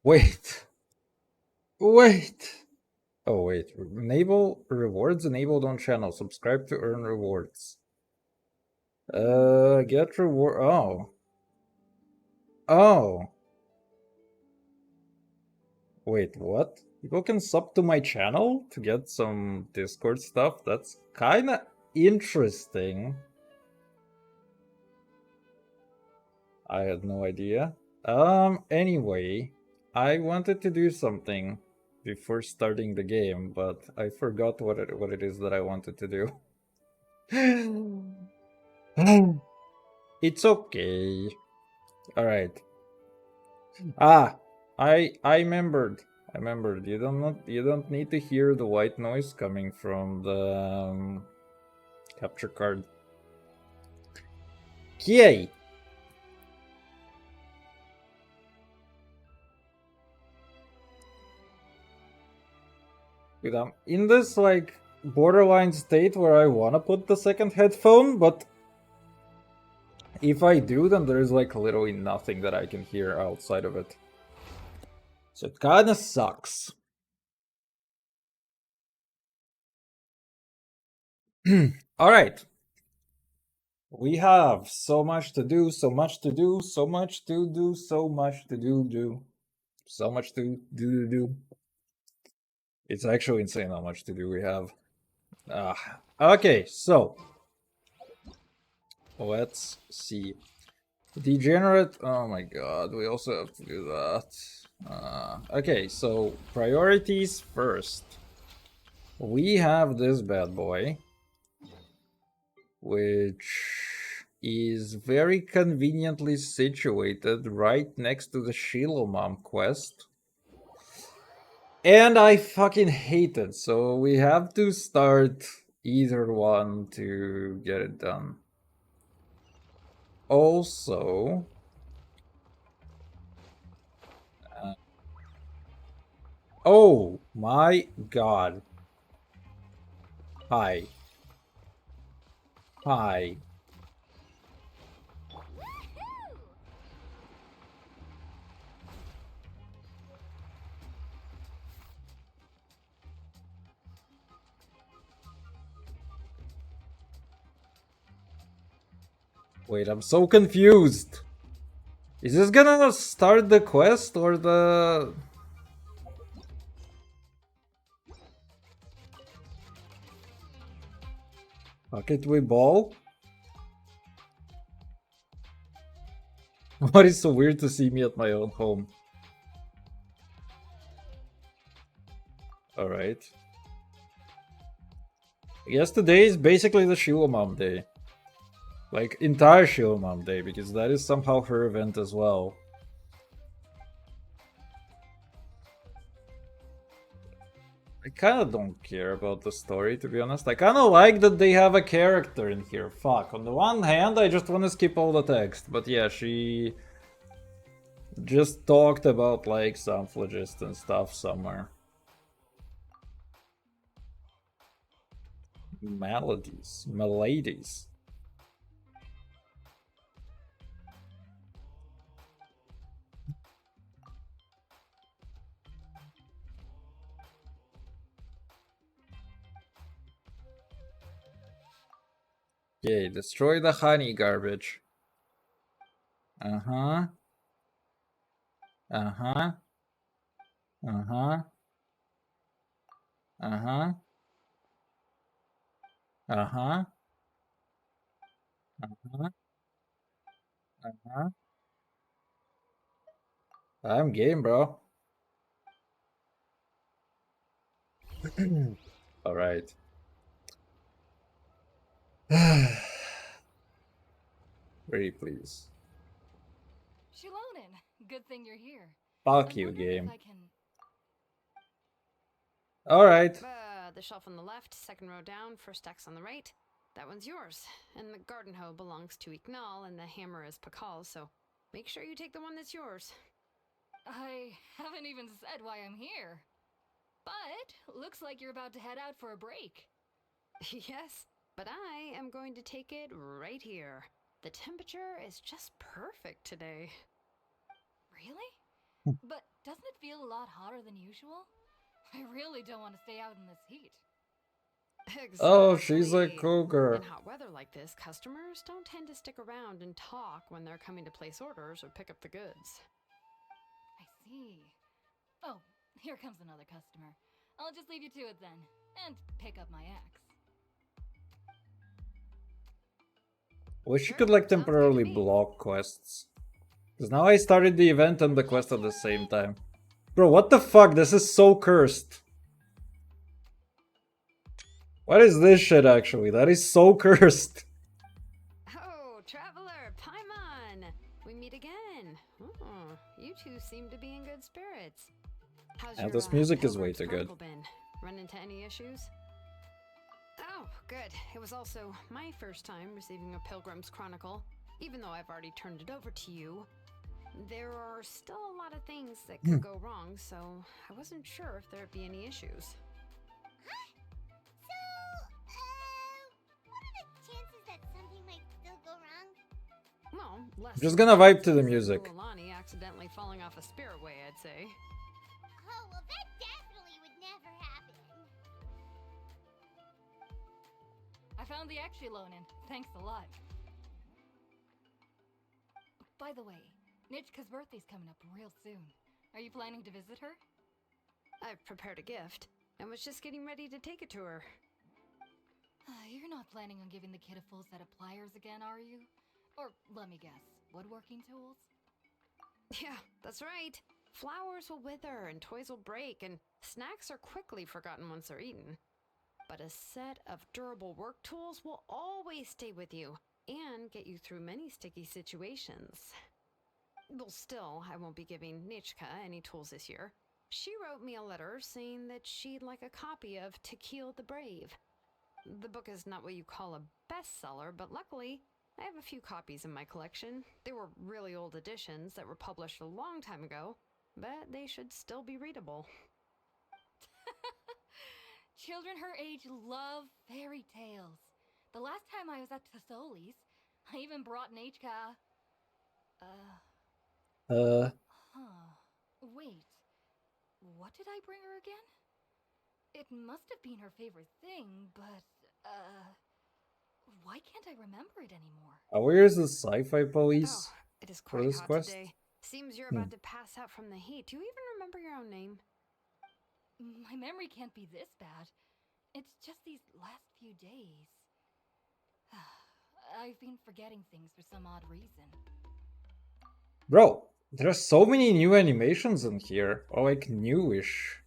Wait. Wait. Oh, wait. Enable rewards enabled on channel. Subscribe to earn rewards. Get reward. Oh. Oh. Wait, what? People can sub to my channel to get some Discord stuff? That's kinda interesting. I had no idea. Anyway, I wanted to do something before starting the game, but I forgot what it is that I wanted to do. It's okay. All right. Ah, I remembered. I remembered. You don't need to hear the white noise coming from the capture card. Yay! I'm in this like borderline state where I wanna put the second headphone, but if I do, then there's like literally nothing that I can hear outside of it. So it kinda sucks. Alright. We have so much to do, so much to do, so much to do, so much to do. So much to do. It's actually insane how much to do we have. Okay, so let's see. Degenerate. Oh my god, we also have to do that. Okay, so priorities first. We have this bad boy, which is very conveniently situated right next to the Xilomom quest. And I fucking hate it, so we have to start either one to get it done. Also, oh my god. Hi. Hi. Wait, I'm so confused. Is this gonna start the quest or the... Bucket we ball? What is so weird to see me at my own home? Alright. I guess today is basically the Xilomom day. Like, entire Xilomom day, because that is somehow her event as well. I kinda don't care about the story, to be honest. I kinda like that they have a character in here. Fuck. On the one hand, I just wanna skip all the text. But yeah, she just talked about, like, some phlogiston stuff somewhere. Maladies. Yay, destroy the honey garbage. Uh-huh. Uh-huh. Uh-huh. Uh-huh. Uh-huh. Uh-huh. Uh-huh. I'm game, bro. Alright. Very please. Xilomom, good thing you're here. Fuck I'm you, wondering if game. I can... Alright. The shelf on the left, second row down, first X on the right. That one's yours. And the garden hoe belongs to Ignal, and the hammer is Pakal's, so make sure you take the one that's yours. I haven't even said why I'm here. But looks like you're about to head out for a break. Yes, but I am going to take it right here. The temperature is just perfect today. Really? But doesn't it feel a lot hotter than usual? I really don't want to stay out in this heat. Oh, she's a Exactly. cougar. In hot weather like this, customers don't tend to stick around and talk when they're coming to place orders or pick up the goods. I see. Oh, here comes another customer. I'll just leave you to it then, and pick up my axe. Wish you Sure, could like sounds good to temporarily me. block quests. Because now I started the event and the quest at the same time. Bro, what the fuck? This is so cursed. What is this shit actually? That is so cursed. Oh, traveler, Paimon! We meet again. Oh, you two seem to be in good spirits. How's And your this music is way Pilgrim's too good. Chronicle been? Run into any issues? Oh, good. It was also my first time receiving a Pilgrim's Chronicle, even though I've already turned it over to you. There are still a lot of things that could go wrong, so I wasn't sure if there'd be any issues. What are the chances that something might still go wrong? Well, less Just than gonna vibe to the chances of music. Xilomom accidentally falling off a spiritway, I'd say. Oh, well, that definitely would never happen. I found the Xilomom. Thanks a lot. By the way, Nitchka's birthday's coming up real soon. Are you planning to visit her? I've prepared a gift and was just getting ready to take it to her. You're not planning on giving the kid a full set of pliers again, are you? Or, let me guess, woodworking tools? Yeah, that's right. Flowers will wither and toys will break, and snacks are quickly forgotten once they're eaten. But a set of durable work tools will always stay with you and get you through many sticky situations. Well, still, I won't be giving Nichka any tools this year. She wrote me a letter saying that she'd like a copy of To Kill the Brave. The book is not what you call a bestseller, but luckily, I have a few copies in my collection. They were really old editions that were published a long time ago, but they should still be readable. Children her age love fairy tales. The last time I was at Tassoli's, I even brought Nechka. Wait. What did I bring her again? It must have been her favorite thing, but, why can't I remember it anymore? Where is the sci-fi Oh, police it is for quite this hot quest? today. Seems you're about to pass out from the heat. Do you even remember your own name? My memory can't be this bad. It's just these last few days. I've been forgetting things for some odd reason. Bro, there are so many new animations in here. Or like newish.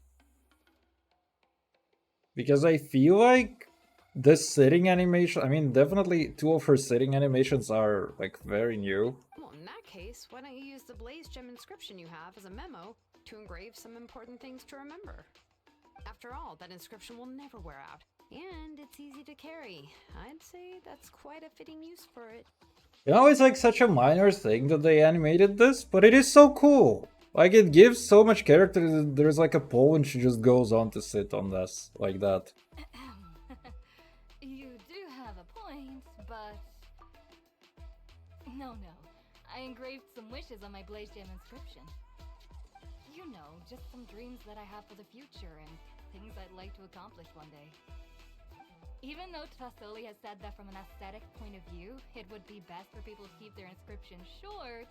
Because I feel like this sitting animation, I mean, definitely two of her sitting animations are like very new. Well, in that case, why don't you use the Blaze Gem inscription you have as a memo to engrave some important things to remember? After all, that inscription will never wear out, and it's easy to carry. I'd say that's quite a fitting use for it. You know, it's like such a minor thing that they animated this, but it is so cool. Like, it gives so much character that there's like a pole and she just goes on to sit on this, like that. You do have a point, but... No. I engraved some wishes on my Blaze Gem inscription. You know, just some dreams that I have for the future and things I'd like to accomplish one day. Even though Tassoli has said that from an aesthetic point of view, it would be best for people to keep their inscription short,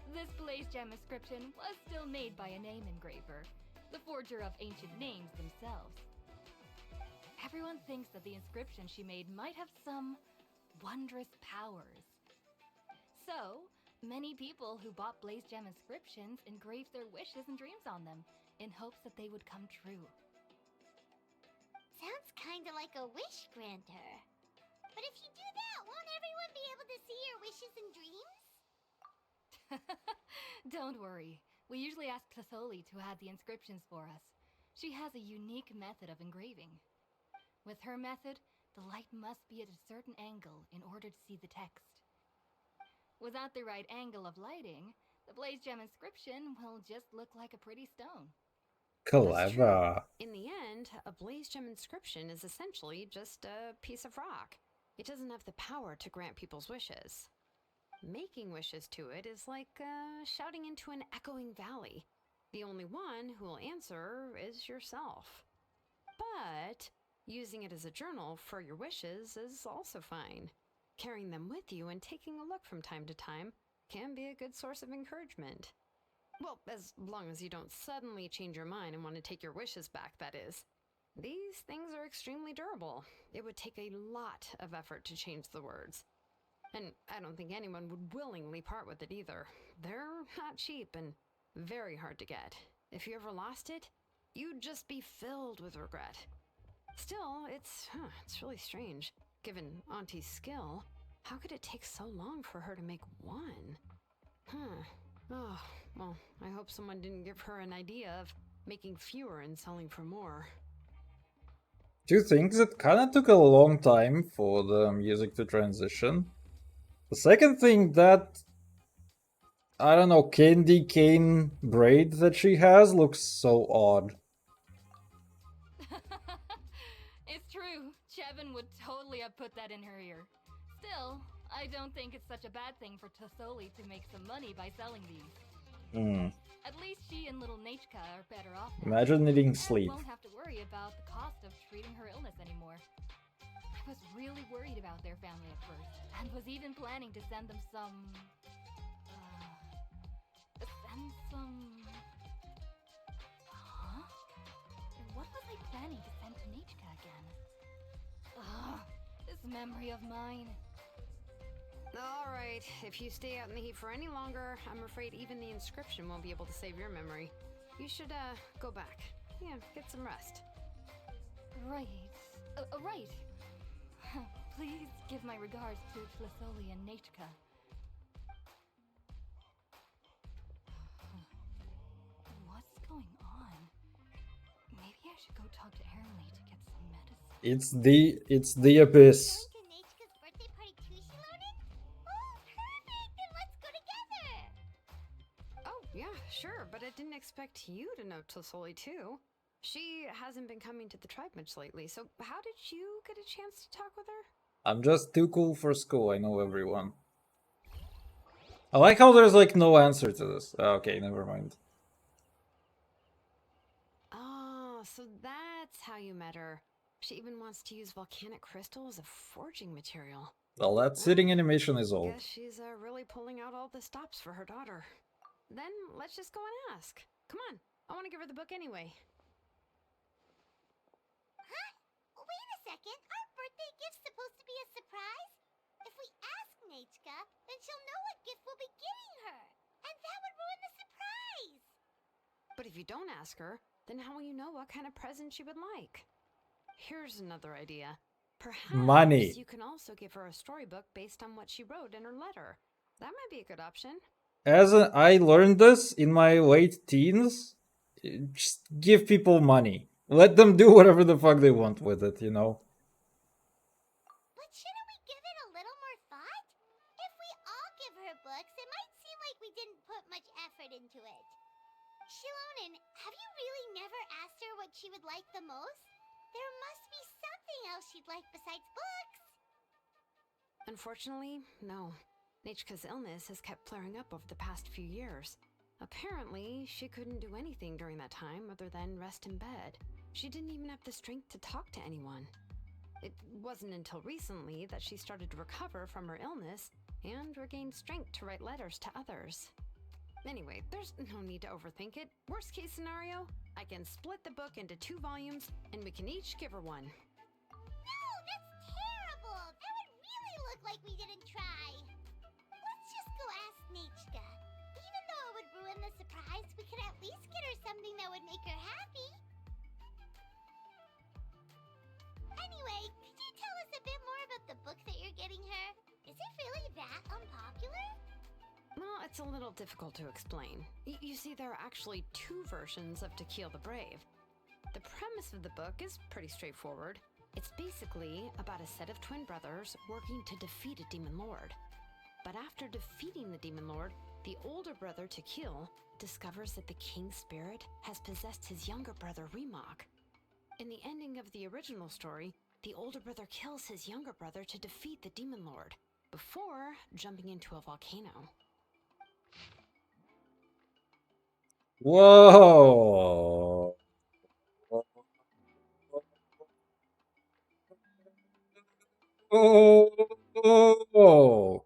this Blaze Gem inscription was still made by a name engraver, the forger of ancient names themselves. Everyone thinks that the inscription she made might have some wondrous powers. So, many people who bought Blaze Gem inscriptions engraved their wishes and dreams on them, in hopes that they would come true. Sounds kinda like a wish granter. But if you do that, won't everyone be able to see your wishes and dreams? Don't worry. We usually ask Tassoli to add the inscriptions for us. She has a unique method of engraving. With her method, the light must be at a certain angle in order to see the text. Without the right angle of lighting, the Blaze Gem inscription will just look like a pretty stone. That's true. Clever. In the end, a Blaze Gem inscription is essentially just a piece of rock. It doesn't have the power to grant people's wishes. Making wishes to it is like shouting into an echoing valley. The only one who will answer is yourself. But using it as a journal for your wishes is also fine. Carrying them with you and taking a look from time to time can be a good source of encouragement. Well, as long as you don't suddenly change your mind and want to take your wishes back, that is. These things are extremely durable. It would take a lot of effort to change the words. And I don't think anyone would willingly part with it either. They're not cheap and very hard to get. If you ever lost it, you'd just be filled with regret. Still, it's really strange. Given Auntie's skill, how could it take so long for her to make one? Oh, well, I hope someone didn't give her an idea of making fewer and selling for more. Two things, it kinda took a long time for the music to transition. The second thing, that, I don't know, candy cane braid that she has looks so odd. It's true. Chevin would totally have put that in her ear. Still, I don't think it's such a bad thing for Tosoli to make some money by selling these. At least she and little Nachka are better off now. Imagine needing And sleep. won't have to worry about the cost of treating her illness anymore. I was really worried about their family at first, and was even planning to send them some... Huh? What was I planning to send to Nachka again? Ugh, this memory of mine. Alright, if you stay out in the heat for any longer, I'm afraid even the inscription won't be able to save your memory. You should, go back. Yeah, get some rest. Right. Right. Please give my regards to Tlisoli and Nachka. What's going on? Maybe I should go talk to Aaronlee to get some medicine. It's the abyss. Going to Nachka's birthday party too, Xilomom? Oh, perfect! Then let's go together! Oh, yeah, sure, but I didn't expect you to know Tosoli too. She hasn't been coming to the tribe much lately, so how did you get a chance to talk with her? I'm just too cool for school, I know everyone. I like how there's like no answer to this. Okay, never mind. Oh, so that's how you met her. She even wants to use volcanic crystal as a forging material. Well, that sitting animation is old. Guess she's really pulling out all the stops for her daughter. Then let's just go and ask. Come on, I want to give her the book anyway. Huh? Wait a second. Our birthday gift's supposed to be a surprise? If we ask Nachka, then she'll know what gift we'll be giving her. And that would ruin the surprise. But if you don't ask her, then how will you know what kind of present she would like? Here's another idea. Perhaps Money. you can also give her a storybook based on what she wrote in her letter. That might be a good option. I learned this in my late teens. Just give people money. Let them do whatever the fuck they want with it, you know? But shouldn't we give it a little more thought? If we all give her books, it might seem like we didn't put much effort into it. Xilomom, have you really never asked her what she would like the most? There must be something else she'd like besides books. Unfortunately, no. Nachka's illness has kept flaring up over the past few years. Apparently, she couldn't do anything during that time other than rest in bed. She didn't even have the strength to talk to anyone. It wasn't until recently that she started to recover from her illness and regained strength to write letters to others. Anyway, there's no need to overthink it. Worst case scenario, I can split the book into 2 volumes and we can each give her one. No, that's terrible. That would really look like we didn't try. Let's just go ask Nachka. Even though it would ruin the surprise, we could at least get her something that would make her happy. Anyway, could you tell us a bit more about the book that you're getting her? Is it really that unpopular? Well, it's a little difficult to explain. You see, there are actually 2 versions of To Kill the Brave. The premise of the book is pretty straightforward. It's basically about a set of twin brothers working to defeat a demon lord. But after defeating the demon lord, the older brother, To Kill, discovers that the king's spirit has possessed his younger brother, Remog. In the ending of the original story, the older brother kills his younger brother to defeat the demon lord. before jumping into a volcano. Whoa! Oh!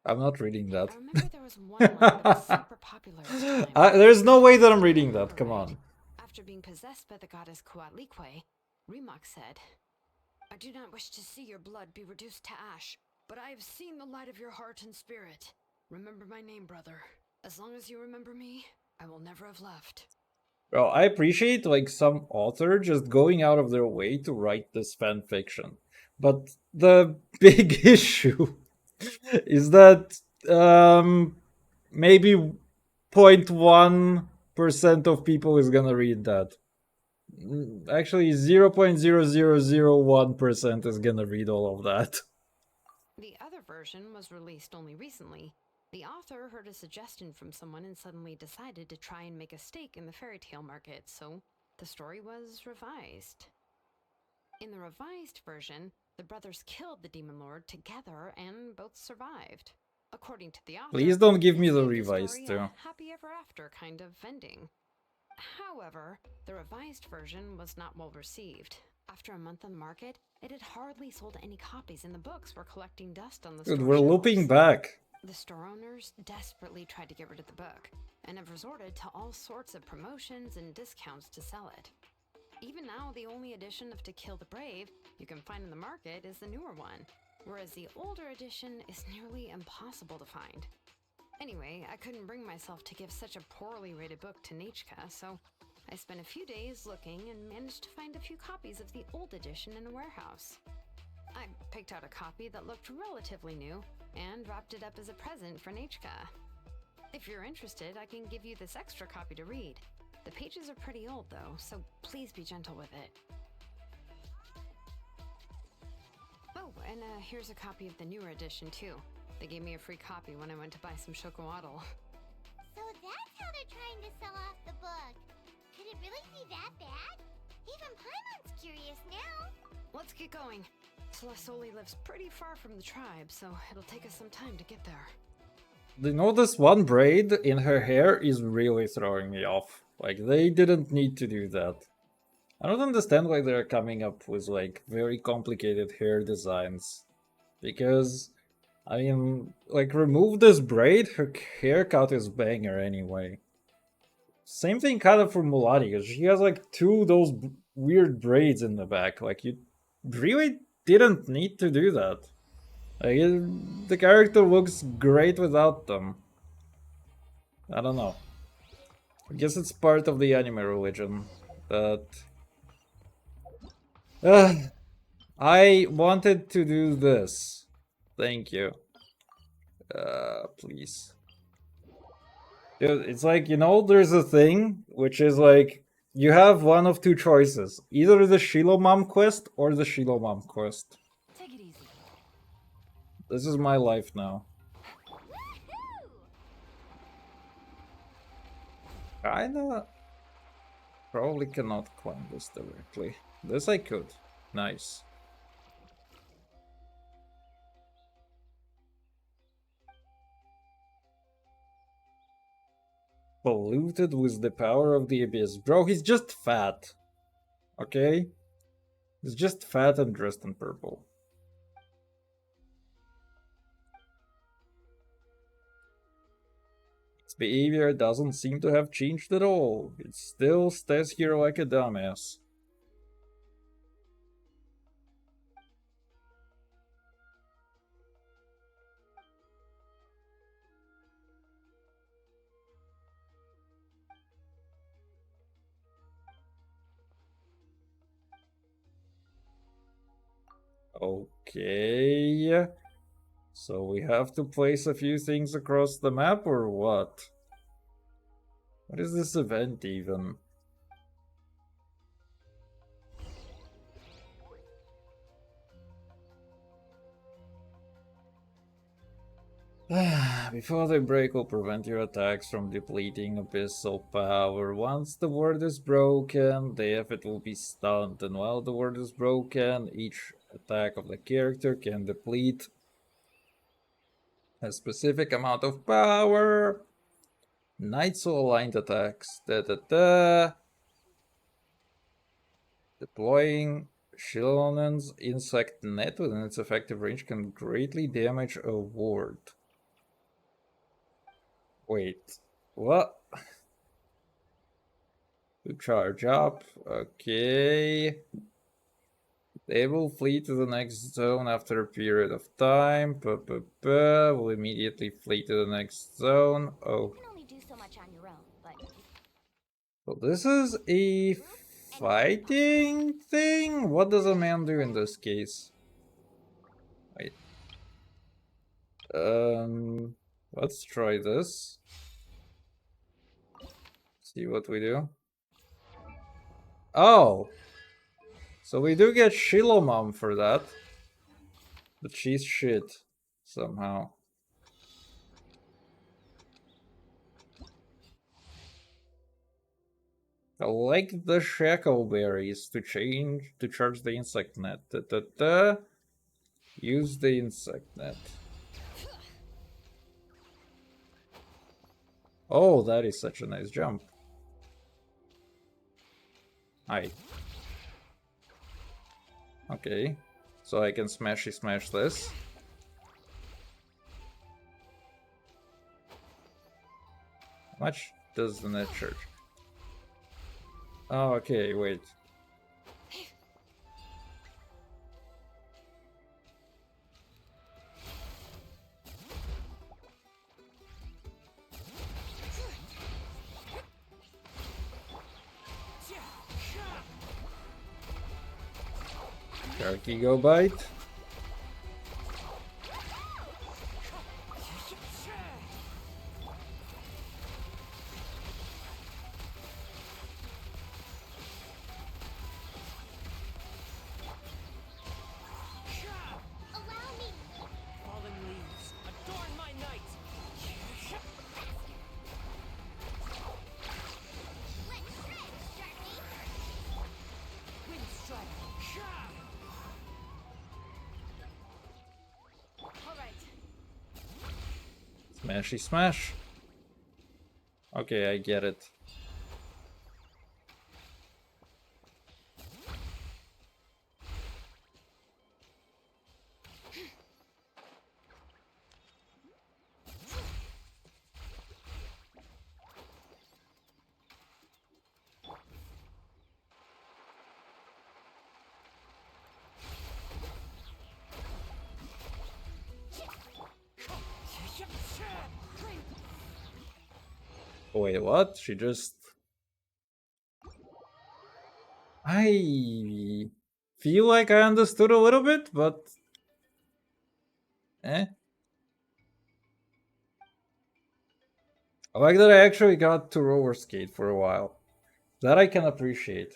I'm not reading that. I remember there was one line that was super popular at the time. There's no way that I'm reading that. Come on. After being possessed by the goddess Coatlicue, Remox said, "I do not wish to see your blood be reduced to ash, but I have seen the light of your heart and spirit. Remember my name, brother. As long as you remember me, I will never have left." Well, I appreciate like some author just going out of their way to write this fan fiction. But the big issue is that maybe 0.1% of people is gonna read that. Actually, 0.0001% is gonna read all of that. The other version was released only recently. The author heard a suggestion from someone and suddenly decided to try and make a stake in the fairy tale market, so the story was revised. In the revised version, the brothers killed the demon lord together and both survived. According to the author, Please don't give this me the gave revised story too. a happy ever after kind of ending. However, the revised version was not well received. After a month on the market, it had hardly sold any copies, and the books were collecting dust on the Dude, store we're shelves. looping back. The store owners desperately tried to get rid of the book, and have resorted to all sorts of promotions and discounts to sell it. Even now, the only edition of To Kill the Brave you can find in the market is the newer one, whereas the older edition is nearly impossible to find. Anyway, I couldn't bring myself to give such a poorly rated book to Nechka, so I spent a few days looking and managed to find a few copies of the old edition in a warehouse. I picked out a copy that looked relatively new and wrapped it up as a present for Nechka. If you're interested, I can give you this extra copy to read. The pages are pretty old though, so please be gentle with it. Oh, and here's a copy of the newer edition too. They gave me a free copy when I went to buy some Chocowaddle. So that's how they're trying to sell off the book. Could it really be that bad? Even Paimon's curious now. Let's get going. Celestoli lives pretty far from the tribe, so it'll take us some time to get there. You know, this one braid in her hair is really throwing me off. Like, they didn't need to do that. I don't understand why they're coming up with, like, very complicated hair designs. Because, I mean, like, remove this braid, her haircut is banger anyway. Same thing kind of for Mulati, because she has, like, two of those weird braids in the back. Like, you really didn't need to do that. Like, the character looks great without them. I don't know. I guess it's part of the anime religion. But... I wanted to do this. Thank you. Please. Dude, it's like, you know, there's a thing, which is like, you have one of two choices. Either the Xilomom quest or the Xilomom quest. Take it easy. This is my life now. Kinda... Probably cannot climb this directly. This I could. Nice. Polluted with the power of the abyss. Bro, he's just fat. Okay? He's just fat and dressed in purple. Its behavior doesn't seem to have changed at all. It still stays here like a dumbass. Okay. So we have to place a few things across the map or what? What is this event even? Before they break will prevent your attacks from depleting abyssal power. Once the ward is broken, the effort will be stunned, and while the ward is broken, each attack of the character can deplete a specific amount of power. Night Soul aligned attacks. Deploying Xilomom's insect net within its effective range can greatly damage a ward. Wait, what? To charge up, okay. They will flee to the next zone after a period of time. Will immediately flee to the next zone. Oh. You can only do so much on your own, but So this is a fighting thing? What does a man do in this case? Wait. Let's try this. See what we do. Oh! So we do get Xilomom for that. But she's shit. Somehow. Collect the shackleberries to charge the insect net. Use the insect net. Oh, that is such a nice jump. Hi. Okay. So I can smash this. How much does the net charge? Oh, okay, wait. Sharky go bite. allow me. Fallen leaves, adorn my night. Let's shred, Sharky. Wind strike. All right. Smashy smash. Okay, I get it. Wait, what? She just... I feel like I understood a little bit, but... Eh? I like that I actually got to roller skate for a while. That I can appreciate.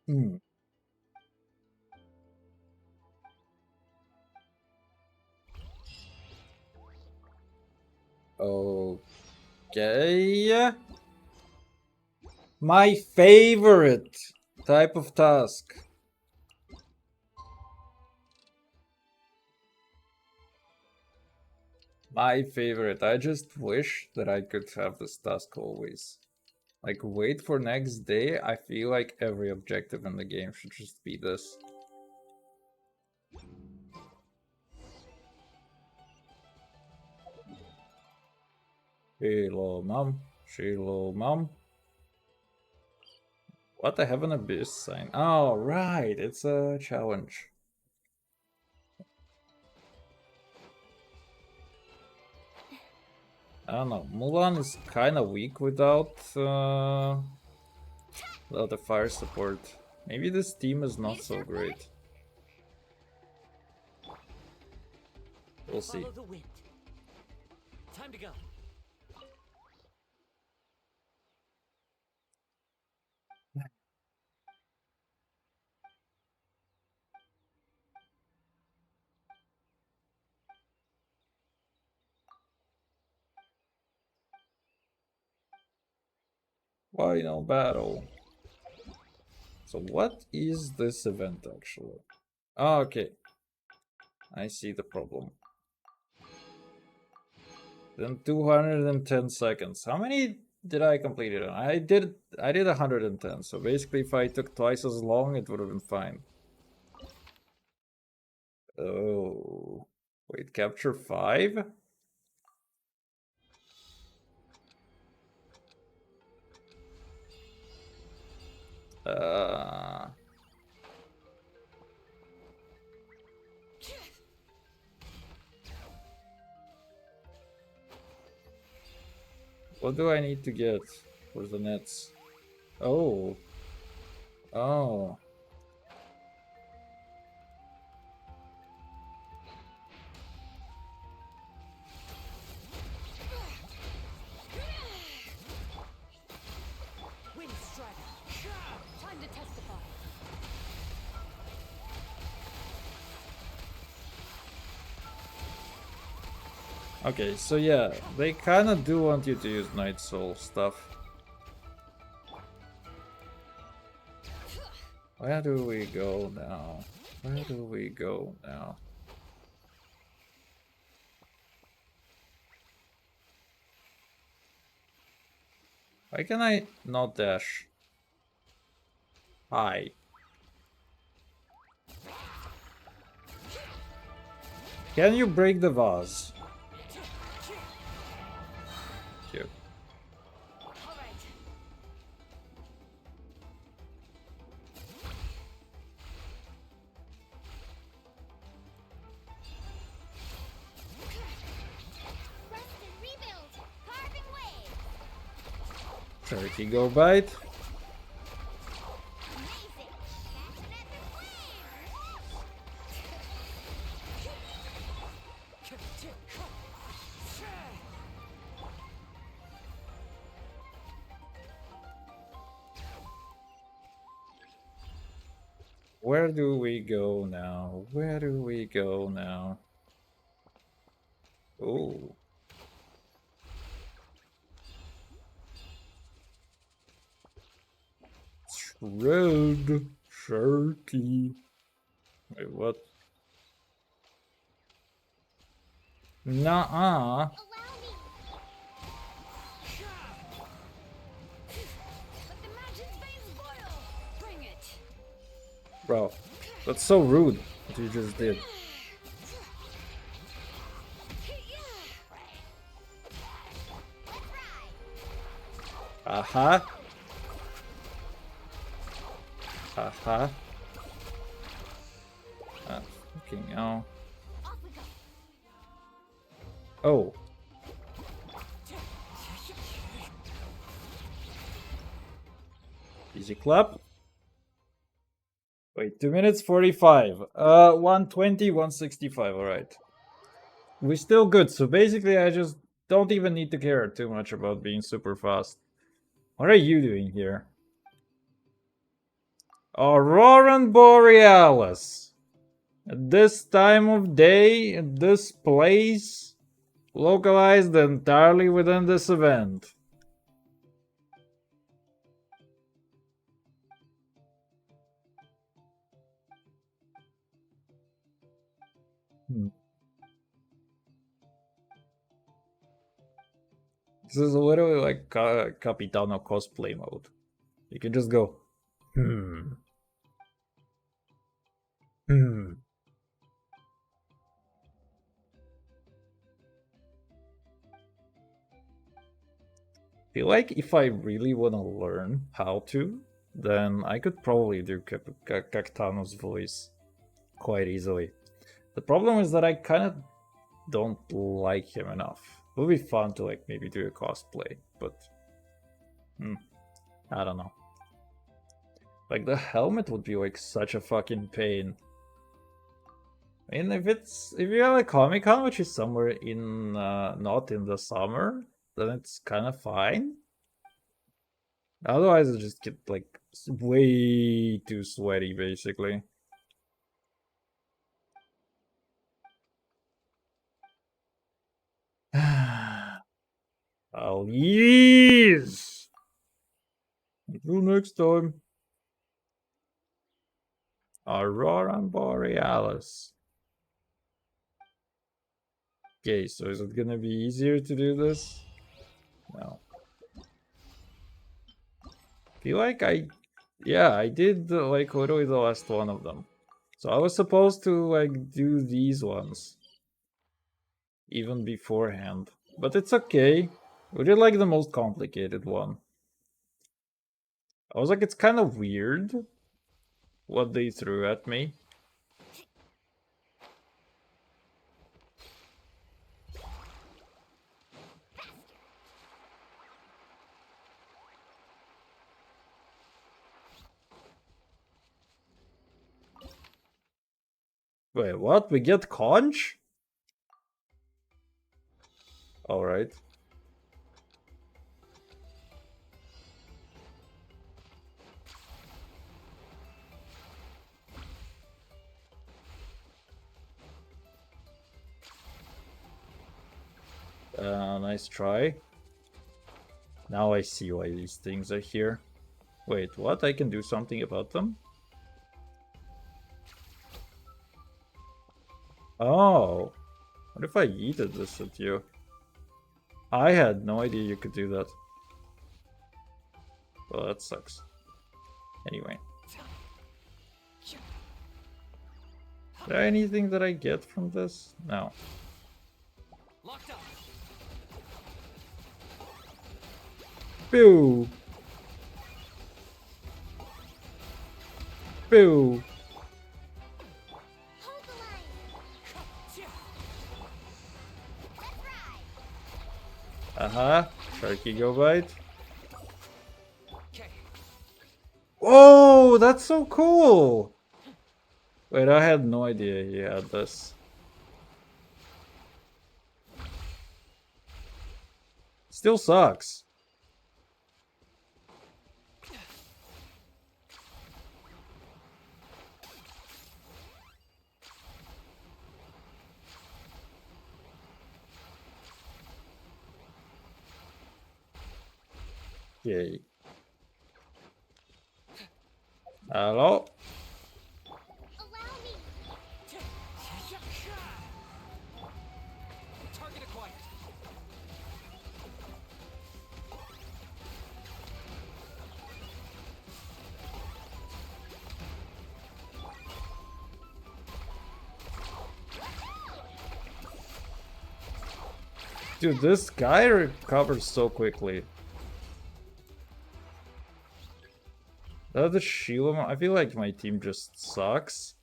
Hmm. Okay. My favorite type of task. My favorite. I just wish that I could have this task always. Like, wait for next day. I feel like every objective in the game should just be this. Xilomom. Xilomom. What? I have an abyss sign. Oh, right. It's a challenge. I don't know. Mulan is kind of weak without the fire support. Maybe this team is not so great. We'll see. Follow the wind. Time to go. Final battle. So what is this event actually? Oh, okay. I see the problem. Then 210 seconds. How many did I complete it on? I did 110. So basically if I took twice as long, it would have been fine. Oh. Wait, capture 5? What do I need to get for the nets? Oh. Oh. Wind strider. Time to testify. Okay, so yeah, they kind of do want you to use Night Soul stuff. Where do we go now? Where do we go now? Why can I not dash? Hi. Can you break the vase? Cute. All right. Rest and rebuild. Carving waves. Charity go bite. Amazing. Catching at the flames. Where do we go now? Where do we go now? Oh. Shred. Shirky. Wait, what? Nuh-uh. Allow me. Let the magic's veins boil! Bring it! Bro, that's so rude what you just did. Uh-huh. Uh-huh. Ah, fucking hell. Off we go. Oh. Easy clap. Wait, 2 minutes 45. 120, 165, alright. We're still good, so basically I just don't even need to care too much about being super fast. What are you doing here? Auroran Borealis. At this time of day, at this place, localized entirely within this event. This is literally like Capitano cosplay mode. You can just go, hmm. Feel like if I really want to learn how to, then I could probably do Cactano's voice quite easily. The problem is that I kind of don't like him enough. It would be fun to like maybe do a cosplay, but I don't know. Like the helmet would be like such a fucking pain. I mean, if you have a Comic Con, which is somewhere in not in the summer, then it's kind of fine. Otherwise, it just get like way too sweaty, basically. Oh, yes! Till next time. Aurora Borealis. Okay, so is it gonna be easier to do this? No. Feel like yeah, I did like literally the last one of them. So I was supposed to like do these ones even beforehand, but it's okay. We did like the most complicated one. I was like, it's kind of weird what they threw at me. Wait, what? We get conch? Alright. Nice try. Now I see why these things are here. Wait, what? I can do something about them? Oh. What if I yeeted this at you? I had no idea you could do that. Well, that sucks. Anyway. Is there anything that I get from this? No. Locked up. Boo! Boo! Hold the line. Let's ride. Uh-huh. Sharky go bite. Okay. Oh, that's so cool! Wait, I had no idea he had this. Still sucks. Yay. Hello? Allow me. Target acquired. Dude, this guy recovers so quickly. That the Xilomom. I feel like my team just sucks.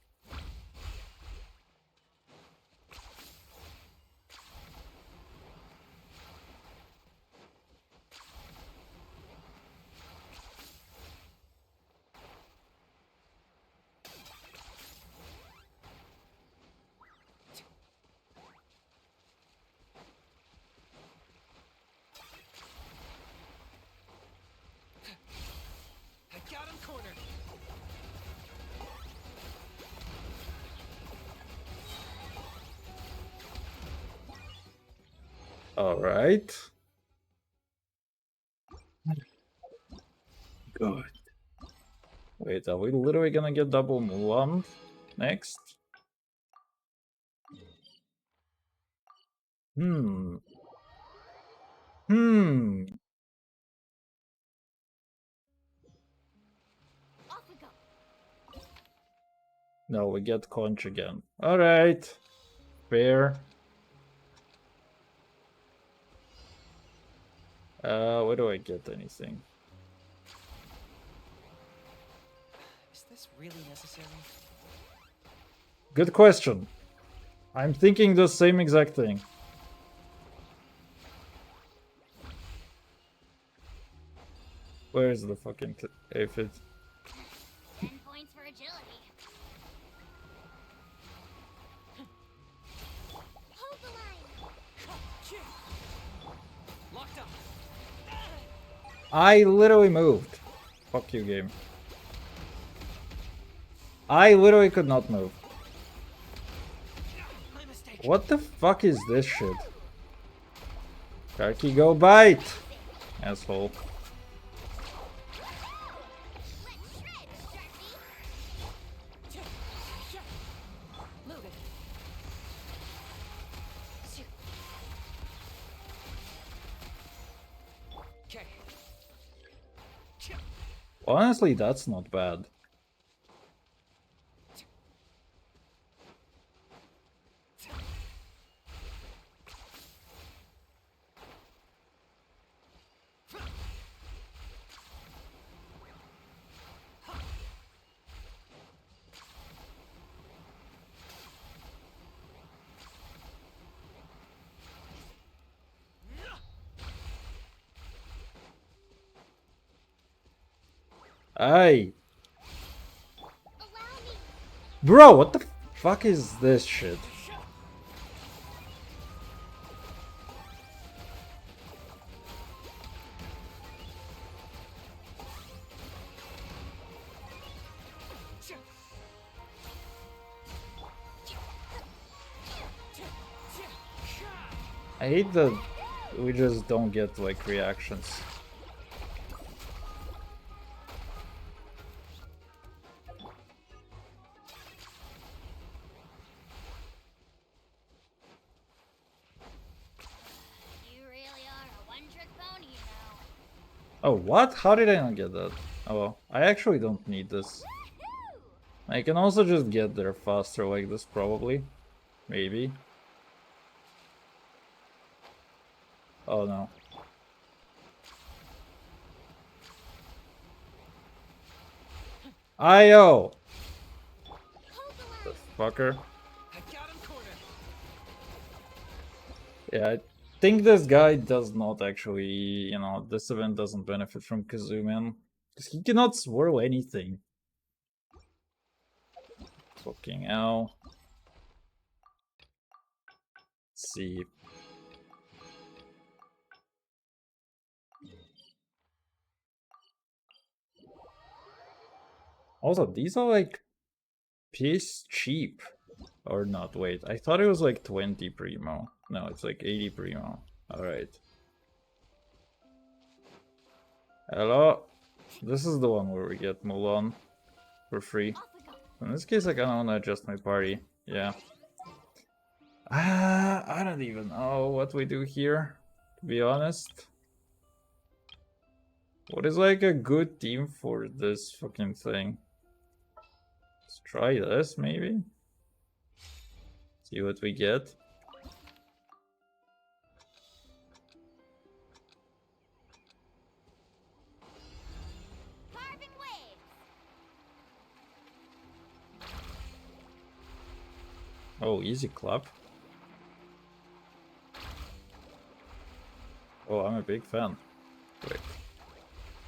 I got him cornered. Alright. Good. Wait, are we literally gonna get double Mulan next? Hmm. Off we go. No, we get conch again. Alright. Fair. Where do I get anything? Is this really necessary? Good question. I'm thinking the same exact thing. Where is the fucking aphid? 10 points for agility. Hold the line. Locked up. I literally moved. Fuck you, game. I literally could not move. My mistake. What the fuck is this shit? Sharky, go bite! Asshole. Honestly, that's not bad. Aye. Allow me. Bro, what the fuck is this shit? I hate that we just don't get like reactions. You really are a one-trick pony, you know. Oh, what? How did I not get that? Oh, well, I actually don't need this. Woohoo! I can also just get there faster like this, probably. Maybe. Oh no. Ayo! Hold the The line. fucker. I got him cornered. Yeah, I think this guy does not actually, you know, this event doesn't benefit from Kazuman. Because he cannot swirl anything. Fucking hell. Let's see. Also, these are like piece cheap. Or not, wait. I thought it was like 20 primo. No, it's like 80 primo. Alright. Hello? This is the one where we get Mulan for free. Off we go. In this case, I kinda wanna adjust my party. Yeah. I don't even know what we do here, to be honest. What is like a good team for this fucking thing? Let's try this, maybe? See what we get. Carving waves. Oh, easy clap. Oh, I'm a big fan. Wait.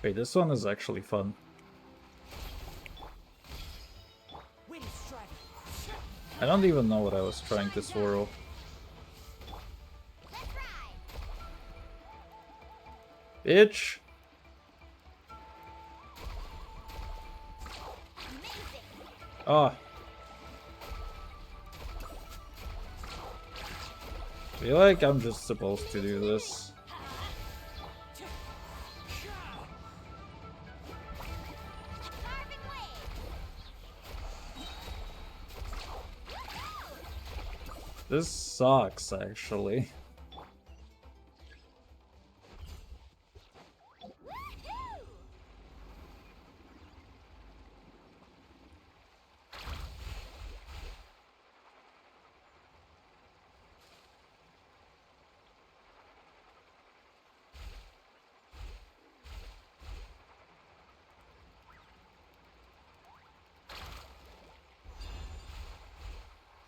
Wait, this one is actually fun. Wind strike. I don't even know what I was trying to swirl. Let's ride. Bitch! Amazing. Ah. I feel like I'm just supposed to do this. Carving waves. This sucks, actually. Woohoo!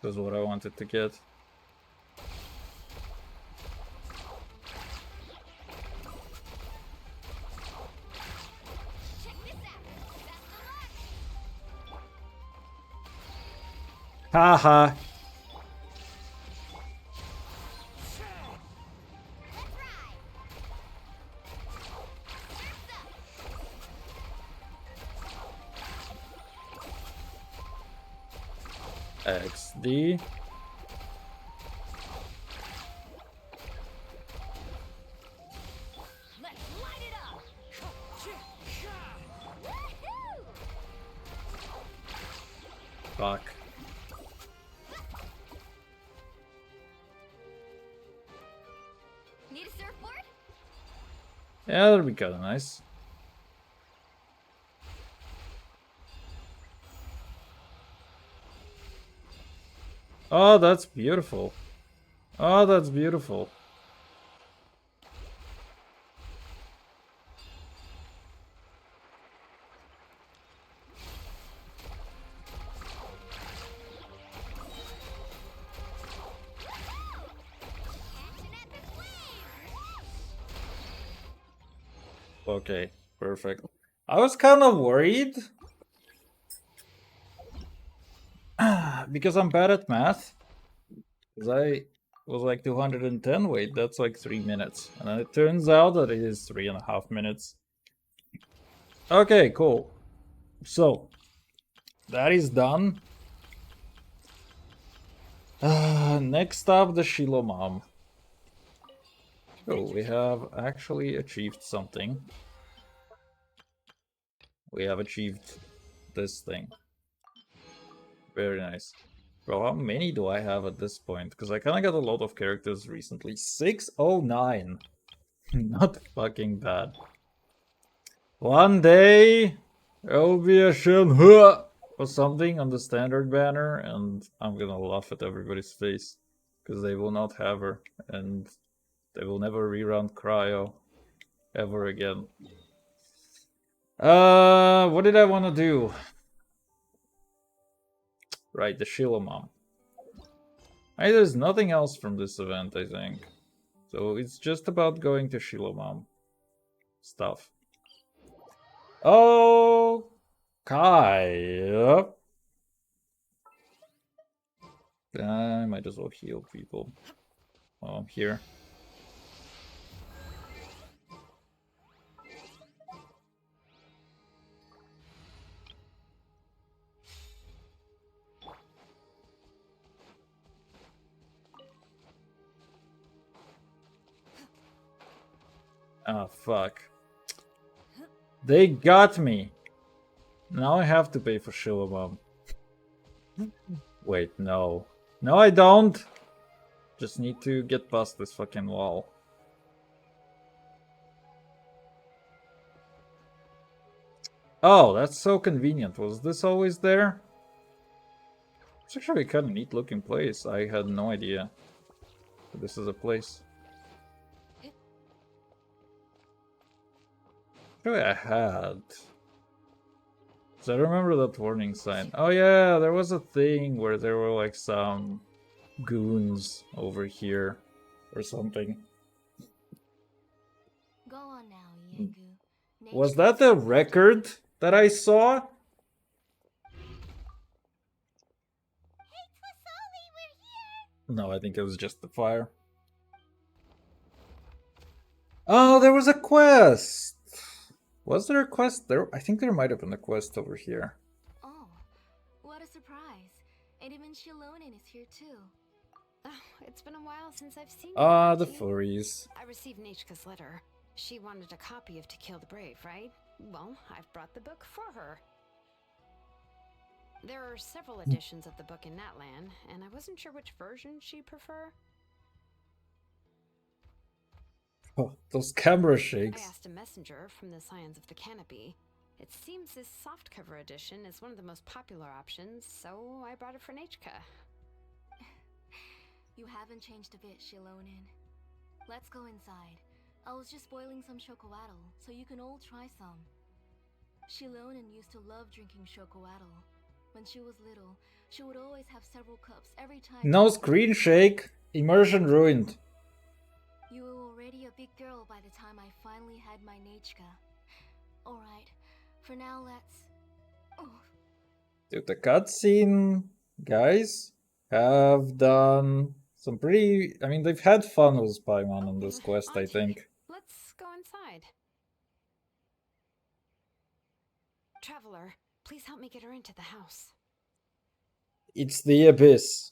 This is what I wanted to get. Check this out. Best of luck. Haha! Let's ride. Surf's up. XD. Let's light it up. Woohoo! Fuck. Need a surfboard? Yeah, that'd be kinda nice. Oh, that's beautiful. Oh, that's beautiful. Okay, perfect. I was kind of worried because I'm bad at math. Because I was like 210. Wait, that's like 3 minutes. And then it turns out that it is 3.5 minutes. Okay, cool. So, that is done. Next up, the Xilomom. Oh, we have actually achieved something. We have achieved this thing. Very nice. Bro, how many do I have at this point? Because I kind of got a lot of characters recently. 609. Not fucking bad. One day, there'll be a Shenhua or something on the standard banner, and I'm gonna laugh at everybody's face. Because they will not have her, and they will never rerun Cryo ever again. What did I want to do? Right, the Xilomom. Hey, there's nothing else from this event, I think. So it's just about going to Xilomom stuff. Oh, Kai. I might as well heal people while I'm here. Ah, fuck. They got me. Now I have to pay for Xilomom. Wait, no. No, I don't. Just need to get past this fucking wall. Oh, that's so convenient. Was this always there? It's actually a kind of neat looking place. I had no idea this is a place. Actually, I had. So I remember that warning sign. Oh yeah, there was a thing where there were like some goons over here or something. Go on now, Yengu. Was that the record that I saw? Hey, Twasoli, we're here! No, I think it was just the fire. Oh, there was a quest! Was there a quest there? I think there might have been a quest over here. Oh, what a surprise. And even Xilonen is here too. Oh, it's been a while since I've seen you. Ah, the Hachi. furries. I received Nechka's letter. She wanted a copy of To Kill the Brave, right? Well, I've brought the book for her. There are several editions of the book in Natlan, and I wasn't sure which version she'd prefer. Oh, those camera I shakes. asked a messenger from the Scions of the Canopy. It seems this softcover edition is one of the most popular options, so I brought it for Nechka. You haven't changed a bit, Xilonen. Let's go inside. I was just boiling some chocoatl, so you can all try some. Xilonen used to love drinking chocoatl. When she was little, she would always have several cups every time. No screen shake. Immersion ruined. You were already a big girl by the time I finally had my Nechka. Alright, for now let's... Oh. Dude, the cutscene guys have done some pretty... I mean, they've had fun with Paimon on this quest, I Auntie, think. let's go inside. Traveler, please help me get her into the house. It's the abyss.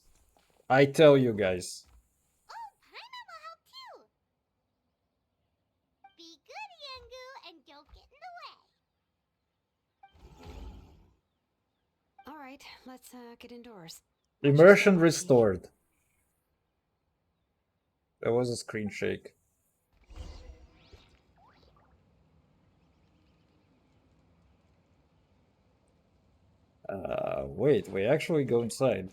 I tell you guys. Oh, Paimon will help too! Be good, Yengu, and don't get in the way. All right, let's get indoors. Immersion restored. There was a screen shake. Wait, we actually go inside.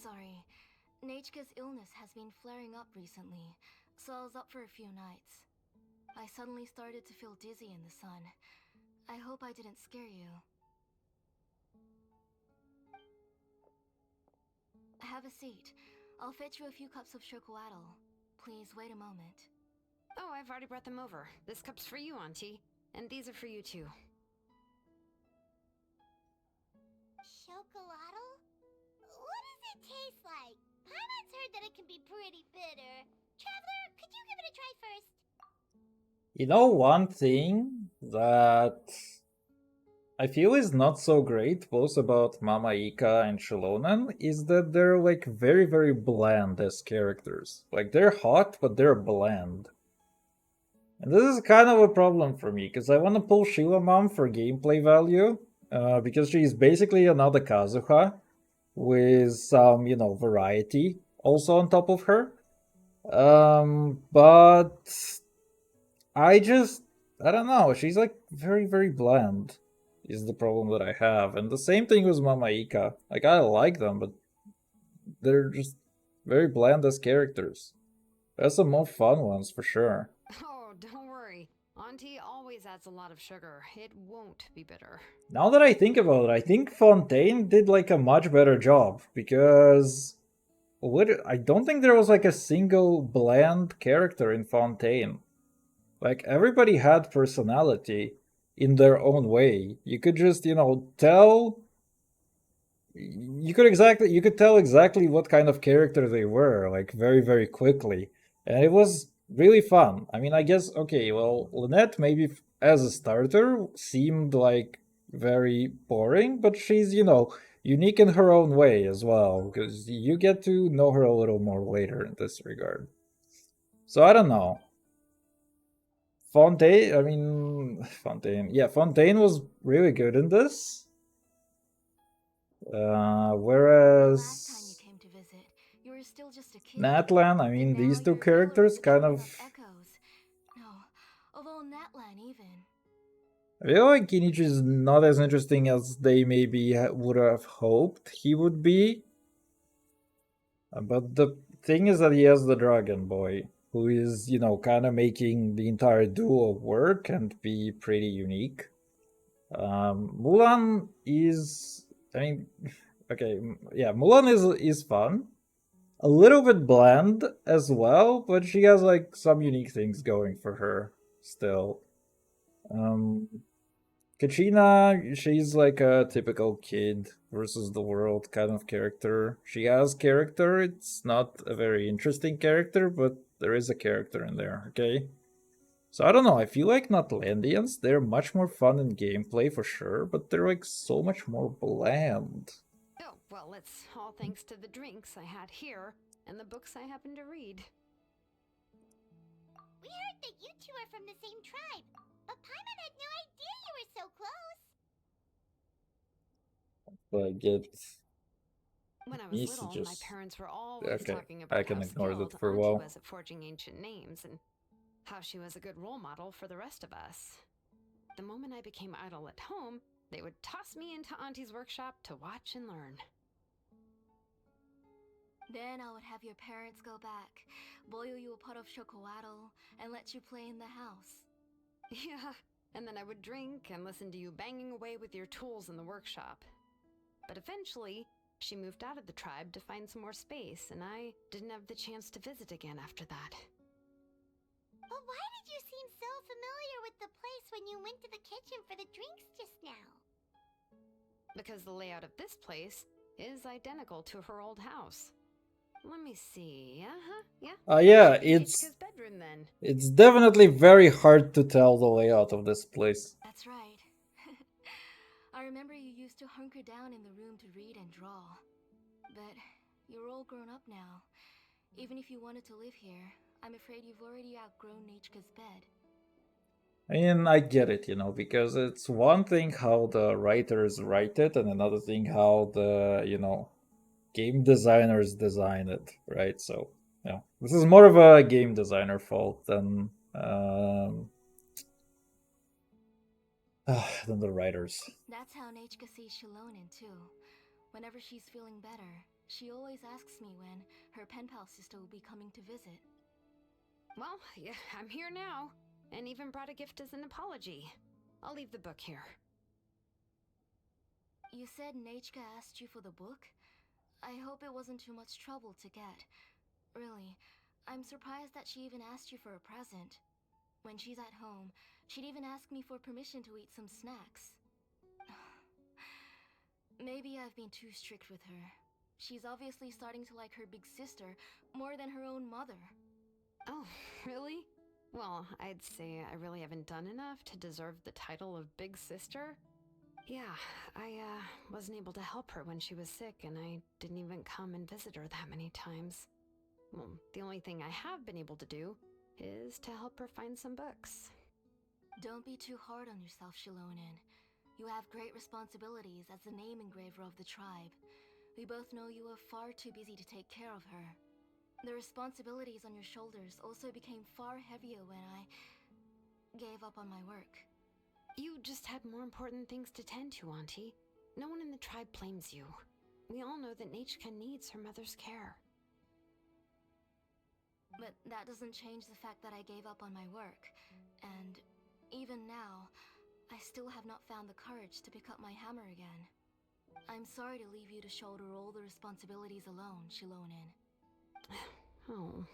sorry. Nachika's illness has been flaring up recently, so I was up for a few nights. I suddenly started to feel dizzy in the sun. I hope I didn't scare you. Have a seat. I'll fetch you a few cups of chocolatl. Please wait a moment. Oh, I've already brought them over. This cup's for you, Auntie. And these are for you, too. Chocolatl? What does it taste like? Paimon's heard that it can be pretty bitter. Traveler, could you give it a try first? You know, one thing that I feel is not so great, both about Mama Ika and Xilomom, is that they're like very, very bland as characters. Like they're hot, but they're bland. And this is kind of a problem for me, because I want to pull Xilomom for gameplay value, because she's basically another Kazuha, with some, you know, variety also on top of her. But I just, I don't know, she's like very, very bland, is the problem that I have. And the same thing with Mama Ika. Like, I like them, but they're just very bland as characters. There's some more fun ones for sure. Oh, don't worry. Auntie always adds a lot of sugar. It won't be bitter. Now that I think about it, I think Fontaine did like a much better job, because I don't think there was like a single bland character in Fontaine. Like everybody had personality in their own way. You could just, you know, tell you could tell exactly what kind of character they were, like very, very quickly. And it was really fun. I mean, I guess okay, well, Lynette maybe as a starter seemed like very boring, but she's, you know, unique in her own way as well, because you get to know her a little more later in this regard. So I don't know. Fontaine, I mean, Fontaine. Yeah, Fontaine was really good in this. The last time you Whereas came to visit, you were still just a kid. Natlan, I But mean, now these two you're characters Ellerith, kind full of. echoes. No, although Natlan even. I feel like Kinichi is not as interesting as they maybe would have hoped he would be. But the thing is that he has the Dragon Boy, who is, you know, kind of making the entire duo work and be pretty unique. Mulan is, I mean, okay, yeah, Mulan is fun, a little bit bland as well, but she has like some unique things going for her still. Um, Kachina, she's like a typical kid versus the world kind of character. She has character. It's not a very interesting character, but there is a character in there, okay? So I don't know, I feel like Notlandians, they're much more fun in gameplay for sure, but they're like so much more bland. Oh, well, it's all thanks to the drinks I had here and the books I happen to read. We heard that you two are from the same tribe, but Paimon had no idea you were so close. But I get When I was little, my messages. parents were always Okay, talking I about can how ignore skilled that for a Auntie while. was at forging ancient names and how she was a good role model for the rest of us. The moment I became idle at home, they would toss me into Auntie's workshop to watch and learn. Then I would have your parents go back, boil you a pot of chocolatl, and let you play in the house. Yeah, and then I would drink and listen to you banging away with your tools in the workshop. But eventually, she moved out of the tribe to find some more space, and I didn't have the chance to visit again after that. But why did you seem so familiar with the place when you went to the kitchen for the drinks just now? Because the layout of this place is identical to her old house. Let me see. Yeah. Yeah, Should be it's Nichika's bedroom then. it's definitely very hard to tell the layout of this place. That's right. I remember you used to hunker down in the room to read and draw. But you're all grown up now. Even if you wanted to live here, I'm afraid you've already outgrown Nichika's bed. I mean, I get it, you know, because it's one thing how the writers write it, and another thing how the, you know, game designers design it, right? So, yeah, this is more of a game designer fault than than the writers. That's how Nachika sees Xilomom too. Whenever she's feeling better, She always asks me when her pen pal sister will be coming to visit. Well, yeah, I'm here now, and even brought a gift as an apology. I'll leave the book here. You said Nachka asked you for the book? I hope it wasn't too much trouble to get. Really, I'm surprised that she even asked you for a present. When she's at home, she'd even ask me for permission to eat some snacks. Maybe I've been too strict with her. She's obviously starting to like her big sister more than her own mother. Oh, really? Well, I'd say I really haven't done enough to deserve the title of Big Sister. Yeah, I wasn't able to help her when she was sick, and I didn't even come and visit her that many times. Well, the only thing I have been able to do is to help her find some books. Don't be too hard on yourself, Xilomom. You have great responsibilities as the name engraver of the tribe. We both know you are far too busy to take care of her. The responsibilities on your shoulders also became far heavier when I gave up on my work. You just had more important things to tend to, Auntie. No one in the tribe blames you. We all know that Nachka needs her mother's care. But that doesn't change the fact that I gave up on my work. And even now, I still have not found the courage to pick up my hammer again. I'm sorry to leave you to shoulder all the responsibilities alone, Xilomom. Oh.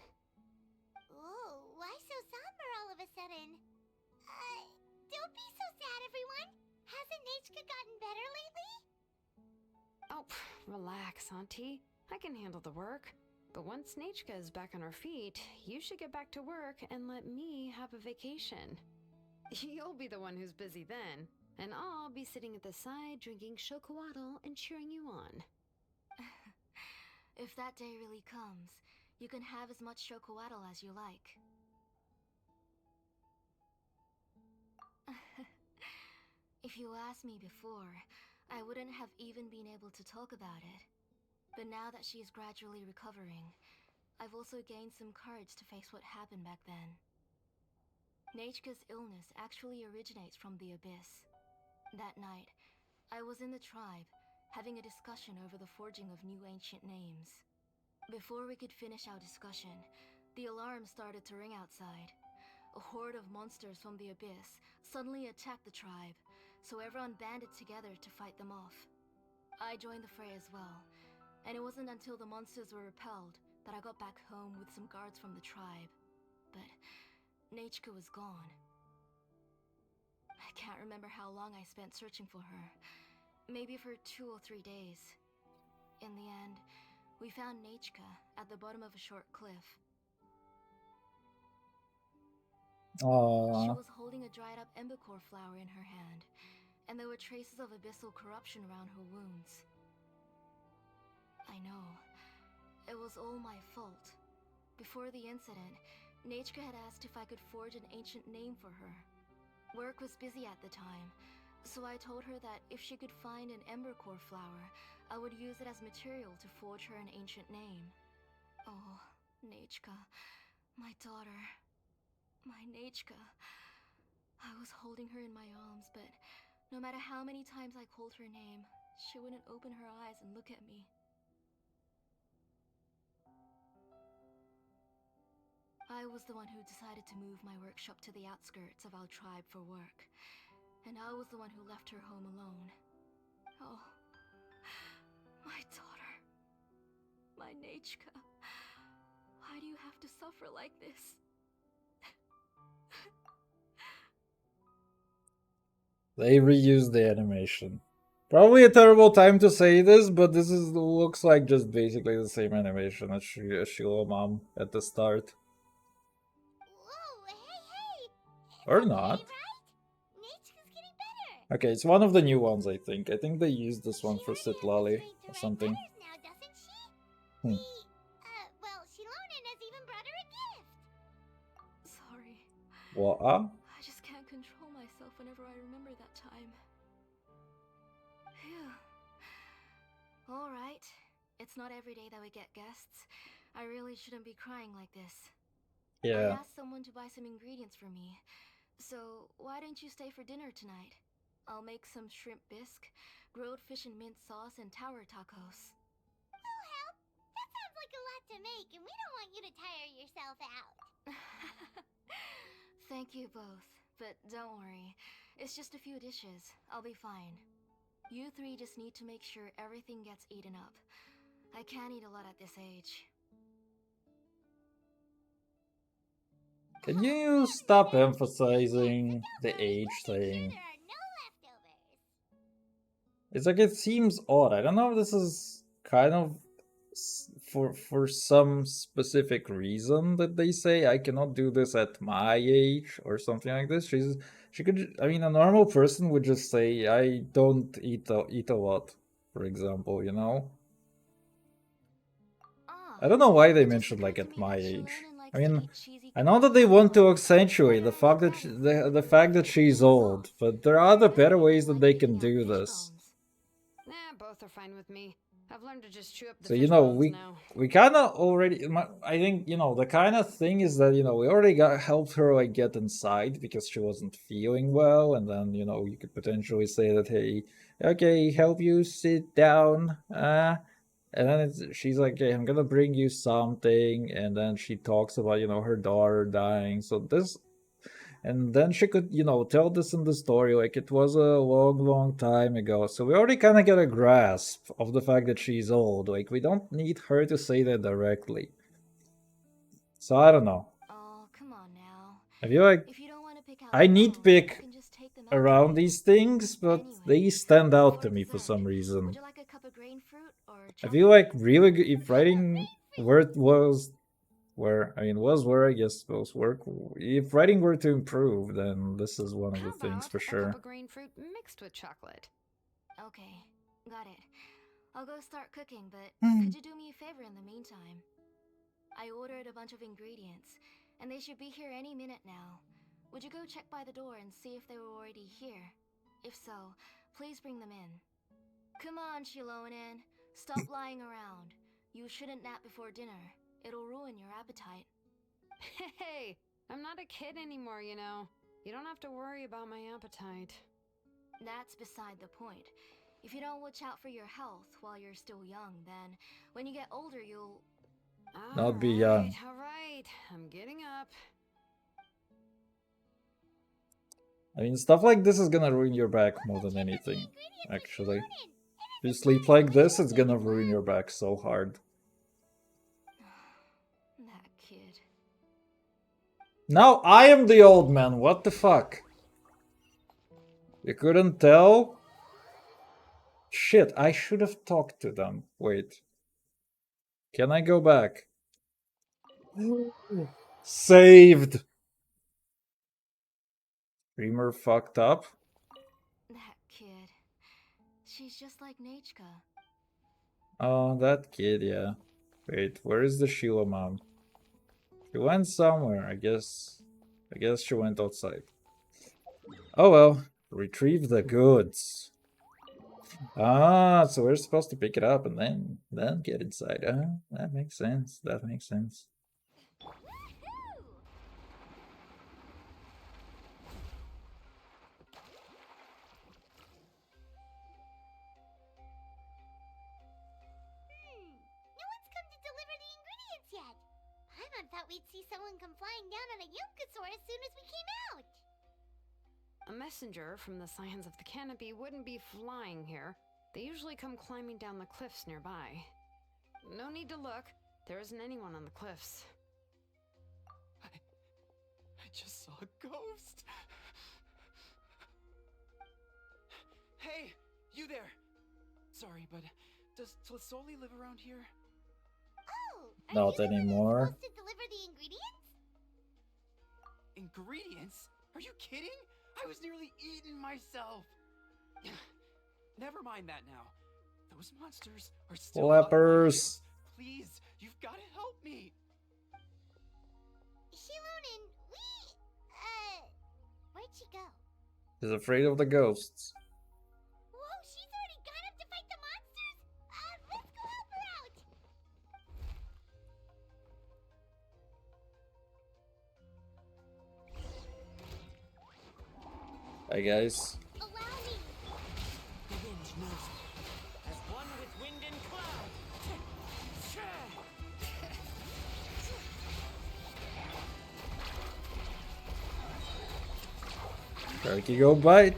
Ooh, why so somber all of a sudden? Don't be so sad, everyone. Hasn't Nachka gotten better lately? Oh, relax, Auntie. I can handle the work. But once Nachka is back on her feet, you should get back to work and let me have a vacation. You'll be the one who's busy then, and I'll be sitting at the side drinking chocolatl and cheering you on. If that day really comes, you can have as much chocolatl as you like. If you asked me before, I wouldn't have even been able to talk about it. But now that she is gradually recovering, I've also gained some courage to face what happened back then. Nachka's illness actually originates from the Abyss. That night, I was in the tribe, having a discussion over the forging of new ancient names. Before we could finish our discussion, the alarm started to ring outside. A horde of monsters from the Abyss suddenly attacked the tribe, so everyone banded together to fight them off. I joined the fray as well, and it wasn't until the monsters were repelled that I got back home with some guards from the tribe. But Nachka was gone. I can't remember how long I spent searching for her. Maybe for 2 or 3 days. In the end, we found Nachka at the bottom of a short cliff. She Aww. was holding a dried up embercore flower in her hand, and there were traces of abyssal corruption around her wounds. I know. It was all my fault. Before the incident, Nachka had asked if I could forge an ancient name for her. Work was busy at the time, so I told her that if she could find an embercore flower, I would use it as material to forge her an ancient name. Oh, Nachka, my daughter. My Nachka. I was holding her in my arms, but no matter how many times I called her name, she wouldn't open her eyes and look at me. I was the one who decided to move my workshop to the outskirts of our tribe for work, and I was the one who left her home alone. Oh, my daughter. My Nachka. Why do you have to suffer like this? They reused the animation. Probably a terrible time to say this, but this looks like just basically the same animation as Xilomom at the start. Whoa, hey! It's Or okay, not. right? Nachka's getting better. Okay, it's one of the new ones, I think. I think they used this one She for already has the Sitlali strength to or write something. letters now, doesn't she? Hmm. Well, Xilomom has even brought her a gift. Sorry. What? I just can't control myself whenever I remember that time. Phew. Alright. It's not every day that we get guests. I really shouldn't be crying like this. I Yeah. asked someone to buy some ingredients for me. So, why don't you stay for dinner tonight? I'll make some shrimp bisque, grilled fish and mint sauce, and tower tacos. We'll help. to make, and we don't want you to tire yourself out. Thank you both, but don't worry. It's just a few dishes. I'll be fine. You three just need to make sure everything gets eaten up. I can't eat a lot at this age. Can you stop emphasizing the age thing? There are no leftovers. It's like it seems odd. I don't know if this is kind of for some specific reason that they say I cannot do this at my age or something like this. She could. I mean, a normal person would just say I don't eat a lot, for example. You know. I don't know why they mentioned like at my age. I mean, I know that they want to accentuate the fact that the fact that she's old, but there are other better ways that they can do this. Nah, both are fine with me. I've learned to just chew up the So fish bones we now. kind of already. I think the kind of thing is that we already helped her like get inside because she wasn't feeling well, and then you could potentially say that, hey, okay, help you sit down, and then she's like, hey, I'm gonna bring you something, and then she talks about her daughter dying. So this. And then she could, tell this in the story like it was a long, long time ago. So we already kind of get a grasp of the fact that she's old. Like, we don't need her to say that directly. So I don't know. Oh, come on now. I feel like If you don't want to pick out I the bones, nitpick you can just take them out around today. these things, but Anyway, they stand out to for me for dessert, some reason. Would you like a cup of grain fruit or I feel like really good if writing where I guess those work. If writing were to improve, then this is one of the How things about for a sure. cup of grain fruit mixed with chocolate? Okay, got it. I'll go start cooking, but Hmm. could you do me a favor in the meantime? I ordered a bunch of ingredients, and they should be here any minute now. Would you go check by the door and see if they were already here? If so, please bring them in. Come on, Xilomom. Stop lying around. You shouldn't nap before dinner. It'll ruin your appetite. Hey, I'm not a kid anymore, you know. You don't have to worry about my appetite. That's beside the point. If you don't watch out for your health while you're still young, then when you get older, you'll... Not be young. All right, I'm getting up. I mean, stuff like this is gonna ruin your back more than anything, actually. If you sleep like this, it's gonna ruin your back so hard. That kid. Now I am the old man, what the fuck? You couldn't tell? Shit, I should have talked to them. Wait. Can I go back? Saved! Dreamer fucked up? That kid. She's just like Nachka. Oh, that kid, yeah. Wait, where is the Xilomom? She went somewhere, I guess. I guess she went outside. Oh well. Retrieve the goods. Ah, so we're supposed to pick it up and then get inside. That makes sense. That makes sense. No one's come to deliver the ingredients yet. Paimon thought we'd see someone come flying down on a Yokosaur as soon as we came out. A messenger from the Scions of the Canopy wouldn't be flying here. They usually come climbing down the cliffs nearby. No need to look. There isn't anyone on the cliffs. I just saw a ghost. Hey, you there. Sorry, but does Tlisoli live around here? Oh, are Not you the one who's anymore. supposed to deliver the ingredients? Ingredients? Are you kidding? I was nearly eaten myself. Never mind that now. Those monsters are still up my Flappers. heels. Please, you've got to help me. Xilomom, where'd she go? She's afraid of the ghosts. Whoa, she's already gone up to fight the monsters? Let's go help her out. Hi guys. Allow me. The wind knows me. As one with wind and cloud. Turkey go bite.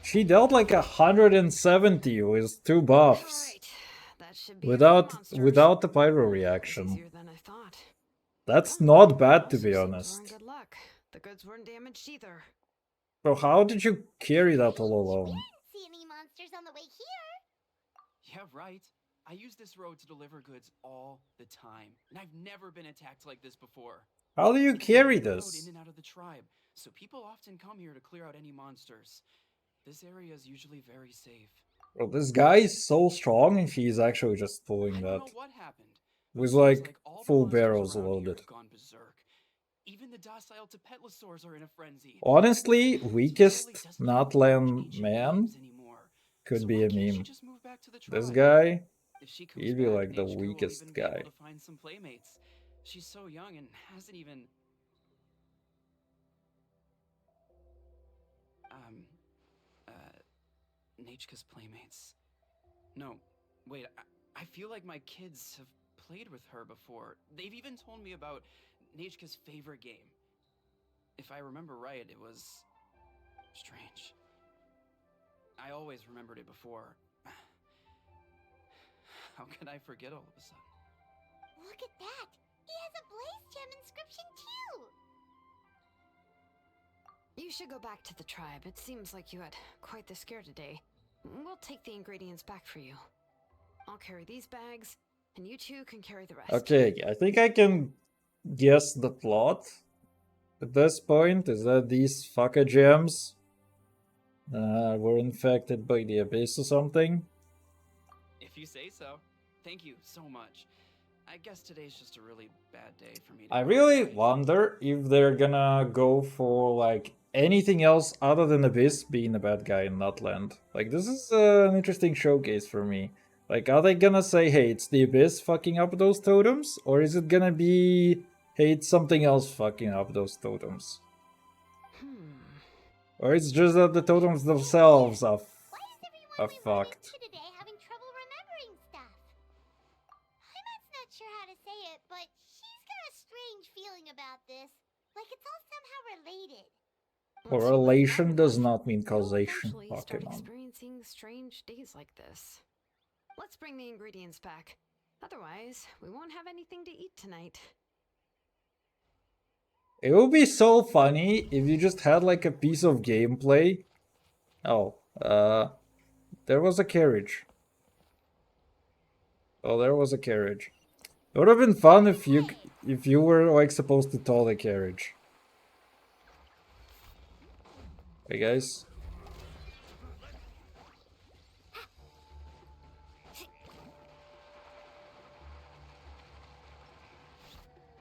She dealt like 170 with 2 buffs. Alright, that should be it for the monsters. Without the pyro It's reaction. easier than I thought. That's Oh, not bad, to also be seems we're in honest. good luck. The goods weren't damaged either. Bro, how did you carry that all We alone? didn't see any monsters on the way here. Yeah, right. I use this road to deliver goods all the time, and I've never been attacked like this before. How do you It's a carry main road this? in and out of the tribe, so people often come here to clear out any monsters. This area is usually very safe. Bro, this guy is so strong if he's actually just pulling I that. don't know what happened. but With it seems like all the full monsters barrels around here loaded. have gone berserk. Even the docile Tepetlosaurs are in a frenzy. Honestly, Shirley weakest doesn't even Natlan remember ancient man names anymore. could So be why a can't she meme. just move back to the This tribe? guy, If she comes he'd be back, like the Naichka will weakest even be guy. able to find some playmates. She's so young and hasn't even Naichka's playmates. No, wait, I feel like my kids have played with her before. They've even told me about Naichka's favorite game. If I remember right, it was strange. I always remembered it before. How could I forget all of a sudden? Look at that. He has a blaze gem inscription too. You should go back to the tribe. It seems like you had quite the scare today. We'll take the ingredients back for you. I'll carry these bags, and you two can carry the rest. Okay, I think I can guess the plot at this point. Is that these fucker gems were infected by the abyss or something? If you say so. Thank you so much. I guess today's just a really bad day for me to I go really outside. wonder if they're gonna go for like anything else other than Abyss being a bad guy in Nutland. Like, this is an interesting showcase for me. Like, are they gonna say, hey, it's the Abyss fucking up those totems? Or is it gonna be, hey, it's something else fucking up those totems? Or it's just that the totems themselves are Why does everyone are we run fucked. into today having trouble remembering stuff? Heimat's not sure how to say it, but she's got a strange feeling about this. Like it's all somehow related. Correlation does not mean You'll causation, eventually start Pokemon. experiencing strange days like this. Let's bring the ingredients back. Otherwise, we won't have anything to eat tonight. It would be so funny if you just had like a piece of gameplay. Oh, there was a carriage. Oh, there was a carriage. It would have been fun if you were like supposed to tow the carriage. Hey guys.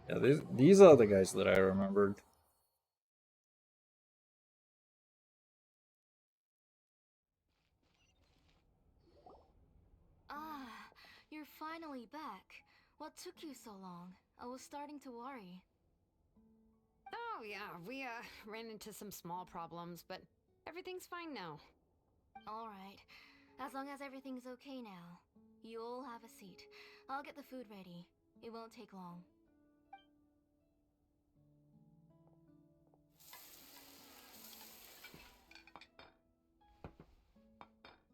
Yeah, these are the guys that I remembered. Ah, you're finally back. What took you so long? I was starting to worry. Oh yeah, we ran into some small problems, but everything's fine now. Alright, as long as everything's okay now. You all have a seat. I'll get the food ready. It won't take long.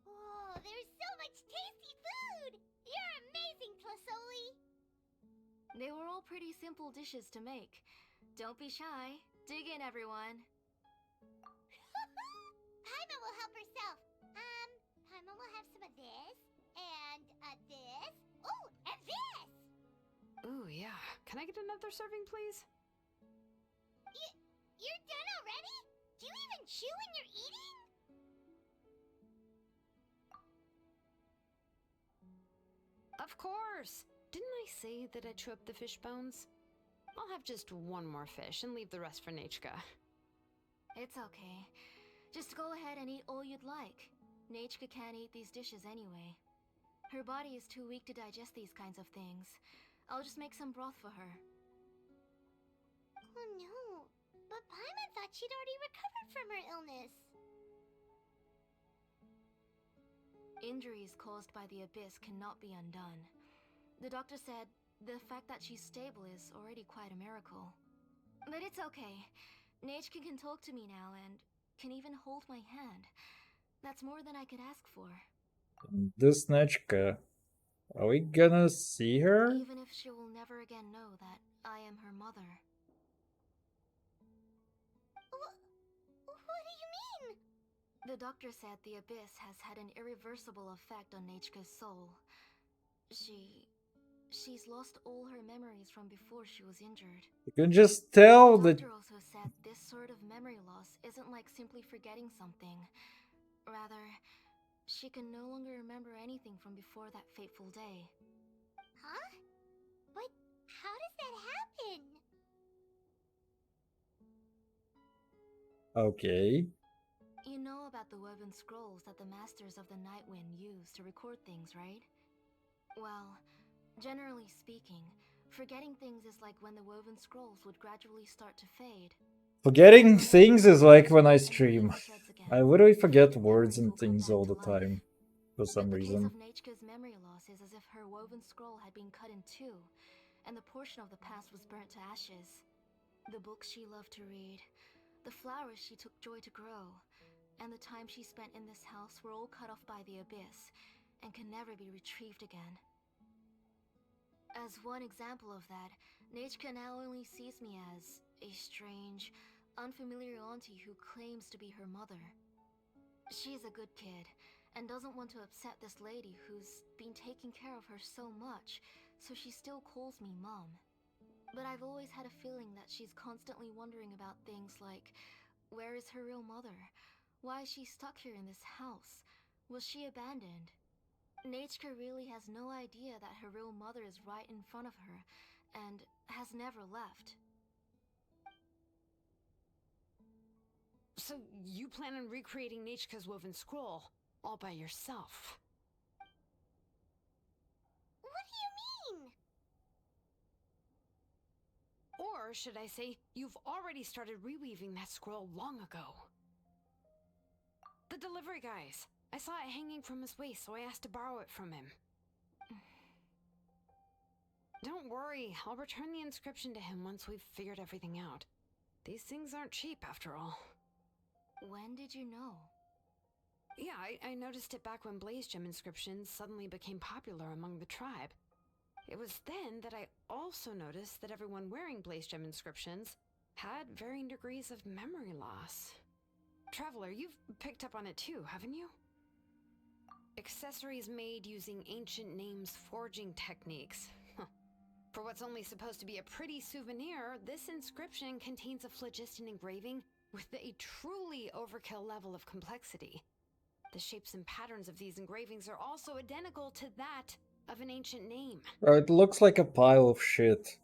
Whoa, there's so much tasty food! You're amazing, Tlasoli! They were all pretty simple dishes to make. Don't be shy. Dig in, everyone. Paimon will help herself. Paimon will have some of this, and this. Oh, and this! Ooh, yeah. Can I get another serving, please? You're done already? Do you even chew when you're eating? Of course! Didn't I say that I chew up the fish bones? I'll have just one more fish and leave the rest for Naichka. It's okay. Just go ahead and eat all you'd like. Naichka can't eat these dishes anyway. Her body is too weak to digest these kinds of things. I'll just make some broth for her. Oh no, but Paimon thought she'd already recovered from her illness. Injuries caused by the abyss cannot be undone. The doctor said the fact that she's stable is already quite a miracle. But it's okay. Nechka can talk to me now and can even hold my hand. That's more than I could ask for. This Nechka. Are we gonna see her? Even if she will never again know that I am her mother. What do you mean? The doctor said the abyss has had an irreversible effect on Nechka's soul. She's lost all her memories from before she was injured. You can just tell The that. doctor also said this sort of memory loss isn't like simply forgetting something. Rather, she can no longer remember anything from before that fateful day. Huh? But how does that happen? Okay. You know about the woven scrolls that the Masters of the Night Wind use to record things, right? Well, generally speaking, forgetting things is like when the woven scrolls would gradually start to fade. Forgetting things is like when I stream. I literally forget words and things all the time. For some The case reason. of Nechka's memory loss is as if her woven scroll had been cut in two, and the portion of the past was burnt to ashes. The books she loved to read, the flowers she took joy to grow, and the time she spent in this house were all cut off by the abyss, and can never be retrieved again. As one example of that, Nechka now only sees me as a strange, unfamiliar auntie who claims to be her mother. She's a good kid, and doesn't want to upset this lady who's been taking care of her so much, so she still calls me Mom. But I've always had a feeling that she's constantly wondering about things like, where is her real mother? Why is she stuck here in this house? Was she abandoned? Nechka really has no idea that her real mother is right in front of her, and has never left. So you plan on recreating Nechka's woven scroll all by yourself? What do you mean? Or should I say, you've already started reweaving that scroll long ago? The delivery guys. I saw it hanging from his waist, so I asked to borrow it from him. Don't worry, I'll return the inscription to him once we've figured everything out. These things aren't cheap, after all. When did you know? Yeah, I noticed it back when Blaze Gem inscriptions suddenly became popular among the tribe. It was then that I also noticed that everyone wearing Blaze Gem inscriptions had varying degrees of memory loss. Traveler, you've picked up on it too, haven't you? Accessories made using ancient names forging techniques. For what's only supposed to be a pretty souvenir, this inscription contains a phlogiston engraving with a truly overkill level of complexity. The shapes and patterns of these engravings are also identical to that of an ancient name. It looks like a pile of shit.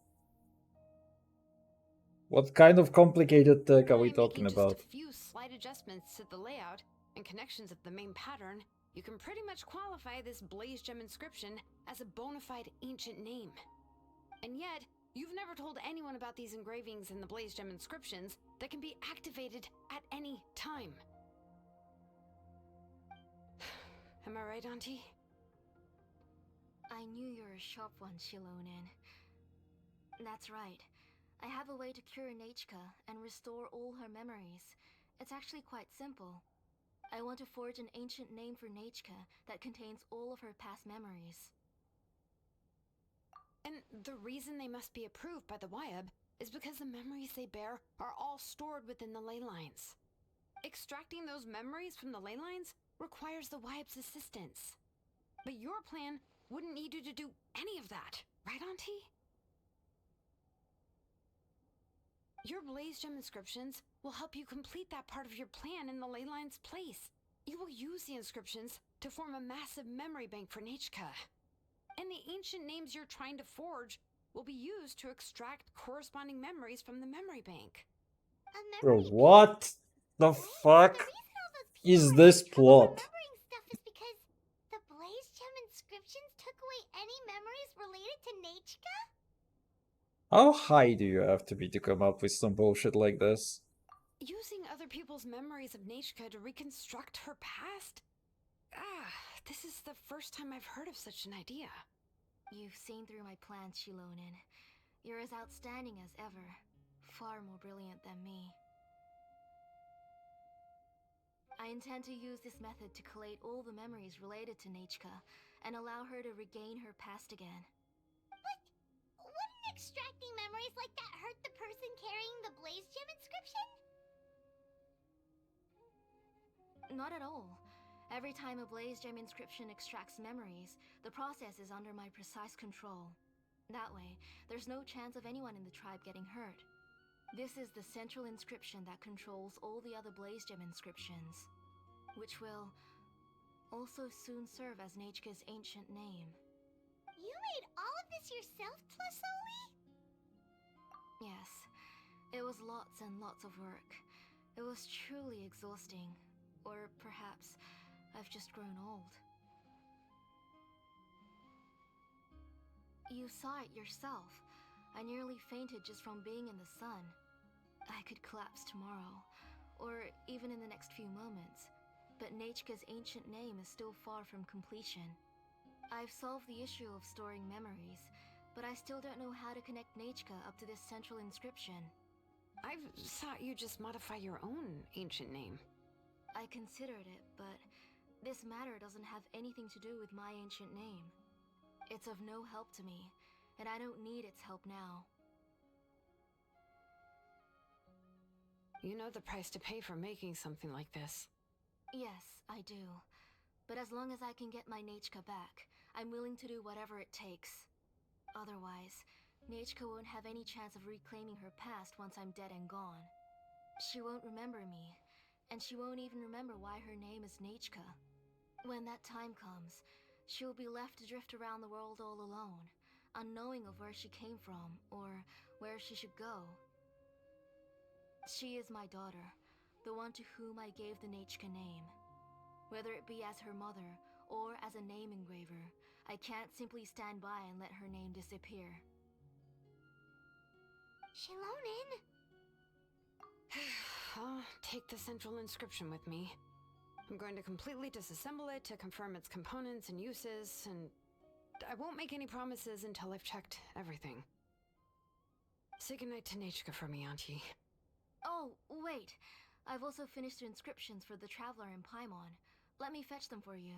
What kind of complicated tech are we talking Making about? just a few slight adjustments to the layout and connections of the main pattern, you can pretty much qualify this Blaze Gem inscription as a bona fide ancient name. And yet, you've never told anyone about these engravings in the Blaze Gem inscriptions that can be activated at any time. Am I right, Auntie? I knew you're a sharp one, Xilomom. That's right. I have a way to cure Nechka and restore all her memories. It's actually quite simple. I want to forge an ancient name for Nechka that contains all of her past memories. And the reason they must be approved by the Wyab is because the memories they bear are all stored within the ley lines. Extracting those memories from the ley lines requires the Wyab's assistance. But your plan wouldn't need you to do any of that, right, Auntie? Your Blaze Gem inscriptions will help you complete that part of your plan in the ley line's place. You will use the inscriptions to form a massive memory bank for Nechka. And the ancient names you're trying to forge will be used to extract corresponding memories from the memory bank. Bro, what the fuck is this plot? Remembering stuff is because the Blaze Gem inscriptions took away any memories related to Nechka? How high do you have to be to come up with some bullshit like this? Using other people's memories of Nechka to reconstruct her past? This is the first time I've heard of such an idea. You've seen through my plans, Xilomom. You're as outstanding as ever. Far more brilliant than me. I intend to use this method to collate all the memories related to Nechka and allow her to regain her past again. But wouldn't extracting memories like that hurt the person carrying the Blaze Gem inscription? Not at all. Every time a Blaze Gem inscription extracts memories, the process is under my precise control. That way, there's no chance of anyone in the tribe getting hurt. This is the central inscription that controls all the other Blaze Gem inscriptions, which will also soon serve as Nechka's ancient name. You made all of this yourself, Tlasoli? Yes, it was lots and lots of work. It was truly exhausting. Or perhaps I've just grown old. You saw it yourself. I nearly fainted just from being in the sun. I could collapse tomorrow, or even in the next few moments. But Nechka's ancient name is still far from completion. I've solved the issue of storing memories, but I still don't know how to connect Nechka up to this central inscription. I thought you just modify your own ancient name. I considered it, but this matter doesn't have anything to do with my ancient name. It's of no help to me, and I don't need its help now. You know the price to pay for making something like this. Yes, I do. But as long as I can get my Nechka back, I'm willing to do whatever it takes. Otherwise, Nechka won't have any chance of reclaiming her past once I'm dead and gone. She won't remember me, and she won't even remember why her name is Nechka. When that time comes, she'll be left to drift around the world all alone, unknowing of where she came from or where she should go. She is my daughter, the one to whom I gave the Nechka name. Whether it be as her mother or as a name engraver, I can't simply stand by and let her name disappear. Xilomom? I'll take the central inscription with me. I'm going to completely disassemble it to confirm its components and uses, and I won't make any promises until I've checked everything. Say goodnight to Nechka for me, Auntie. Oh, wait. I've also finished the inscriptions for the Traveler in Paimon. Let me fetch them for you.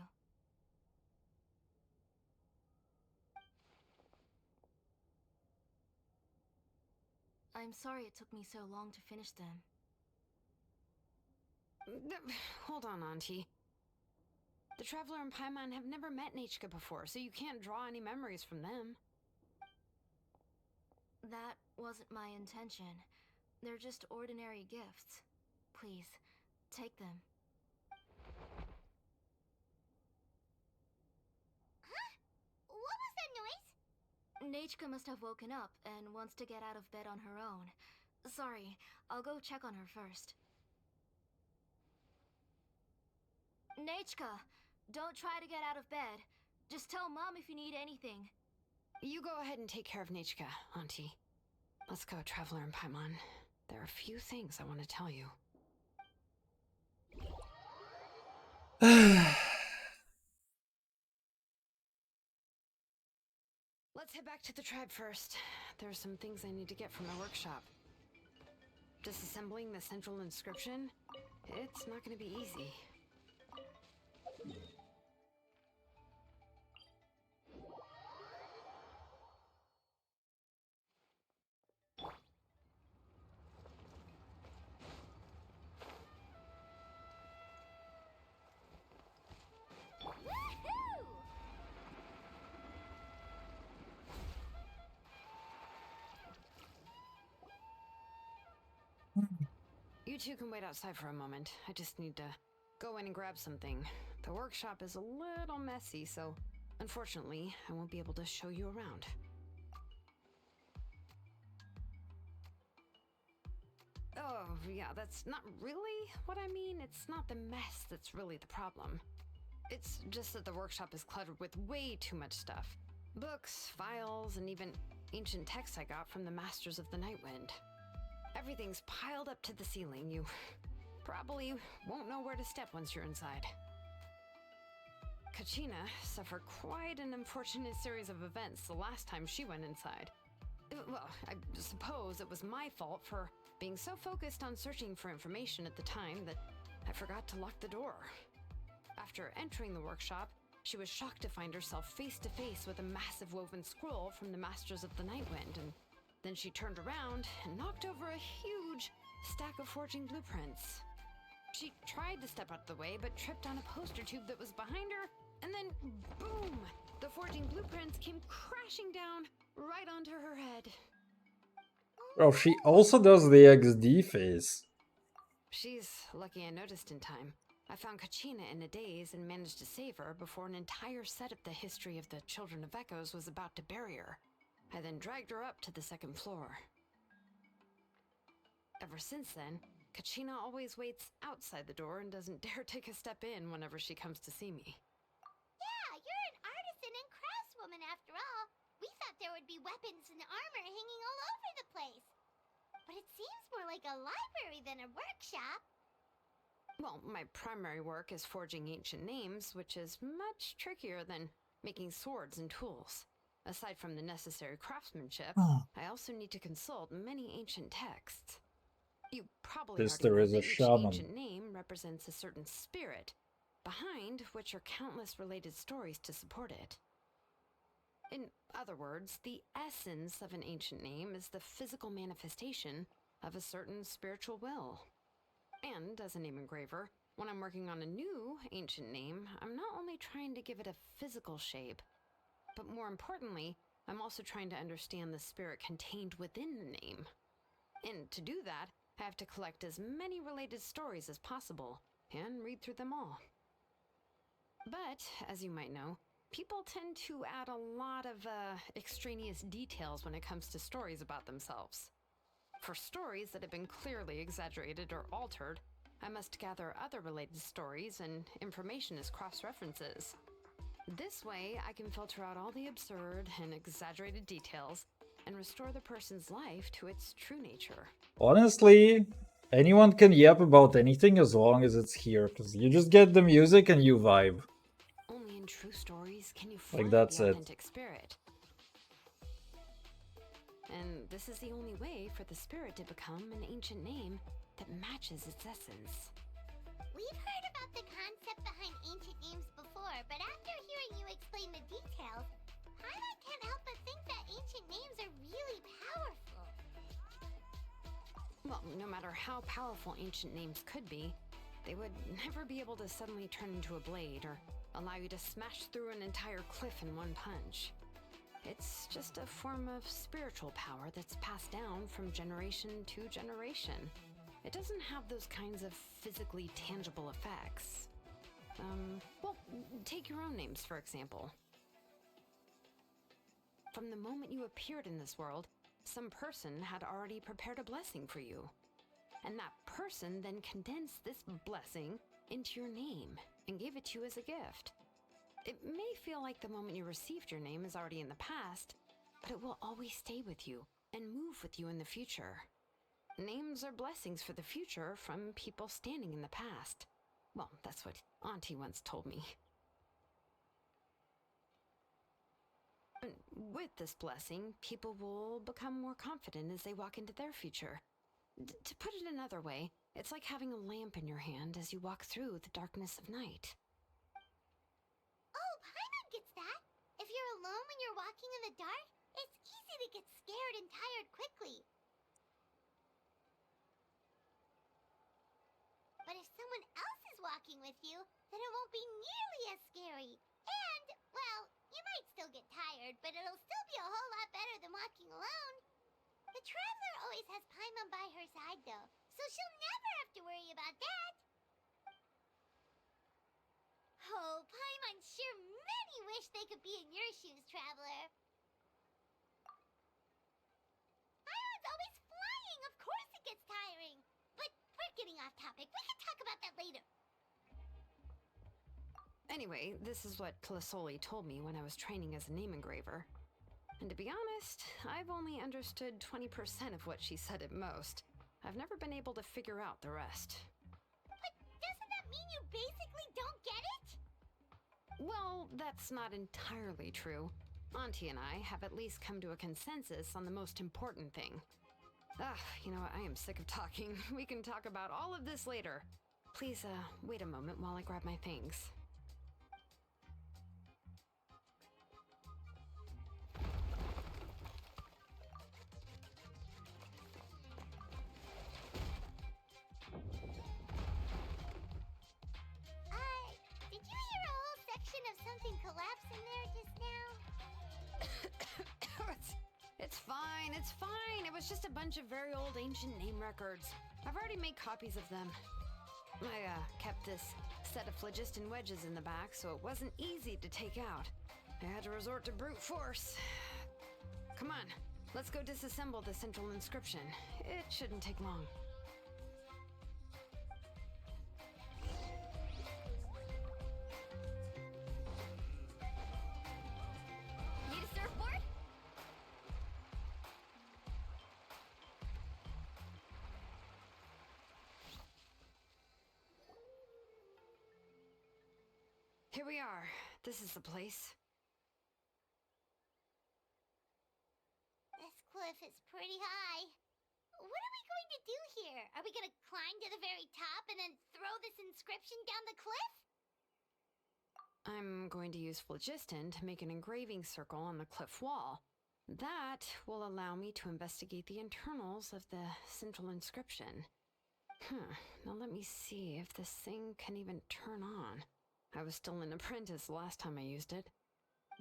I'm sorry it took me so long to finish them. Hold on, Auntie. The Traveler and Paimon have never met Nechka before, so you can't draw any memories from them. That wasn't my intention. They're just ordinary gifts. Please, take them. Huh? What was that noise? Nechka must have woken up and wants to get out of bed on her own. Sorry, I'll go check on her first. Nechka, don't try to get out of bed. Just tell Mom if you need anything. You go ahead and take care of Nechka, Auntie. Let's go, Traveler and Paimon. There are a few things I want to tell you. Let's head back to the tribe first. There are some things I need to get from the workshop. Disassembling the central inscription? It's not going to be easy. You two can wait outside for a moment. I just need to go in and grab something. The workshop is a little messy, so unfortunately, I won't be able to show you around. Oh, yeah, that's not really what I mean. It's not the mess that's really the problem. It's just that the workshop is cluttered with way too much stuff. Books, files, and even ancient texts I got from the Masters of the Nightwind. Everything's piled up to the ceiling. You probably won't know where to step once you're inside. Kachina suffered quite an unfortunate series of events the last time she went inside. Well, I suppose it was my fault for being so focused on searching for information at the time that I forgot to lock the door. After entering the workshop, she was shocked to find herself face to face with a massive woven scroll from the Masters of the Nightwind, and then she turned around and knocked over a huge stack of forging blueprints. She tried to step out of the way, but tripped on a poster tube that was behind her, and then boom! The forging blueprints came crashing down right onto her head. Oh, she also does the XD face. She's lucky I noticed in time. I found Kachina in a daze and managed to save her before an entire set of the history of the Children of Echoes was about to bury her. I then dragged her up to the second floor. Ever since then, Kachina always waits outside the door and doesn't dare take a step in whenever she comes to see me. Yeah, you're an artisan and craftswoman after all. We thought there would be weapons and armor hanging all over the place. But it seems more like a library than a workshop. Well, my primary work is forging ancient names, which is much trickier than making swords and tools. Aside from the necessary craftsmanship, I also need to consult many ancient texts. You probably already There know is a that each shaman. ancient name represents a certain spirit, behind which are countless related stories to support it. In other words, the essence of an ancient name is the physical manifestation of a certain spiritual will. And as a name engraver, when I'm working on a new ancient name, I'm not only trying to give it a physical shape, but more importantly, I'm also trying to understand the spirit contained within the name. And to do that, I have to collect as many related stories as possible and read through them all. But, as you might know, people tend to add a lot of extraneous details when it comes to stories about themselves. For stories that have been clearly exaggerated or altered, I must gather other related stories and information as cross-references. This way, I can filter out all the absurd and exaggerated details and restore the person's life to its true nature. Honestly, anyone can yap about anything as long as it's here, because you just get the music and you vibe. Only in true stories can you find that's the it. authentic spirit. And this is the only way for the spirit to become an ancient name that matches its essence. We've heard about the concept behind ancient names before, but after hearing you explain the details, Paimon can't help but think that ancient names are really powerful. Well, no matter how powerful ancient names could be, they would never be able to suddenly turn into a blade or allow you to smash through an entire cliff in one punch. It's just a form of spiritual power that's passed down from generation to generation. It doesn't have those kinds of physically tangible effects. Well, take your own names, for example. From the moment you appeared in this world, some person had already prepared a blessing for you. And that person then condensed this blessing into your name and gave it to you as a gift. It may feel like the moment you received your name is already in the past, but it will always stay with you and move with you in the future. Names are blessings for the future from people standing in the past. Well, that's what Auntie once told me. And with this blessing, people will become more confident as they walk into their future. To put it another way, it's like having a lamp in your hand as you walk through the darkness of night. Oh, Paimon gets that. If you're alone when you're walking in the dark, it's easy to get scared and tired quickly. But if someone else is walking with you, then it won't be nearly as scary. And, well, you might still get tired, but it'll still be a whole lot better than walking alone. The traveler always has Paimon by her side, though, so she'll never have to worry about that. Oh, Paimon sure many wish they could be in your shoes, traveler. Paimon's always flying. Of course it gets tiring. But we're getting off topic. We can talk about that later. Anyway, this is what Plisoli told me when I was training as a name engraver. And to be honest, I've only understood 20% of what she said at most. I've never been able to figure out the rest. But doesn't that mean you basically don't get it? Well, that's not entirely true. Auntie and I have at least come to a consensus on the most important thing. You know, I am sick of talking. We can talk about all of this later. Please, wait a moment while I grab my things. Did you hear a whole section of something collapsing there just now? It's fine, it's fine. It was just a bunch of very old ancient name records. I've already made copies of them. I kept this set of phlogiston wedges in the back, so it wasn't easy to take out. I had to resort to brute force. Come on, let's go disassemble the central inscription. It shouldn't take long. Need a surfboard? Here we are. This is the place. This cliff is pretty high. What are we going to do here? Are we going to climb to the very top and then throw this inscription down the cliff? I'm going to use phlogiston to make an engraving circle on the cliff wall. That will allow me to investigate the internals of the central inscription. Now let me see if this thing can even turn on. I was still an apprentice the last time I used it.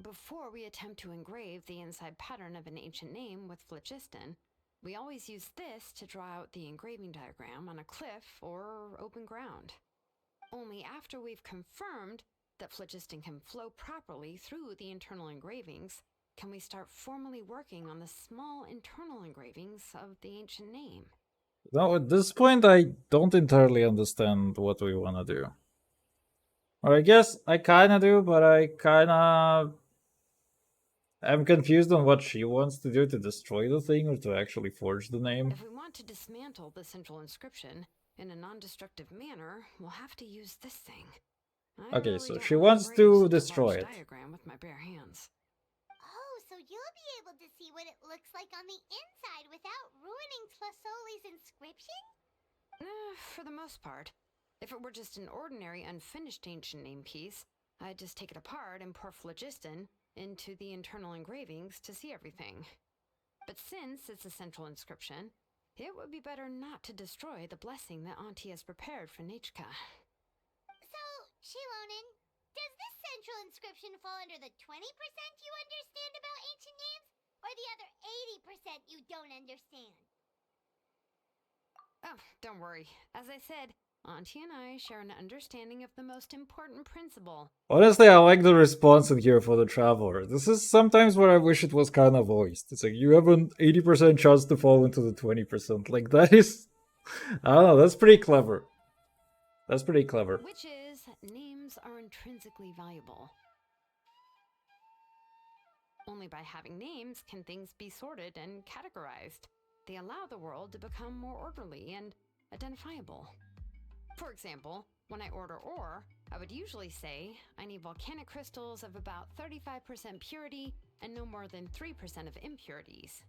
Before we attempt to engrave the inside pattern of an ancient name with phlogiston, we always use this to draw out the engraving diagram on a cliff or open ground. Only after we've confirmed that phlogiston can flow properly through the internal engravings can we start formally working on the small internal engravings of the ancient name. Now, at this point, I don't entirely understand what we want to do. Or I guess I kind of do, but I kind of am confused on what she wants to do, to destroy the thing or to actually forge the name. If we want to dismantle the central inscription in a non-destructive manner, we'll have to use this thing. I Okay, really so don't she want wants engrave to such a destroy large it. diagram with my bare hands. Oh, so you'll be able to see what it looks like on the inside without ruining Tlasoli's inscription? For the most part. If it were just an ordinary unfinished ancient name piece, I'd just take it apart and pour phlogiston into the internal engravings to see everything. But since it's a central inscription, it would be better not to destroy the blessing that Auntie has prepared for Nechka. So, Xilomom, does this central inscription fall under the 20% you understand about ancient names, or the other 80% you don't understand? Oh, don't worry. As I said, Auntie and I share an understanding of the most important principle. Honestly, I like the response in here for the traveler. This is sometimes where I wish it was kind of voiced. It's like, you have an 80% chance to fall into the 20%. Like, that is... I don't know, that's pretty clever. That's pretty clever. Which is, names are intrinsically valuable. Only by having names can things be sorted and categorized. They allow the world to become more orderly and identifiable. For example, when I order ore, I would usually say I need volcanic crystals of about 35% purity and no more than 3% of impurities.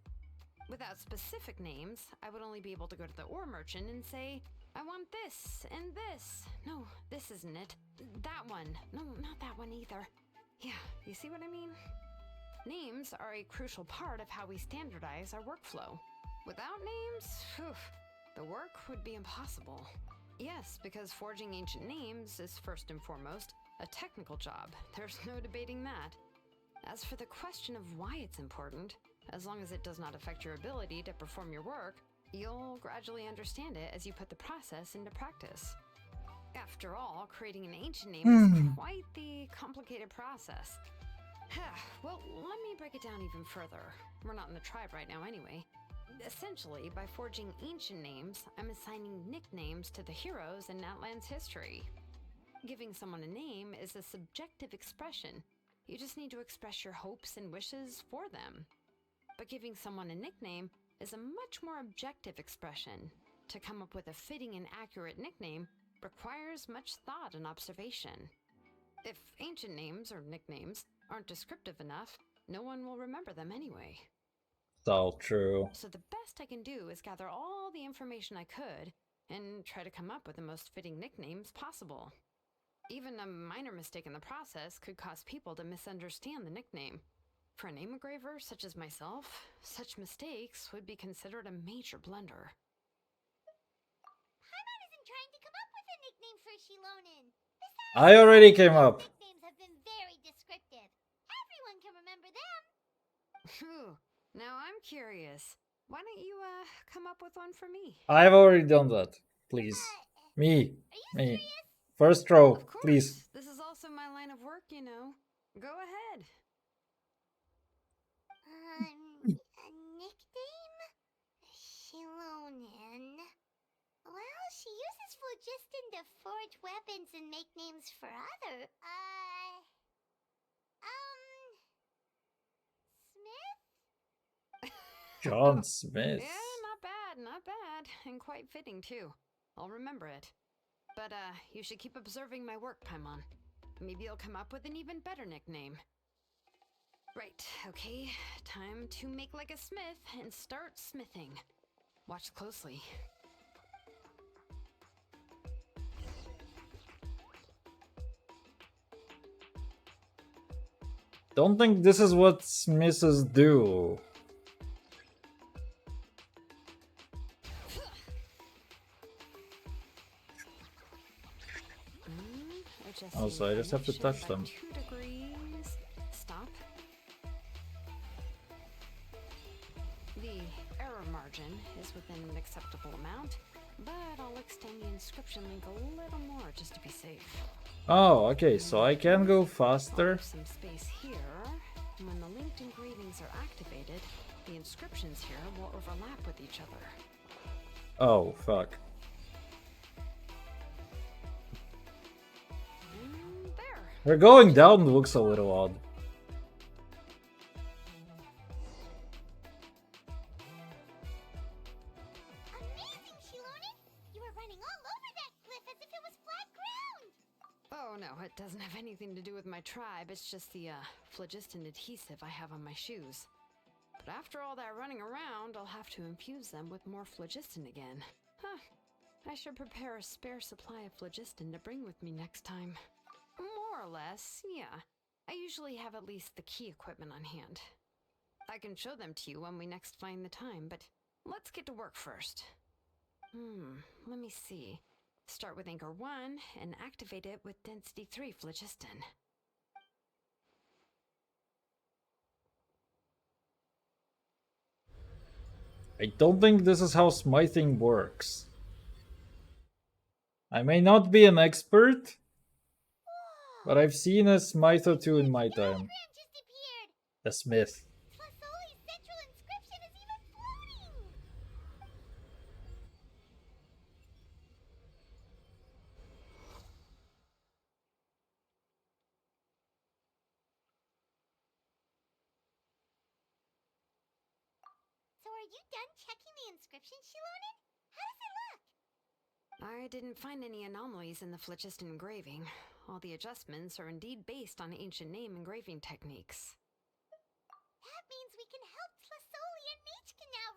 Without specific names, I would only be able to go to the ore merchant and say, I want this and this. No, this isn't it. That one. No, not that one either. Yeah, you see what I mean? Names are a crucial part of how we standardize our workflow. Without names, the work would be impossible. Yes, because forging ancient names is first and foremost a technical job. There's no debating that. As for the question of why it's important, as long as it does not affect your ability to perform your work, you'll gradually understand it as you put the process into practice. After all, creating an ancient name is quite the complicated process. Well, let me break it down even further. We're not in the tribe right now anyway. Essentially, by forging ancient names, I'm assigning nicknames to the heroes in Natlan's history. Giving someone a name is a subjective expression. You just need to express your hopes and wishes for them. But giving someone a nickname is a much more objective expression. To come up with a fitting and accurate nickname requires much thought and observation. If ancient names or nicknames aren't descriptive enough, no one will remember them anyway. So true. So the best I can do is gather all the information I could and try to come up with the most fitting nicknames possible. Even a minor mistake in the process could cause people to misunderstand the nickname. For a name engraver such as myself, such mistakes would be considered a major blunder. Paimon isn't trying to come up with a nickname for Xilonen. I already came up. Nicknames have been very descriptive. Everyone can remember them. Phew, now I'm curious. Why don't you, come up with one for me? I've already done that. Please. Me. Are you Me. serious? First row, Of course. please. This is also my line of work, you know. Go ahead. A nickname? Xilonen. Well, she uses phlogiston to forge weapons and make names for other. Smith? John Smith. Yeah, not bad, and quite fitting too. I'll remember it. But, you should keep observing my work, Paimon. Maybe you'll come up with an even better nickname. Right, okay. Time to make like a smith and start smithing. Watch closely. Don't think this is what Smiths do. Also, I just have to touch them. 2 degrees. Stop. The error margin is within an acceptable amount, but I'll extend the inscription link a little more just to be safe. Oh, okay, so I can go I'll faster. leave some space here. When the linked engravings are activated, the inscriptions here will overlap with each other. Oh, fuck. There. Her going down looks a little odd. Amazing, Xilonen! You were running all over that cliff as if it was flat ground! Oh no, it doesn't have anything to do with my tribe. It's just the phlogiston adhesive I have on my shoes. But after all that running around, I'll have to infuse them with more phlogiston again. Huh. I should prepare a spare supply of phlogiston to bring with me next time. More or less, yeah. I usually have at least the key equipment on hand. I can show them to you when we next find the time, but let's get to work first. Let me see. Start with anchor 1 and activate it with density 3 phlogiston. I don't think this is how smithing works. I may not be an expert, but I've seen a smith or two in my time. Hologram just appeared! A smith. Tlasoli's central inscription is even floating! So are you done checking the inscription, Xilonen? How does it look? I didn't find any anomalies in the phlogiston engraving. All the adjustments are indeed based on ancient name engraving techniques. That means we can help Tlasoli and Machka now,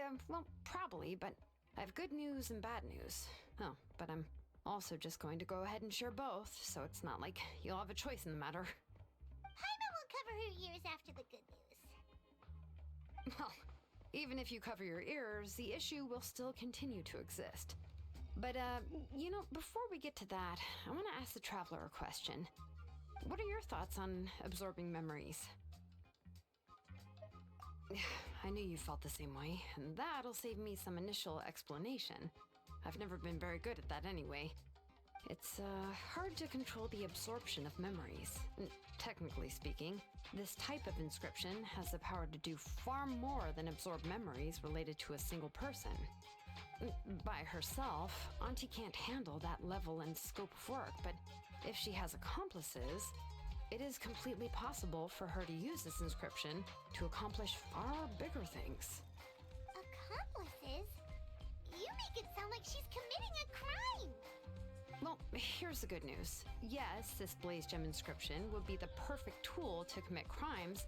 right? Well, probably, but I have good news and bad news. Oh, but I'm also just going to go ahead and share both, so it's not like you'll have a choice in the matter. Paimon will cover her ears after the good news. Well, even if you cover your ears, the issue will still continue to exist. But, you know, before we get to that, I want to ask the traveler a question. What are your thoughts on absorbing memories? I knew you felt the same way, and that'll save me some initial explanation. I've never been very good at that anyway. It's, hard to control the absorption of memories. Technically speaking, this type of inscription has the power to do far more than absorb memories related to a single person. By herself, Auntie can't handle that level and scope of work, but if she has accomplices, it is completely possible for her to use this inscription to accomplish far bigger things. Accomplices? You make it sound like she's committing a crime! Well, here's the good news. Yes, this blaze gem inscription would be the perfect tool to commit crimes,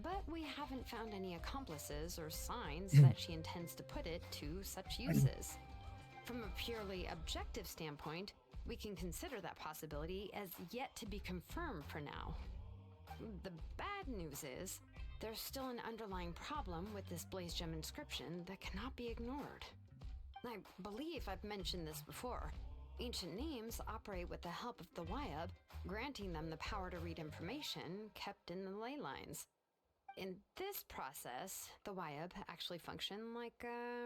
but we haven't found any accomplices or signs that she intends to put it to such uses. From a purely objective standpoint, we can consider that possibility as yet to be confirmed for now. The bad news is, there's still an underlying problem with this Blaze Gem inscription that cannot be ignored. I believe I've mentioned this before. Ancient names operate with the help of the Wyab, granting them the power to read information kept in the ley lines. In this process, the Wyab actually function like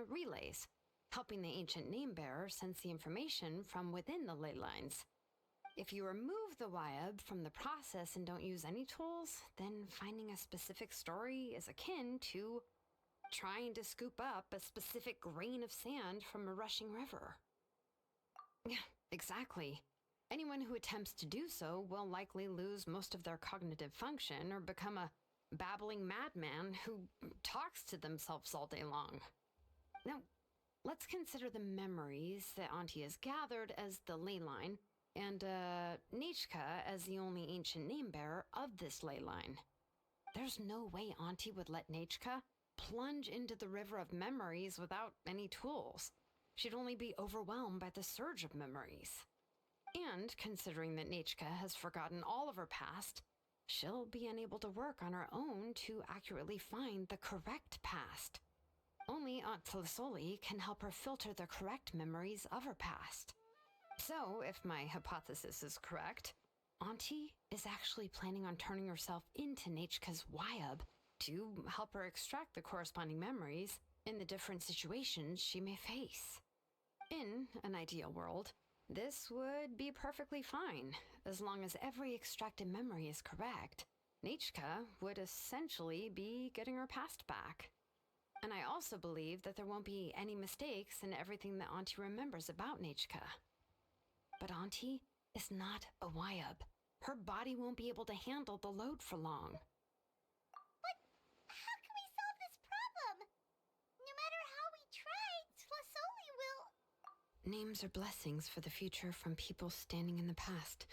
relays, helping the ancient name bearer sense the information from within the ley lines. If you remove the Wyab from the process and don't use any tools, then finding a specific story is akin to trying to scoop up a specific grain of sand from a rushing river. Yeah, exactly. Anyone who attempts to do so will likely lose most of their cognitive function or become a babbling madman who talks to themselves all day long. Now, let's consider the memories that Auntie has gathered as the ley line, and Nichka as the only ancient name bearer of this ley line. There's no way Auntie would let Nichka plunge into the river of memories without any tools. She'd only be overwhelmed by the surge of memories. And considering that Nichka has forgotten all of her past, she'll be unable to work on her own to accurately find the correct past. Only Aunt Tlisoli can help her filter the correct memories of her past. So, if my hypothesis is correct, Auntie is actually planning on turning herself into Nichka's Wyab to help her extract the corresponding memories in the different situations she may face. In an ideal world, this would be perfectly fine, as long as every extracted memory is correct. Nichka would essentially be getting her past back. And I also believe that there won't be any mistakes in everything that Auntie remembers about Nichka. But Auntie is not a Wyab. Her body won't be able to handle the load for long. But how can we solve this problem? No matter how we try, Tlasoli will... Names are blessings for the future from people standing in the past.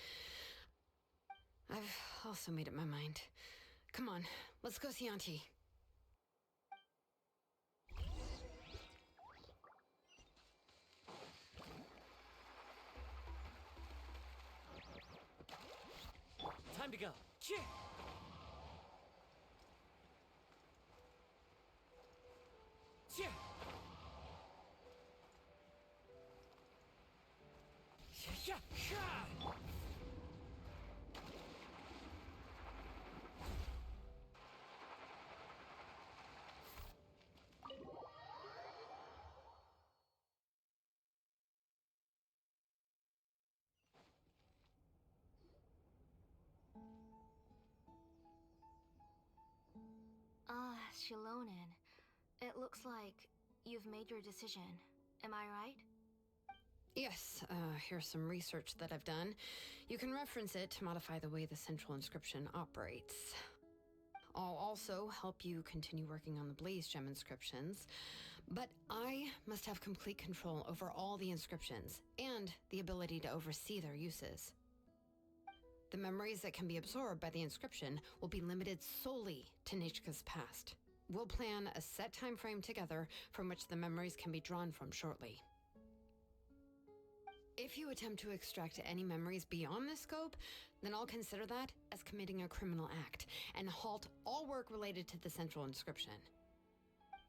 I've also made up my mind. Come on, let's go see Auntie. Time to go. Cheer! Cheer! Yeah, yeah, yeah! Xilonin, it looks like you've made your decision. Am I right? Yes, here's some research that I've done. You can reference it to modify the way the central inscription operates. I'll also help you continue working on the Blaze Gem inscriptions, but I must have complete control over all the inscriptions and the ability to oversee their uses. The memories that can be absorbed by the inscription will be limited solely to Nichka's past. We'll plan a set time frame together from which the memories can be drawn from shortly. If you attempt to extract any memories beyond this scope, then I'll consider that as committing a criminal act and halt all work related to the central inscription.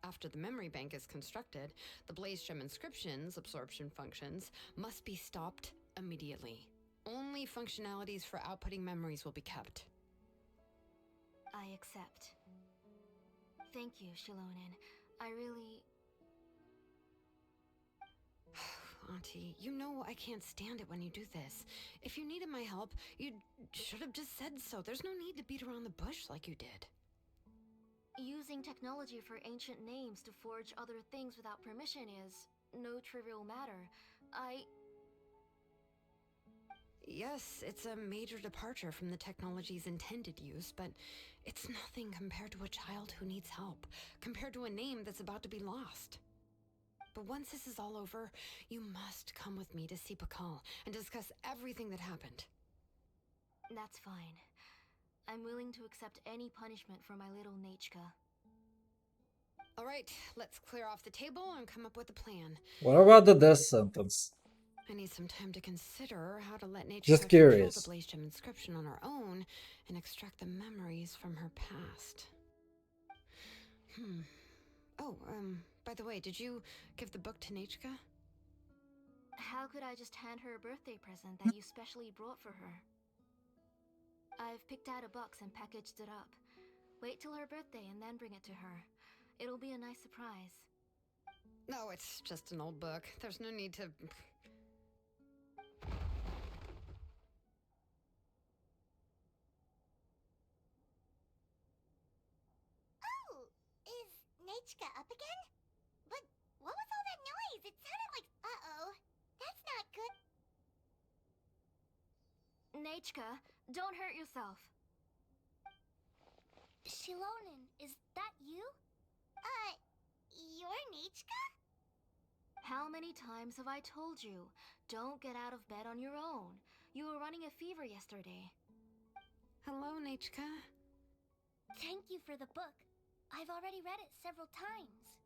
After the memory bank is constructed, the Blaze Gem inscription's absorption functions must be stopped immediately. Only functionalities for outputting memories will be kept. I accept. Thank you, Xilonin. I really... Auntie, you know I can't stand it when you do this. If you needed my help, you should have just said so. There's no need to beat around the bush like you did. Using technology for ancient names to forge other things without permission is no trivial matter. Yes, it's a major departure from the technology's intended use, but it's nothing compared to a child who needs help, compared to a name that's about to be lost. But once this is all over, you must come with me to see Pakal and discuss everything that happened. That's fine. I'm willing to accept any punishment for my little Nachka. All right, let's clear off the table and come up with a plan. What about the death sentence? I need some time to consider how to let Nachka Just control curious. the Blaze Gem inscription on her own and extract the memories from her past. Oh, by the way, did you give the book to Nachka? How could I just hand her a birthday present that you specially brought for her? I've picked out a box and packaged it up. Wait till her birthday and then bring it to her. It'll be a nice surprise. No, it's just an old book. There's no need to... Oh, is Nachka up again? But what was all that noise? It sounded like... Uh-oh. That's not good. Nachka, don't hurt yourself. Xilomom, is that you? You're Nachka? How many times have I told you? Don't get out of bed on your own. You were running a fever yesterday. Hello, Nachka. Thank you for the book. I've already read it several times.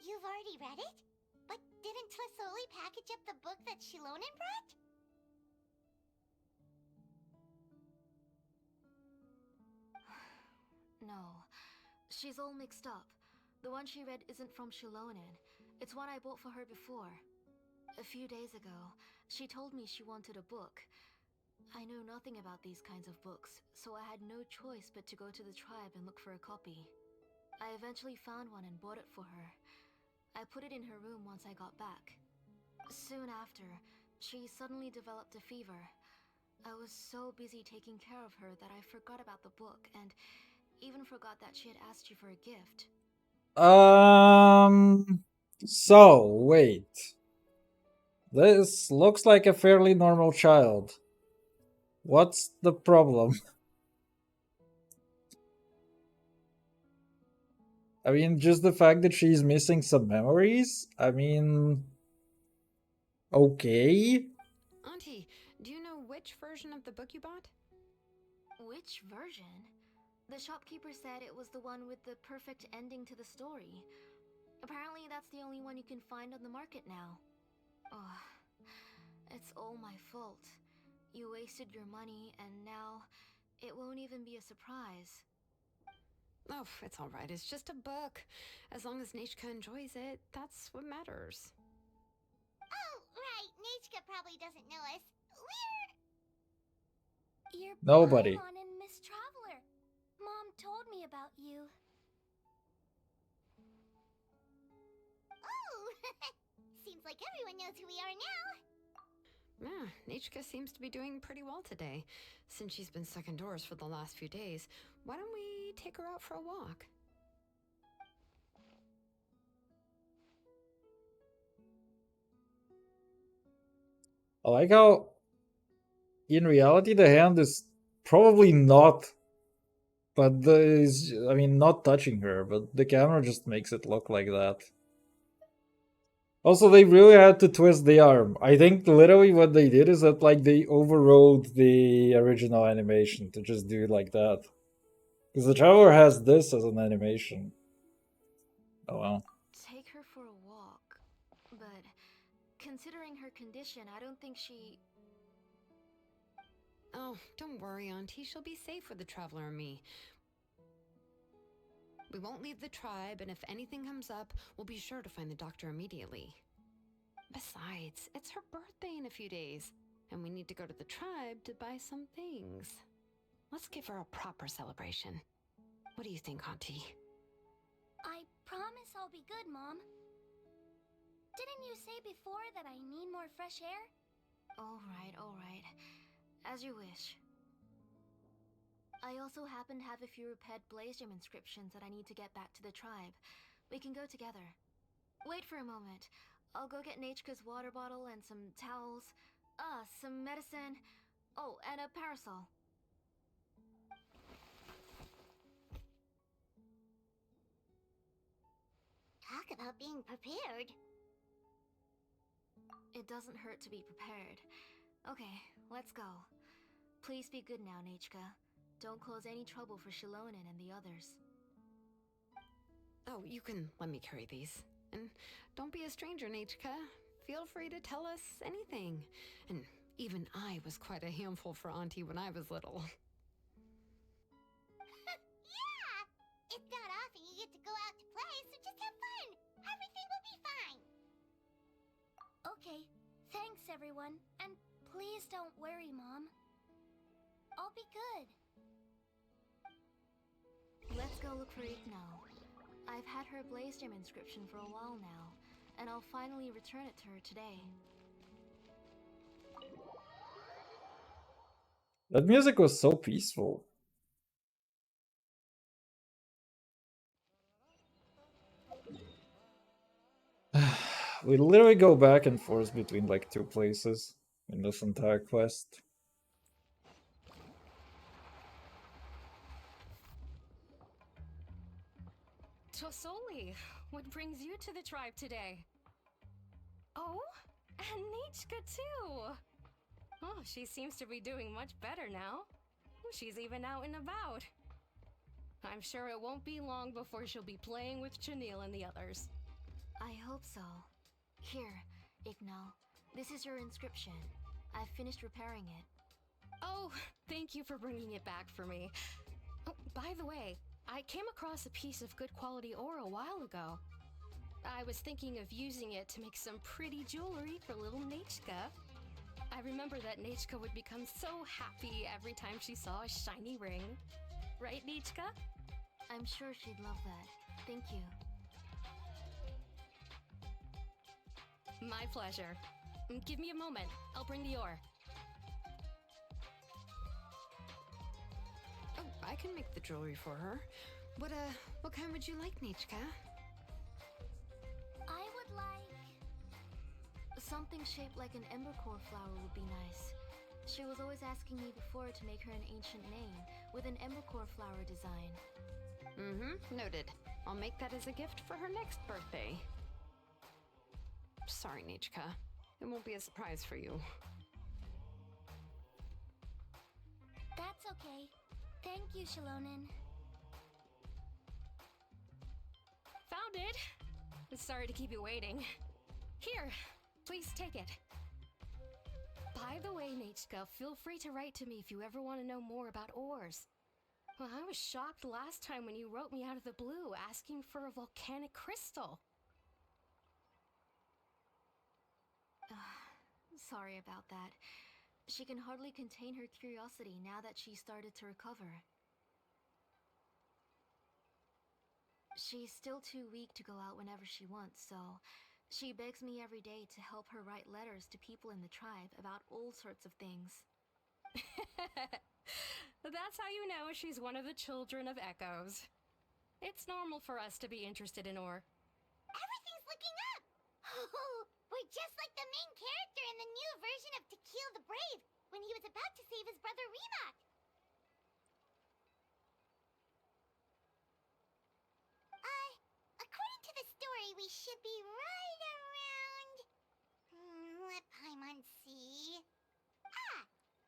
You've already read it? But didn't Tlisoli package up the book that Xilomom brought? No, she's all mixed up. The one she read isn't from Xilomom. It's one I bought for her before. A few days ago, she told me she wanted a book. I know nothing about these kinds of books, so I had no choice but to go to the tribe and look for a copy. I eventually found one and bought it for her. I put it in her room once I got back. Soon after, she suddenly developed a fever. I was so busy taking care of her that I forgot about the book and even forgot that she had asked you for a gift. So, wait. This looks like a fairly normal child. What's the problem? I mean, just the fact that she's missing some memories? I mean, okay. Auntie, do you know which version of the book you bought? Which version? The shopkeeper said it was the one with the perfect ending to the story. Apparently that's the only one you can find on the market now. Oh, it's all my fault. You wasted your money and now it won't even be a surprise. Oh, it's all right. It's just a book. As long as Nachka enjoys it, that's what matters. Oh, right. Nachka probably doesn't know us. You're Nobody. Paimon and Miss Traveler. Mom told me about you. Oh! Seems like everyone knows who we are now. Yeah, Nachka seems to be doing pretty well today. Since she's been stuck indoors for the last few days, why don't we take her out for a walk? I like how, in reality, the hand is probably not, but I mean, not touching her, but the camera just makes it look like that. Also, they really had to twist the arm. I think literally what they did is that, like, they overrode the original animation to just do it like that. Because the Traveler has this as an animation. Oh well. Take her for a walk. But considering her condition, I don't think she... Oh, don't worry, Auntie. She'll be safe with the Traveler and me. We won't leave the tribe, and if anything comes up, we'll be sure to find the doctor immediately. Besides, it's her birthday in a few days, and we need to go to the tribe to buy some things. Let's give her a proper celebration. What do you think, Auntie? I promise I'll be good, Mom. Didn't you say before that I need more fresh air? All right. As you wish. I also happen to have a few repaired Blaze Gem inscriptions that I need to get back to the tribe. We can go together. Wait for a moment. I'll go get Nachka's water bottle and some towels. Some medicine. Oh, and a parasol. Talk about being prepared. It doesn't hurt to be prepared. Okay, let's go. Please be good now, Nechka. Don't cause any trouble for Xilonen and the others. Oh, you can let me carry these. And don't be a stranger, Nechka. Feel free to tell us anything. And even I was quite a handful for Auntie when I was little. Yeah! It's not often you get to go out to play, so just have fun. Everything will be fine. Okay, thanks everyone. And please don't worry, Mom. I'll be good. Let's go look for Ignal. I've had her Blaze Gem inscription for a while now, and I'll finally return it to her today. That music was so peaceful. We literally go back and forth between like 2 places in this entire quest. Tosoli, what brings you to the tribe today? Oh, and Nechka too! Oh, she seems to be doing much better now. She's even out and about. I'm sure it won't be long before she'll be playing with Chenille and the others. I hope so. Here, Ignal. This is your inscription. I've finished repairing it. Oh, thank you for bringing it back for me. Oh, by the way, I came across a piece of good quality ore a while ago. I was thinking of using it to make some pretty jewelry for little Nechka. I remember that Nechka would become so happy every time she saw a shiny ring. Right, Nechka? I'm sure she'd love that. Thank you. My pleasure. Give me a moment. I'll bring the ore. Oh, I can make the jewelry for her. What kind would you like, Nechka? I would like... something shaped like an embercore flower would be nice. She was always asking me before to make her an ancient name with an embercore flower design. Noted. I'll make that as a gift for her next birthday. Sorry, Nechka. It won't be a surprise for you. That's okay. Thank you, Xilonen. Found it! Sorry to keep you waiting. Here, please take it. By the way, Nechka, feel free to write to me if you ever want to know more about ores. Well, I was shocked last time when you wrote me out of the blue asking for a volcanic crystal. Sorry about that. She can hardly contain her curiosity now that she started to recover. She's still too weak to go out whenever she wants, so she begs me every day to help her write letters to people in the tribe about all sorts of things. That's how you know she's one of the children of Echoes. It's normal for us to be interested in ore. Everything's looking up! Oh, we're just like the main character in the new version of To Kill the Brave, when he was about to save his brother Remak. According to the story, we should be right around... let Paimon see...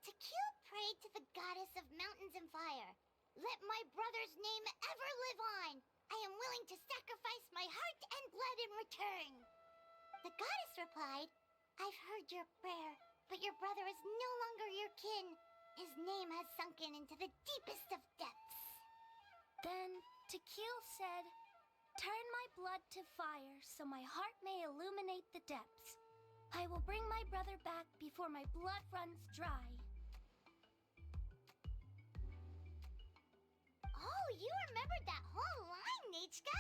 To kill prayed to the goddess of mountains and fire. Let my brother's name ever live on. I am willing to sacrifice my heart and blood in return. The goddess replied, I've heard your prayer, but your brother is no longer your kin. His name has sunken into the deepest of depths. Then Tequil said, turn my blood to fire so my heart may illuminate the depths. I will bring my brother back before my blood runs dry. Oh, you remembered that whole line, Nechka?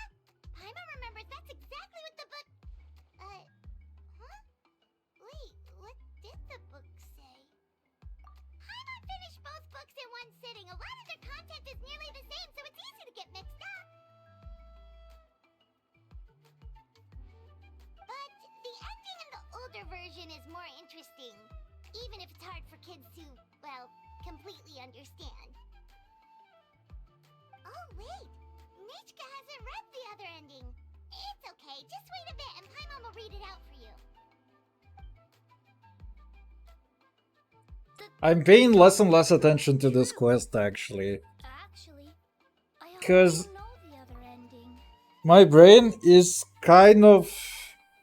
Paimon remembers that's exactly what the book... huh? Wait, what did the book say? Paimon finished both books in one sitting. A lot of their content is nearly the same, so it's easy to get mixed up. But the ending in the older version is more interesting, even if it's hard for kids to, well, completely understand. Oh, wait! Nechka hasn't read the other ending. It's okay, just wait a bit and Paimon will read it out for you. I'm paying less and less attention to this quest, actually. Actually, I hope 'Cause you know the other ending. my brain is kind of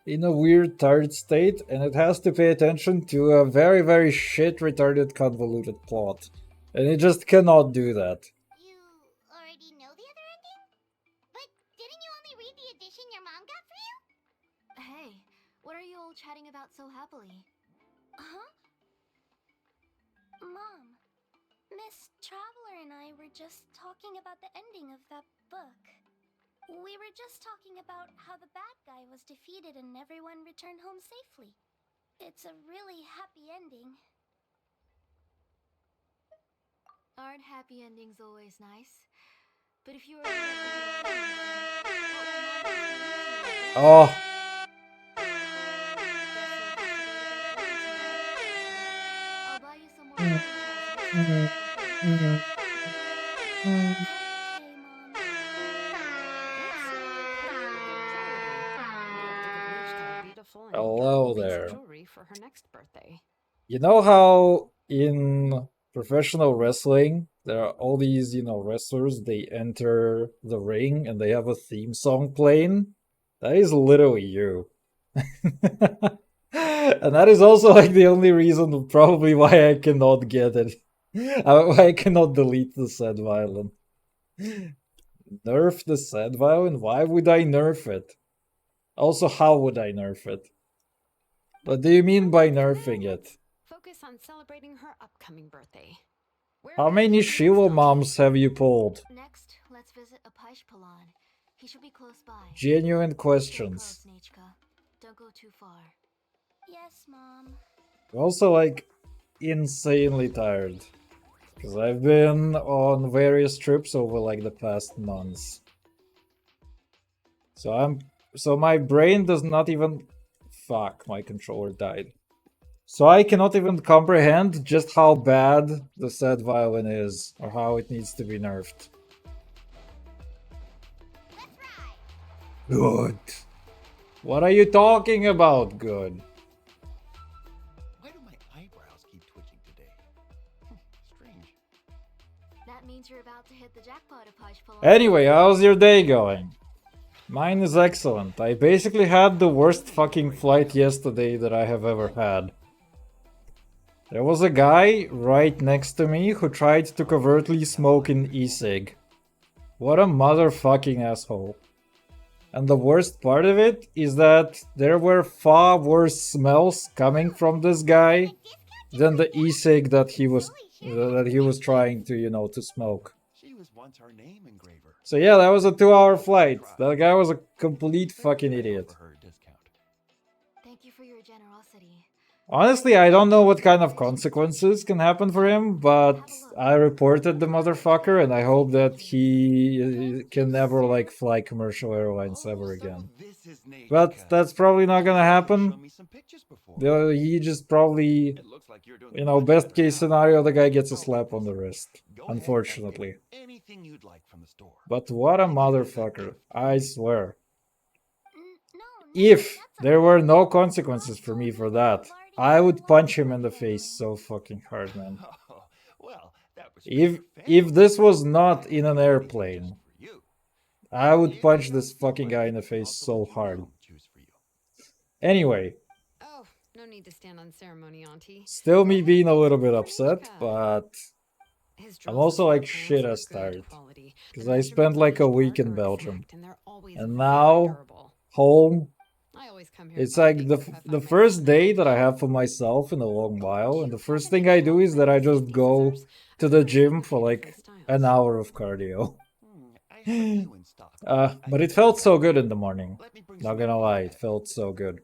in a weird tired state, and it has to pay attention to a very, very shit retarded convoluted plot. And it just cannot do that. You already know the other ending? But didn't you only read the edition your mom got for you? Hey, what are you all chatting about so happily? Huh? Mom, Miss Traveler and I were just talking about the ending of that book. We were just talking about how the bad guy was defeated and everyone returned home safely. It's a really happy ending. Aren't happy endings always nice? But if you were Oh, I'll buy you some more. Okay, Mom. Beautiful and hello adorable piece there. of jewelry for her next birthday. You know how in professional wrestling there are all these, wrestlers, they enter the ring and they have a theme song playing? That is literally you. And that is also like the only reason probably why I cannot get it. Why I cannot delete the sad violin. Nerf the sad violin? Why would I nerf it? Also, how would I nerf it? What do you mean by nerfing it? Focus on celebrating her upcoming birthday. How many Xilomoms have you pulled? Next, let's visit a Paishpalon. He should be close by. Genuine Stay questions. close, Nichka. Don't go too far. Yes, Mom. Also, like, insanely tired. Because I've been on various trips over like the past months. So my brain does not even. Fuck, my controller died. So I cannot even comprehend just how bad the sad violin is, or how it needs to be nerfed. Let's ride! Good. What are you talking about, good? Why do my eyebrows keep twitching today? Strange. That means you're about to hit the jackpot of Paishpalon. Anyway, how's your day going? Mine is excellent. I basically had the worst fucking flight yesterday that I have ever had. There was a guy right next to me who tried to covertly smoke an e-cig. What a motherfucking asshole. And the worst part of it is that there were far worse smells coming from this guy than the e-cig that he was trying to, to smoke. She was once our name engraver. So yeah, that was a 2-hour flight. That guy was a complete fucking idiot. For her discount. Thank you for your generosity. Honestly, I don't know what kind of consequences can happen for him, but I reported the motherfucker, and I hope that he can never like fly commercial airlines ever again. This is Nate. But that's probably not gonna Show happen. me some pictures before. He just probably, It looks like you're doing much best better case now. scenario, the guy gets a slap on the wrist. Go ahead and Unfortunately. pick anything you'd like from the store. But what a motherfucker, I swear. No, If that's there okay. were no consequences for me for that, I would punch him in the face so fucking hard, man. Oh, well, that was If this was not in an airplane, for you. I would punch this fucking guy in the face so hard. Choose for you. Anyway, Oh, no need to stand on ceremony, Auntie. still me being a little bit upset, but His I'm drills also and like screw shit plants are as good tired. quality. The 'Cause I spent measurements like a on each week part in are Belgium. exact, and they're always And very now, durable. home, I always come here it's 5 like days the if I find the myself first in a day rush. that I have for myself in a long while, and Do the you first have thing any I do is that I small just safety go scissors? to I've the got a few gym for pretty like different an styles. hour of cardio. I have a few in stock. I But can it send felt them so back. good in the morning. Let me bring Not some gonna in for you lie, it then. felt so good.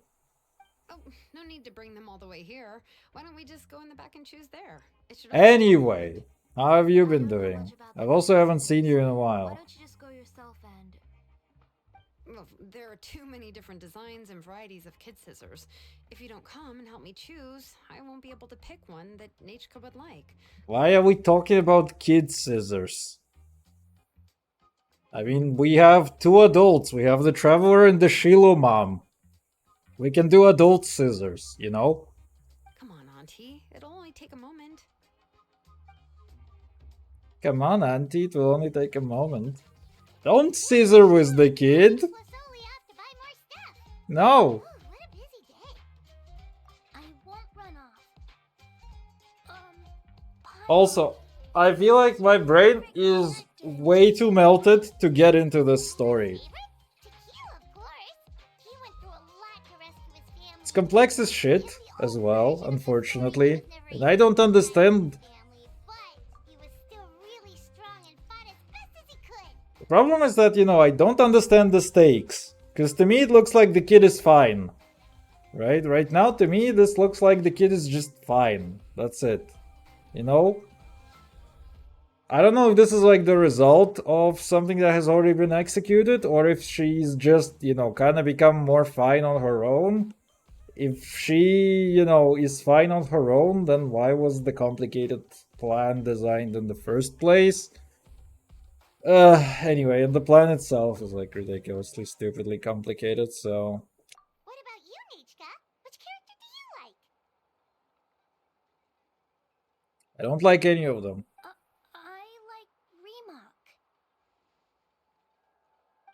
Oh, no need to bring them all the way here. Why don't we just go in the back and choose there? It should only take a Anyway, moment. how have you I been don't know doing? much about the I've also kid haven't seen scissors. you in a Why while. don't you just go yourself and... Well, there are too many different designs and varieties of kid scissors. If you don't come and help me choose, I won't be able to pick one that Nachka would like. Why are we talking about kid scissors? I mean, we have two adults. We have the Traveler and the Xilomom. We can do adult scissors, you know? Come on, Auntie. It'll only take a moment. Come on, Auntie, it will only take a moment. Don't scissor with the kid! No! I won't run off. Also, I feel like my brain is way too melted to get into this story. It's complex as shit as well, unfortunately. And I don't understand. The problem is that, you know, I don't understand the stakes. Because to me it looks like the kid is fine. Right? Right now, to me, this looks like the kid is just fine. That's it. You know? I don't know if this is like the result of something that has already been executed, or if she's just, you know, kind of become more fine on her own. If she, you know, is fine on her own, then why was the complicated plan designed in the first place? Anyway, and the plan itself is like ridiculously stupidly complicated, so... What about you, Nichka? Which character do you like? I don't like any of them. I like Remak.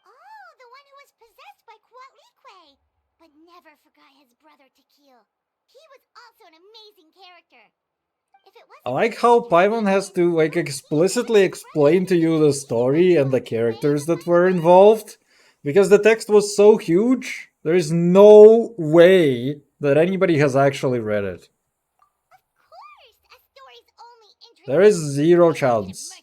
Oh, the one who was possessed by Quatlique, but never forgot his brother Tequil. He was also an amazing character. I like how Paimon has to like explicitly explain to you the story and the characters that were involved, because the text was so huge, there is no way that anybody has actually read it. There is zero chance. Hey,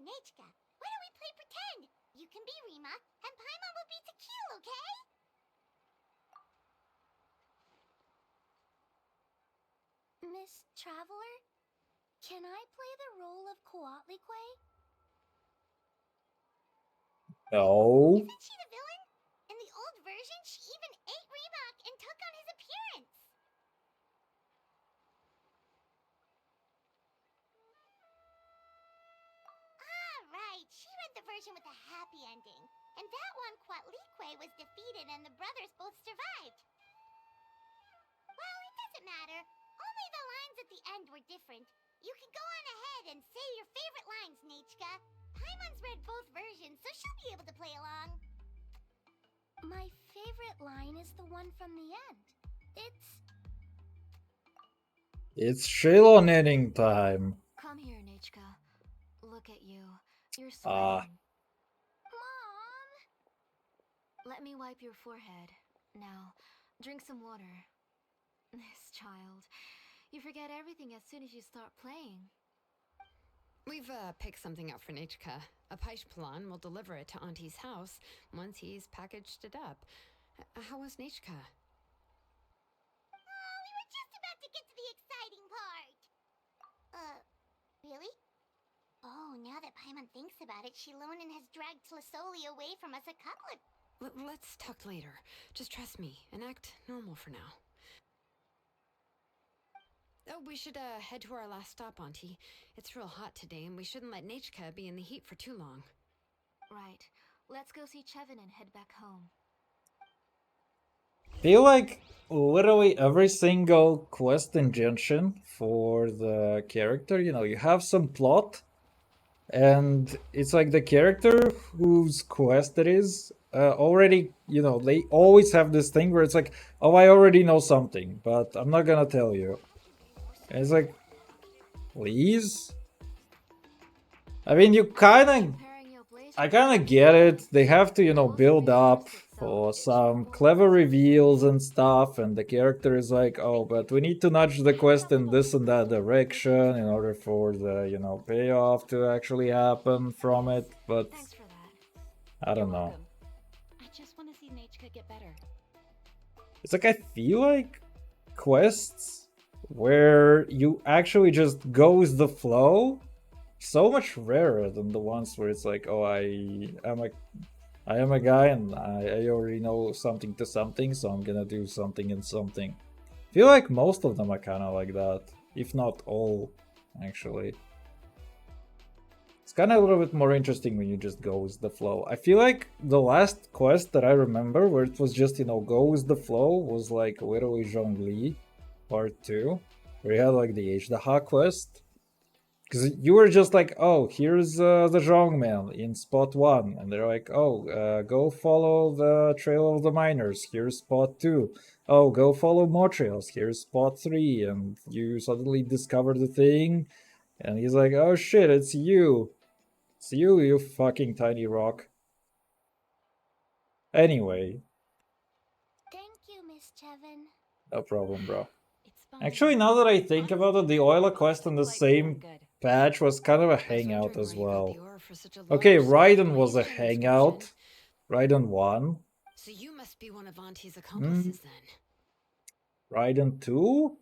Nichka, why don't we play pretend? You can be Remak, and Paimon will be Tequil, okay? Miss Traveler, can I play the role of Coatlicue? No. Isn't she the villain? In the old version, she even ate Remak and took on his appearance. Ah, right. She read the version with a happy ending. And that one, Quatlique was defeated and the brothers both survived. Well, it doesn't matter. Only the lines at the end were different. You can go on ahead and say your favorite lines, Nichka. Paimon's read both versions, so she'll be able to play along. My favorite line is the one from the end. It's Xilomom time. Come here, Nichka. Look at you. You're sweating. Mom! Let me wipe your forehead. Now, drink some water. This child. You forget everything as soon as you start playing. We've picked something up for Nichka. A Paishpalan will deliver it to Auntie's house once he's packaged it up. How was Nichka? Oh, we were just about to get to the exciting part. Really? Oh, now that Paimon thinks about it, Xilomom has dragged Tlisoli away from us a couple of... Let's talk later. Just trust me and act normal for now. Oh, we should head to our last stop, Auntie. It's real hot today, and we shouldn't let Nichka be in the heat for too long. Right. Let's go see Chevin and head back home. Feel like literally every single quest in Genshin for the character, you know, you have some plot, and it's like the character whose quest it is already, you know, they always have this thing where it's like, oh, I already know something, but I'm not gonna tell you. And it's like, please? I mean, I kind of get it. They have to, you know, build up for some clever reveals and stuff, and the character is like, oh, but we need to nudge the quest in this and that direction in order for the, you know, payoff to actually happen from it, but I don't know. I just want to see Nichka get better. It's like, I feel like quests where you actually just go with the flow so much rarer than the ones where it's like, oh, I am a guy and I already know something to something, so I'm gonna do something and something. I feel like most of them are kind of like that, if not all, actually. It's kind of a little bit more interesting when you just go with the flow. I feel like the last quest that I remember where it was just, you know, go with the flow was like literally Zhongli Part 2, where you had like the H the Ha quest. Because you were just like, oh, here's the Zhongman in spot 1. And they're like, oh, go follow the Trail of the Miners. Here's spot 2. Oh, go follow more trails. Here's spot 3. And you suddenly discover the thing. And he's like, oh shit, it's you. It's you, you fucking tiny rock. Anyway. Thank you, Miss Chevin. No problem, bro. It's fine. Actually, now that I think about it, the Oila quest in the same Good. patch was kind of a I was hangout wondering as where you got well. the ore for such a Okay, large Raiden blaze was a gem inscription. hangout. Raiden 1. So you must be one of Auntie's accomplices then. Raiden 2? Oh,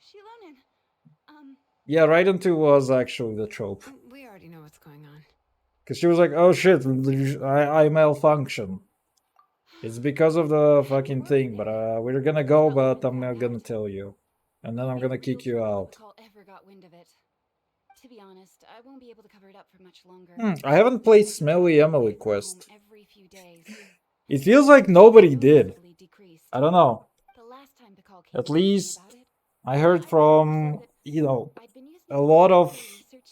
Xilomom. Yeah, Raiden 2 was actually the trope. We already know what's going on. Because she was like, oh shit, I malfunction. It's because of the fucking thing, but we're gonna go, but I'm not gonna tell you. And then I'm gonna kick you out. Ever got wind of it. To be honest, I won't be able to cover it up for much longer. I haven't played Smelly Emily quest. Every few days. It feels like nobody did. I don't know. The last time the call At least I heard from, you know, a lot of...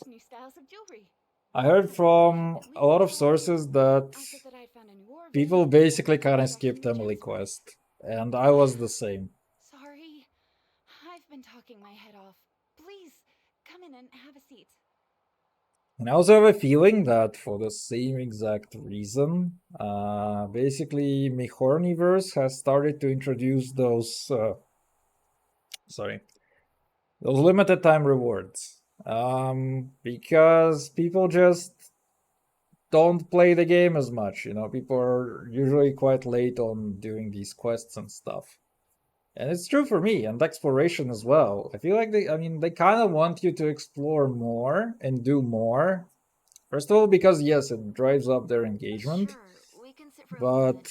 new styles of jewelry. I heard from a lot of sources that people basically kind of skipped Emily quest. And I was the same. Sorry. I've been talking my head off. Please, come in and have a seat. And I also have a feeling that for the same exact reason, basically Mihorniverse has started to introduce those, those limited time rewards. Because people just don't play the game as much, you know, people are usually quite late on doing these quests and stuff. And it's true for me, and exploration as well. I feel like they kind of want you to explore more and do more. First of all, because yes, it drives up their engagement. Sure, we can sit for a But,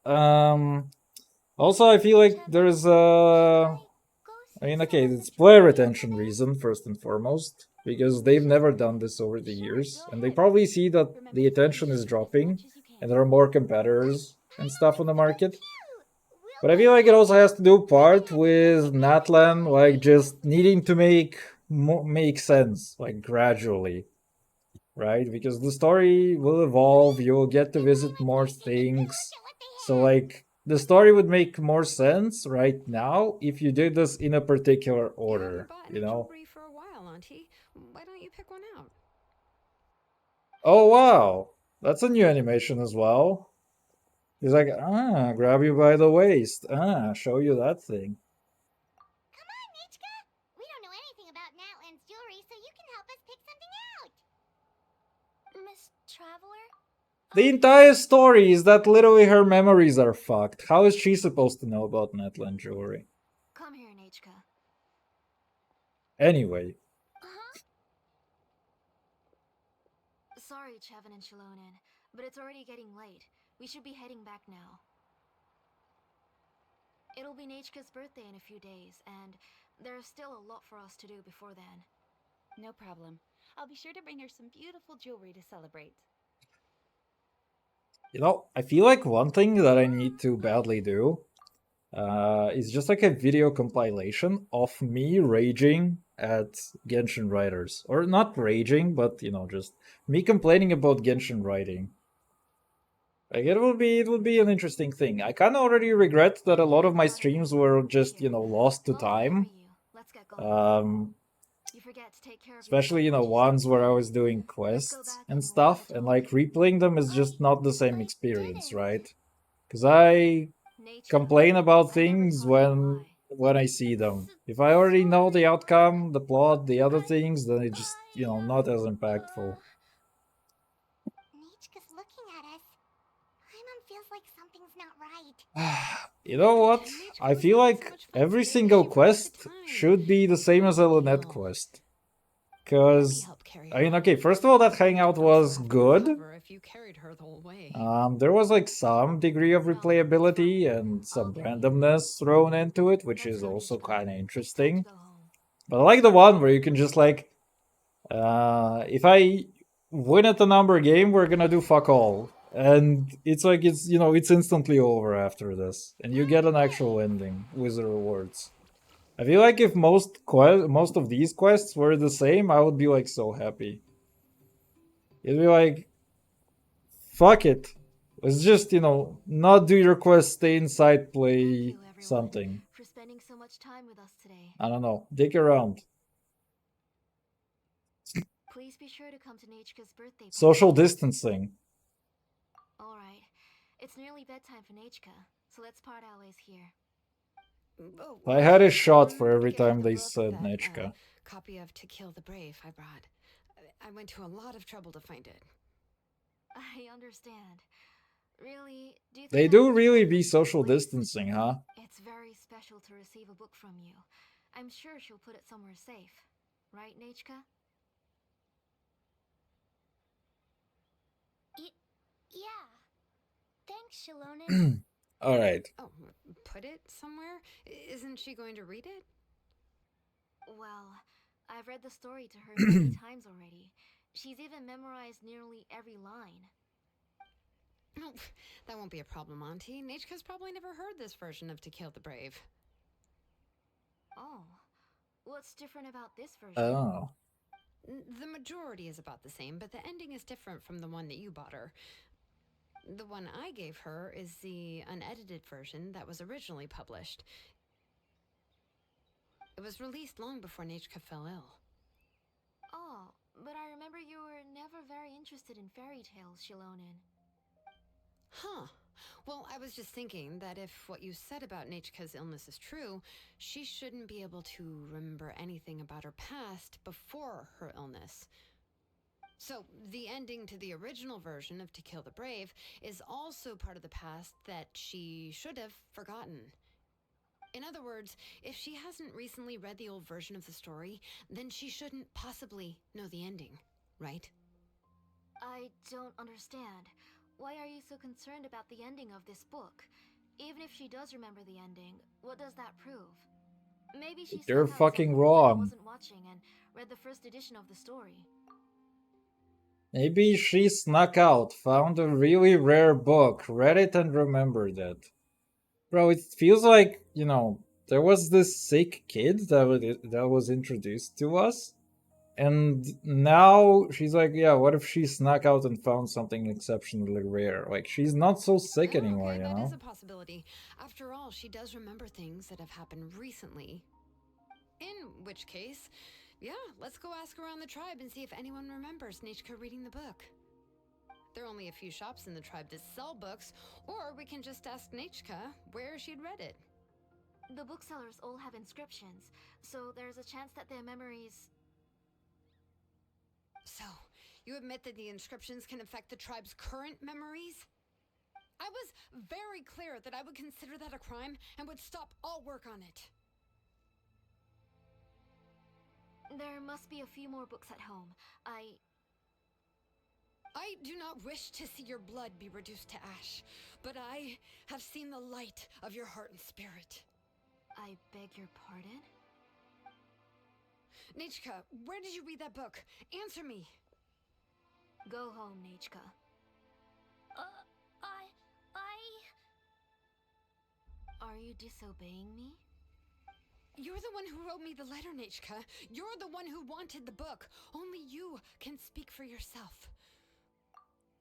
minute, also I feel like there's okay, it's player retention reason, first and foremost. Because they've never done this over the years. And they probably see that the attention is dropping. And there are more competitors and stuff on the market. But I feel like it also has to do part with Natlan, like, just needing to make sense, like, gradually. Right? Because the story will evolve, you'll get to visit more things. So, like, the story would make more sense right now if you did this in a particular order, you know? For a while, Auntie. Why don't you pick one out? Oh, wow. That's a new animation as well. He's like, grab you by the waist. Show you that thing. Come on, Nichka! We don't know anything about Natlan's jewelry, so you can help us pick something out! Miss Traveler? The entire story is that literally her memories are fucked. How is she supposed to know about Natlan jewelry? Come here, Nachka. Anyway. Sorry, Chevin and Xilomom, but it's already getting late. We should be heading back now. It'll be Nachka's birthday in a few days, and there's still a lot for us to do before then. No problem. I'll be sure to bring her some beautiful jewelry to celebrate. You know, I feel like one thing that I need to badly do is just like a video compilation of me raging at Genshin writers. Or not raging, but, you know, just me complaining about Genshin writing. Like, it would be an interesting thing. I kind of already regret that a lot of my streams were just, you know, lost to time. Especially, you know, ones where I was doing quests and stuff, and like replaying them is just not the same experience, right? Because I complain about things when I see them. If I already know the outcome, the plot, the other things, then it's just, you know, not as impactful. Nichka's looking at us. Paimon feels like something's not right. You know what? I feel like every single quest should be the same as a Lynette quest. Because, I mean, okay, first of all, that hangout was good. There was like some degree of replayability and some randomness thrown into it, which is also kind of interesting. But I like the one where you can just like, if I win at the number game, we're gonna do fuck all. And it's like, it's, you know, it's instantly over after this. And you get an actual ending with the rewards. I feel like if most of these quests were the same, I would be like so happy. It'd be like, fuck it. Let's just, not do your quest, stay inside, play Thank you, everyone, something. for spending so much time with us today. I don't know. Dig around. Please be sure to come to Nachika's birthday party. Social distancing. Alright. It's nearly bedtime for Nachika, so let's part our ways here. Oh, I had a shot for remember to every give her time the they book said that, Nechka. Copy of To Kill the Brave I brought. I went to a lot of trouble to find it. I understand. Really, do you think They that do would really work be with social Blaze? distancing, huh? It's very special to receive a book from you. I'm sure she'll put it somewhere safe. Right, Nachika? Yeah. Thanks, Xilomom. Alright. Oh, put it somewhere? Isn't she going to read it? Well, I've read the story to her many times already. She's even memorized nearly every line. Oh, that won't be a problem, Auntie. Nachika's probably never heard this version of To Kill the Brave. Oh. What's different about this version? Oh. The majority is about the same, but the ending is different from the one that you bought her. The one I gave her is the unedited version that was originally published. It was released long before Nachika fell ill. Oh, but I remember you were never very interested in fairy tales, Xilomom. Huh. Well, I was just thinking that if what you said about Nachika's illness is true, she shouldn't be able to remember anything about her past before her illness. So, the ending to the original version of To Kill the Brave is also part of the past that she should have forgotten. In other words, if she hasn't recently read the old version of the story, then she shouldn't possibly know the ending, right? I don't understand. Why are you so concerned about the ending of this book? Even if she does remember the ending, what does that prove? Maybe she You're snuck out fucking some book when I wrong. wasn't watching and read the first edition of the story. Maybe she snuck out, found a really rare book, read it and remembered it. Bro, it feels like, there was this sick kid that was introduced to us. And now she's like, yeah, what if she snuck out and found something exceptionally rare? Like, she's not so sick anymore, Okay, that is a possibility. After all, she does remember things that have happened recently. In which case, yeah, let's go ask around the tribe and see if anyone remembers Nachika reading the book. There are only a few shops in the tribe that sell books, or we can just ask Nachika where she'd read it. The booksellers all have inscriptions, so there's a chance that their memories... So, you admit that the inscriptions can affect the tribe's current memories? I was very clear that I would consider that a crime and would stop all work on it. There must be a few more books at home. I do not wish to see your blood be reduced to ash, but I have seen the light of your heart and spirit. I beg your pardon? Nachika, where did you read that book? Answer me! Go home, Nachika. Are you disobeying me? You're the one who wrote me the letter, Nachika. You're the one who wanted the book. Only you can speak for yourself.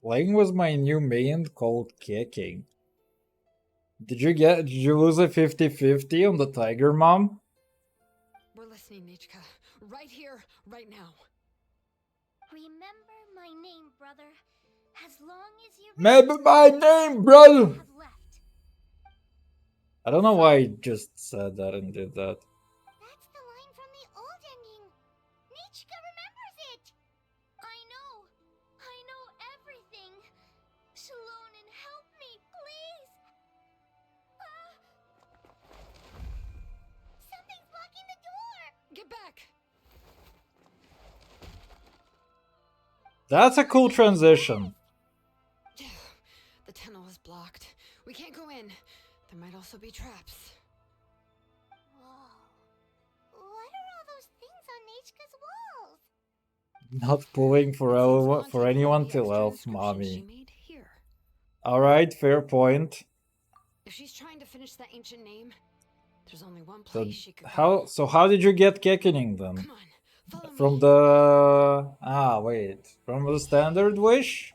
Playing was my new main called kicking. Did you lose a 50-50 on the Tiger Mom? We're listening, Nachika. Right here, right now. Remember my name, brother. As long as you Remember my name, brother! have left. I don't know why I just said that and did that. That's the line from the old ending. Nachika remembers it. I know everything. Xilomom, help me, please. Something's blocking the door. Get back! That's a cool transition. The tunnel is blocked. We can't go in. There might also be traps. Whoa. What are all those things on Nachika's walls? Not pulling for anyone till elf, mommy. Alright, fair point. If she's trying to finish that ancient name, There's only one So place she could how did you get Keckening then? Come on, follow From me. the wait, from the standard wish?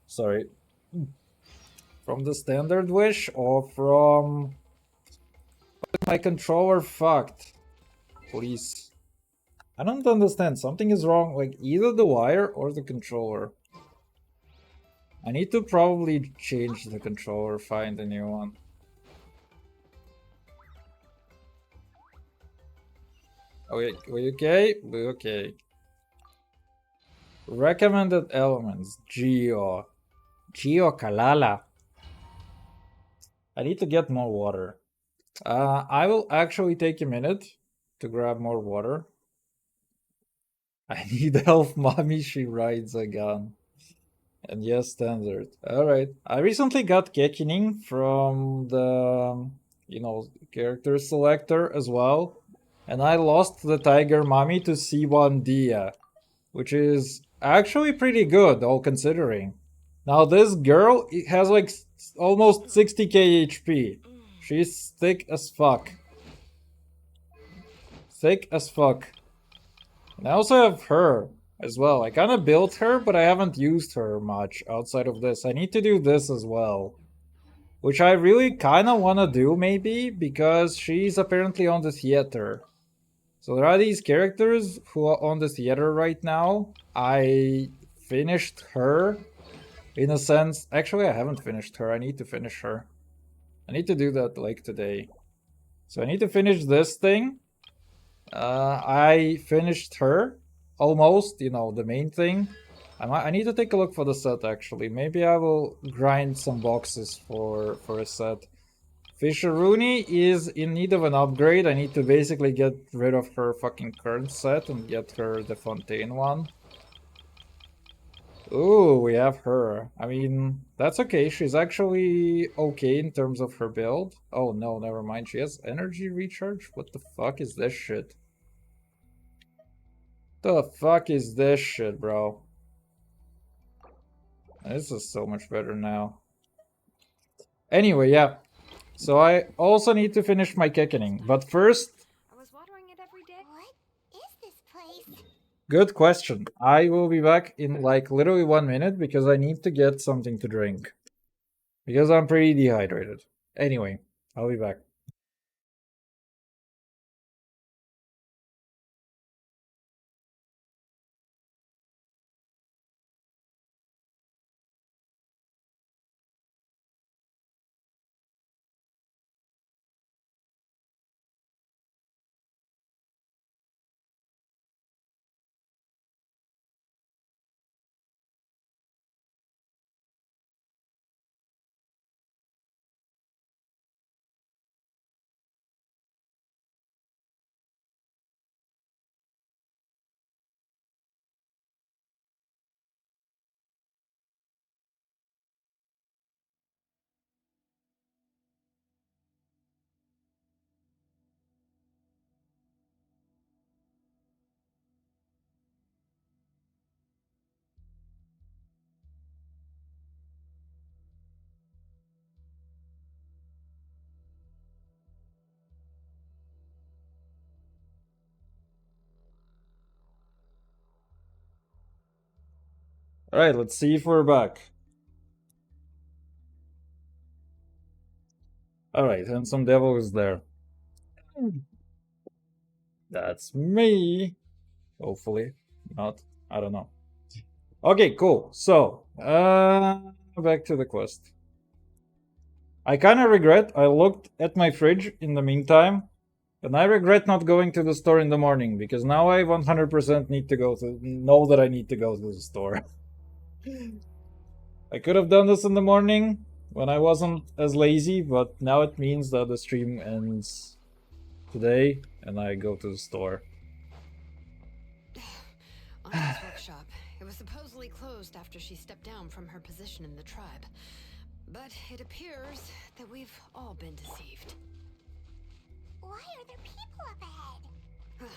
Sorry. From the standard wish or from my controller fucked? Please. I don't understand. Something is wrong, like either the wire or the controller. I need to probably change the controller, find a new one. Okay, we okay? We okay. Recommended elements. Geo. Geo Kalala. I need to get more water. I will actually take a minute to grab more water. I need help, mommy. She rides a gun. And yes, standard. Alright. I recently got Kekining from the, character selector as well. And I lost the tiger mommy to C1 Dia, which is actually pretty good, all considering. Now, this girl has like almost 60k HP. She's thick as fuck. Thick as fuck. And I also have her as well. I kind of built her, but I haven't used her much outside of this. I need to do this as well. Which I really kind of want to do, maybe, because she's apparently on the theater. So there are these characters who are on the theater right now. I finished her, in a sense. Actually, I haven't finished her. I need to finish her. I need to do that, like, today. So I need to finish this thing. I finished her. Almost, the main thing. I need to take a look for the set, actually. Maybe I will grind some boxes for a set. Fisheroonie is in need of an upgrade. I need to basically get rid of her fucking current set and get her the Fontaine one. Ooh, we have her. I mean, that's okay. She's actually okay in terms of her build. Oh no, never mind. She has energy recharge? What the fuck is this shit? The fuck is this shit, bro? This is so much better now. Anyway, yeah. So I also need to finish my Keckening. But first... I was watering it every day. What is this place? Good question. I will be back in like literally 1 minute because I need to get something to drink. Because I'm pretty dehydrated. Anyway, I'll be back. Alright, let's see if we're back. Alright, Handsome Devil is there. That's me. Hopefully. Not. I don't know. Okay, cool. So, back to the quest. I kind of regret I looked at my fridge in the meantime, and I regret not going to the store in the morning, because now I 100% need to know that I need to go to the store. I could have done this in the morning when I wasn't as lazy, but now it means that the stream ends today and I go to the store. Anya's workshop. It was supposedly closed after she stepped down from her position in the tribe. But it appears that we've all been deceived. Why are there people up ahead?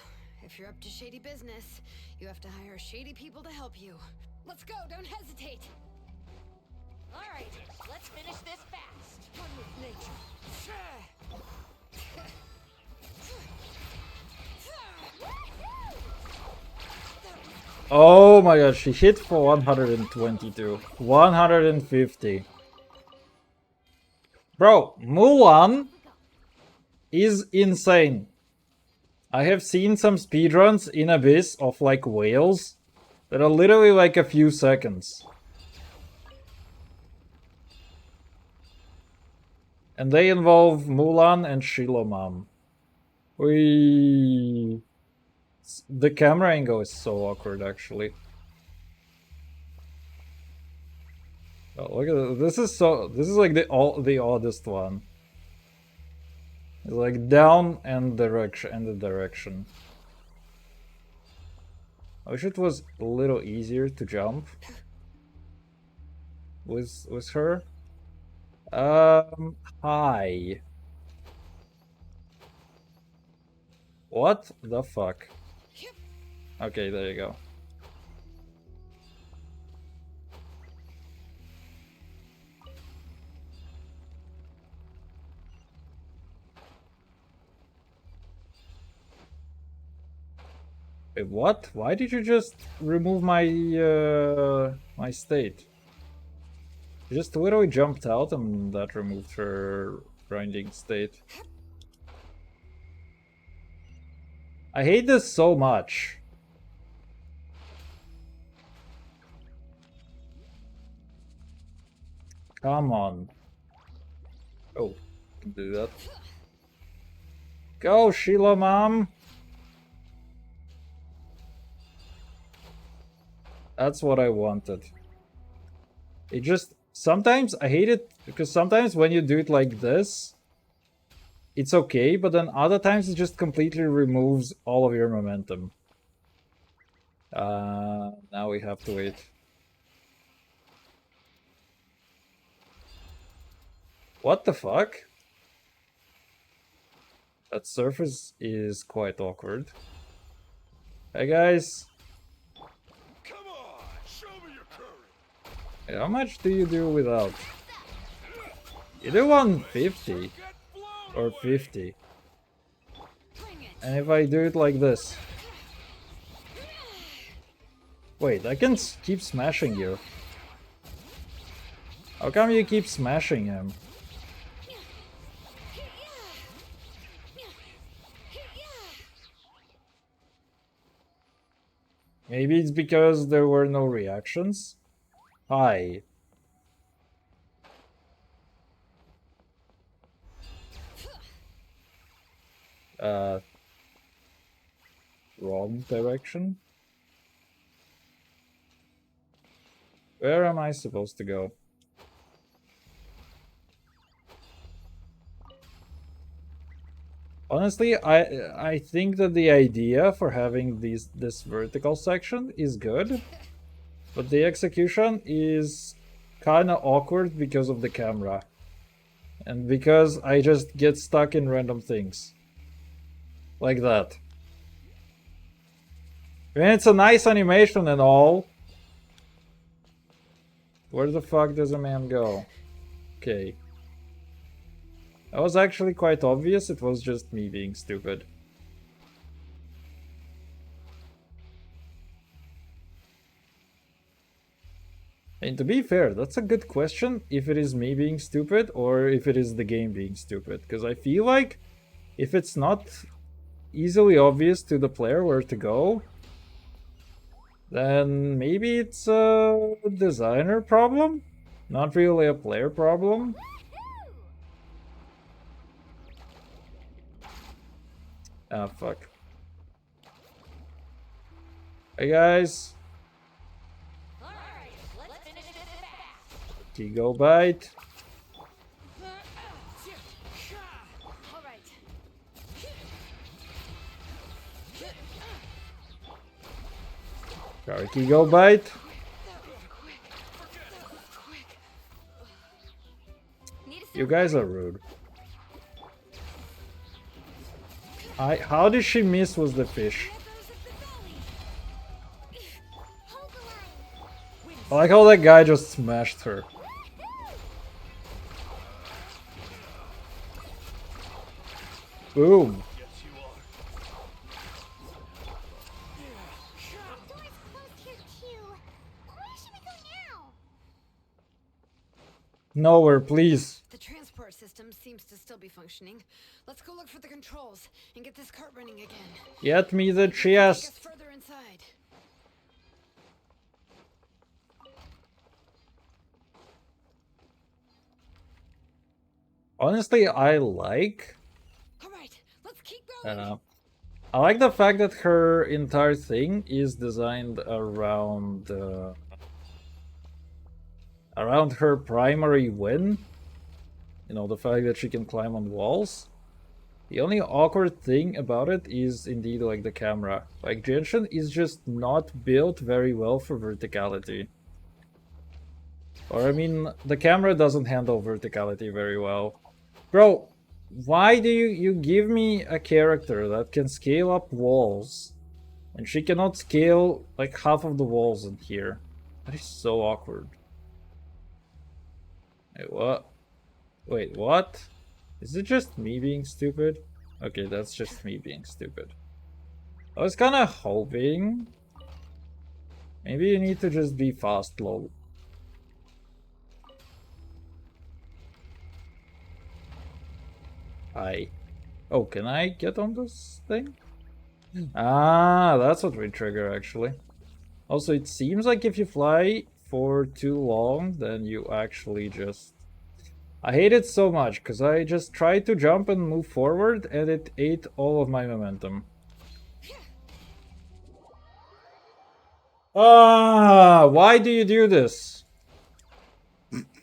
If you're up to shady business, you have to hire shady people to help you. Let's go, don't hesitate! Alright, let's finish this fast. One with nature. Oh my god, she hit for 122. 150. Bro, Mulan is insane. I have seen some speedruns in Abyss of like whales that are literally like a few seconds. And they involve Mulan and Xilomom. The camera angle is so awkward, actually. Oh, look at this. This is like the oddest one. It's like down and the direction. I wish it was a little easier to jump with her. Hi. What the fuck? Okay, there you go. Wait, what? Why did you just remove my my state? She just literally jumped out and that removed her grinding state. I hate this so much. Come on. Oh, can do that. Go, Xilomom! That's what I wanted. It just... Sometimes I hate it because sometimes when you do it like this, it's okay, but then other times it just completely removes all of your momentum. Now we have to wait. What the fuck? That surface is quite awkward. Hey guys! Come on, show me your courage. How much do you do without? You do 150 or 50. And if I do it like this. Wait, I can keep smashing you. How come you keep smashing him? Maybe it's because there were no reactions? Hi. Wrong direction? Where am I supposed to go? Honestly, I think that the idea for having this vertical section is good, but the execution is kind of awkward because of the camera. And because I just get stuck in random things. Like that. I mean, it's a nice animation and all. Where the fuck does a man go? Okay. That was actually quite obvious, it was just me being stupid. And to be fair, that's a good question if it is me being stupid or if it is the game being stupid. Because I feel like if it's not easily obvious to the player where to go, then maybe it's a designer problem? Not really a player problem? Ah, fuck. Hey guys! Go bite. Karaki go bite. You guys are rude. How did she miss with the fish? I like how that guy just smashed her. Boom. nowhere, please. The transport system seems to still be functioning. Let's go look for the controls and get this cart running again. Get me the Maybe it can take us chest. further inside. Honestly, I like All right, let's keep going. I like the fact that her entire thing is designed around her primary win. You know, the fact that she can climb on walls. The only awkward thing about it is indeed like the camera. Like Genshin is just not built very well for verticality. Or I mean, the camera doesn't handle verticality very well. Bro, why do you give me a character that can scale up walls and she cannot scale like half of the walls in here? That is so awkward. Wait, what? Wait, what? Is it just me being stupid? Okay, that's just me being stupid. I was kind of hoping maybe you need to just be fast, lol. Oh, can I get on this thing? Ah, that's what we trigger actually. Also, it seems like if you fly for too long, then you actually just... I hate it so much, because I just tried to jump and move forward, and it ate all of my momentum. Ah, why do you do this?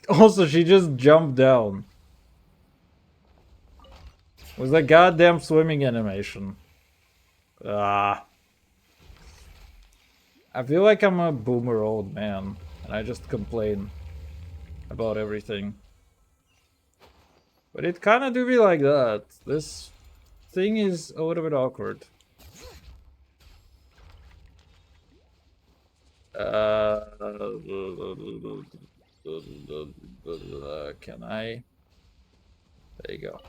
Also, she just jumped down. With a goddamn swimming animation. Ah. I feel like I'm a boomer old man, and I just complain about everything. But it kinda do be like that. This thing is a little bit awkward. Can I? There you go.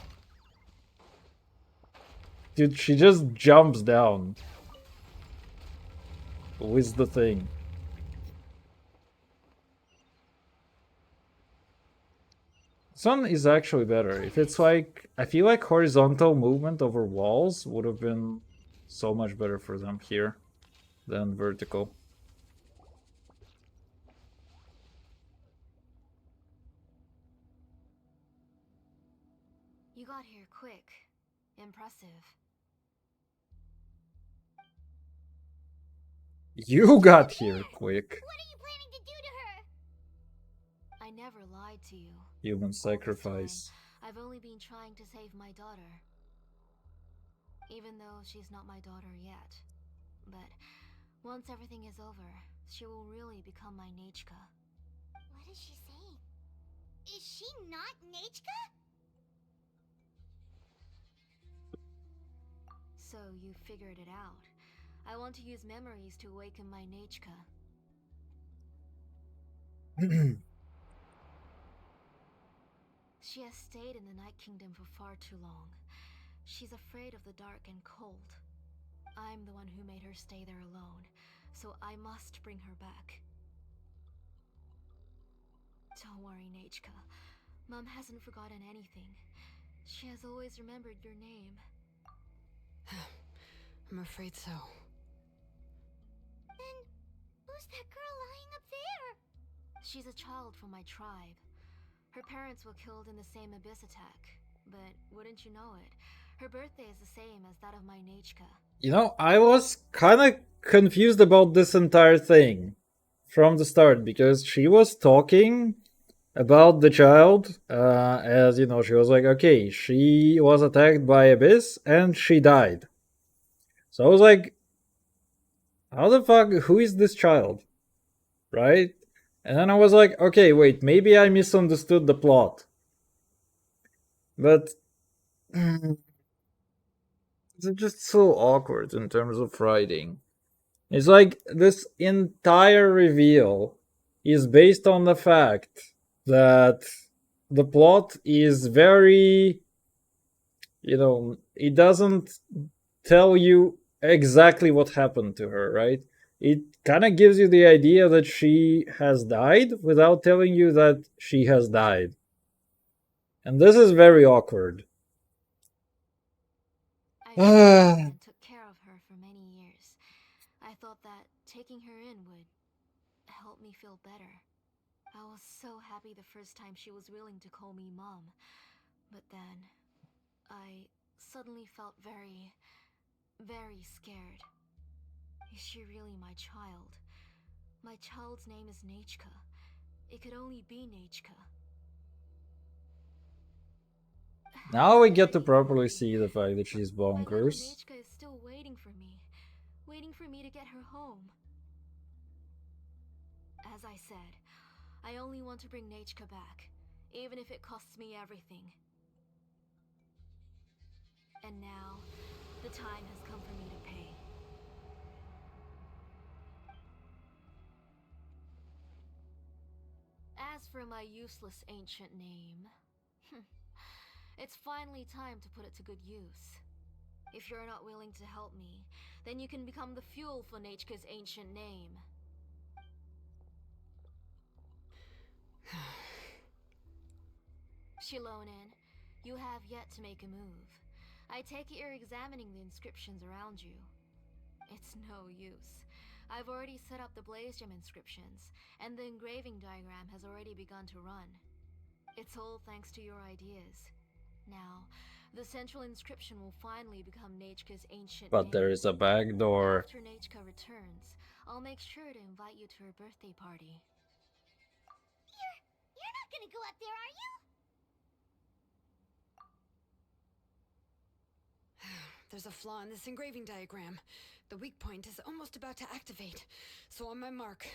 Dude, she just jumps down. With the thing. This one is actually better. If it's like... I feel like horizontal movement over walls would have been so much better for them here than vertical. You got here quick. Impressive. You got here quick. What are you planning to do to her? I never lied to you. Human All this sacrifice. time, I've only been trying to save my daughter. Even though she's not my daughter yet. But once everything is over, she will really become my Nechka. What is she saying? Is she not Nechka? So you figured it out. I want to use memories to awaken my Nechka. She has stayed in the Night Kingdom for far too long. She's afraid of the dark and cold. I'm the one who made her stay there alone, so I must bring her back. Don't worry, Nechka. Mom hasn't forgotten anything. She has always remembered your name. I'm afraid so. Then, who's that girl lying up there? She's a child from my tribe. Her parents were killed in the same abyss attack. But wouldn't you know it, her birthday is the same as that of my Nechka. You know, I was kind of confused about this entire thing from the start, because she was talking about the child as, you know, she was like, okay, she was attacked by Abyss and she died. So I was like, how the fuck, who is this child? Right? And then I was like, okay, wait, maybe I misunderstood the plot. But it's just so awkward in terms of writing. It's like this entire reveal is based on the fact that the plot is very, you know, it doesn't tell you exactly what happened to her, right? It kind of gives you the idea that she has died without telling you that she has died. And this is very awkward. I raised and took care of her for many years. I thought that taking her in would help me feel better. I was so happy the first time she was willing to call me Mom. But then, I suddenly felt very, very scared. Is she really my child? My child's name is Nechka. It could only be Nechka. Now we get to properly see the fact that she's My little bonkers. Nechka is still waiting for me to get her home. As I said, I only want to bring Nechka back, even if it costs me everything. And now, the time has come for me to pay. As for my useless ancient name, it's finally time to put it to good use. If you're not willing to help me, then you can become the fuel for Nechka's ancient name. Xilomom, you have yet to make a move. I take it you're examining the inscriptions around you. It's no use. I've already set up the Blaze Gem inscriptions, and the engraving diagram has already begun to run. It's all thanks to your ideas. Now, the central inscription will finally become Nechka's ancient But name. there is a back door. After Nechka returns, I'll make sure to invite you to her birthday party. You're not gonna go up there, are you? There's a flaw in this engraving diagram. The weak point is almost about to activate. So on my mark.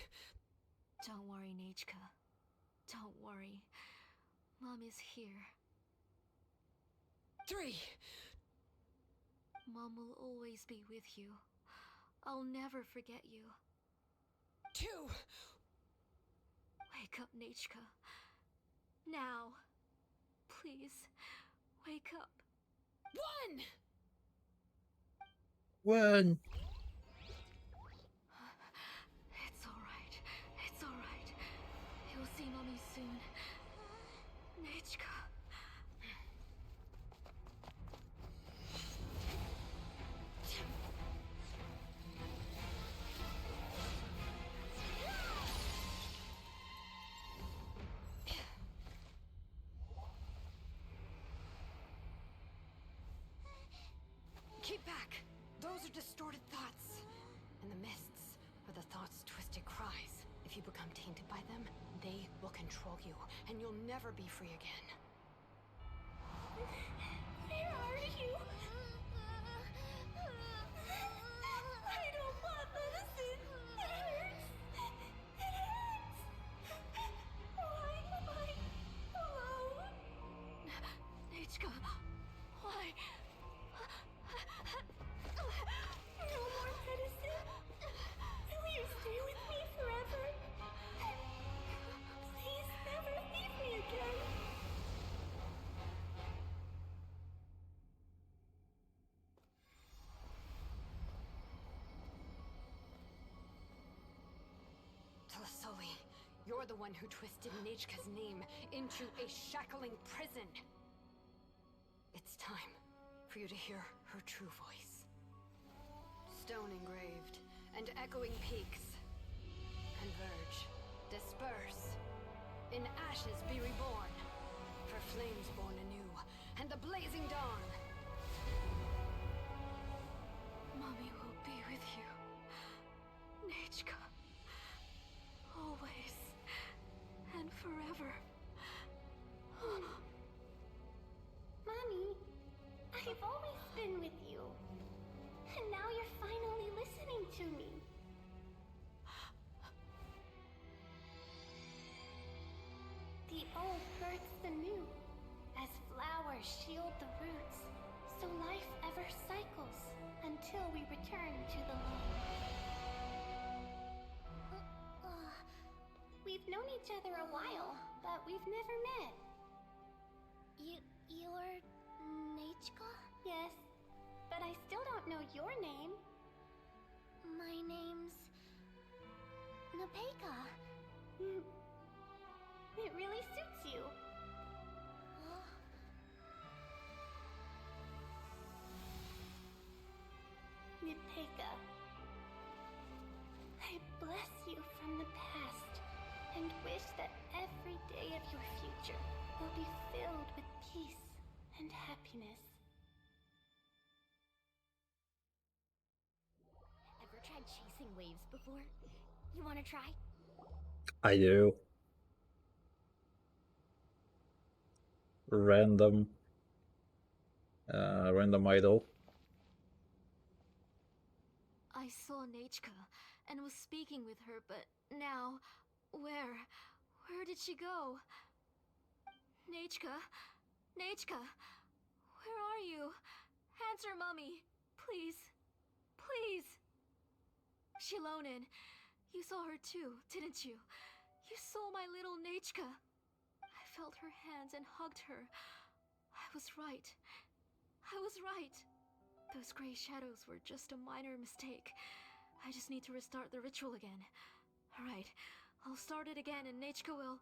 Don't worry, Nechka. Don't worry. Mom is here. 3. Mom will always be with you. I'll never forget you. 2. Wake up, Nechka. Now. Please, wake up. 1. When? It's alright. It's alright. You'll see Mommy soon. Nechka. Keep back. Those are distorted thoughts. And the mists are the thoughts' twisted cries. If you become tainted by them, they will control you, and you'll never be free again. Where are you? I don't want medicine. It hurts. It hurts. Why am I alone? Nechka, why? No more medicine. Will you stay with me forever? Please never leave me again. Telasoli, you're the one who twisted Nechka's name into a shackling prison. It's time for you to hear her true voice. Stone engraved and echoing peaks. Converge, disperse. In ashes be reborn. For flames born anew, and the blazing dawn. Mommy will be with you. Nechka. Always. And forever. Mommy, I've always been with you. And now you're finally listening to me. The old births the new. As flowers shield the roots, so life ever cycles until we return to the loam. We've known each other a while, but we've never met. You're Nechka? Yes, but I still don't know your name. My name's Nepeka. It really suits you. and wish that every day of your future will be filled with peace and happiness. Ever tried chasing waves before? You want to try? I do. Random. Random idol. I saw Nachka and was speaking with her, but now, where? Where did she go? Nachka? Nachka? Where are you? Answer, Mummy! Please. Please! Xilonin, you saw her too, didn't you? You saw my little Nachka. I felt her hands and hugged her. I was right. I was right. Those gray shadows were just a minor mistake. I just need to restart the ritual again. Alright, I'll start it again and Nachka will...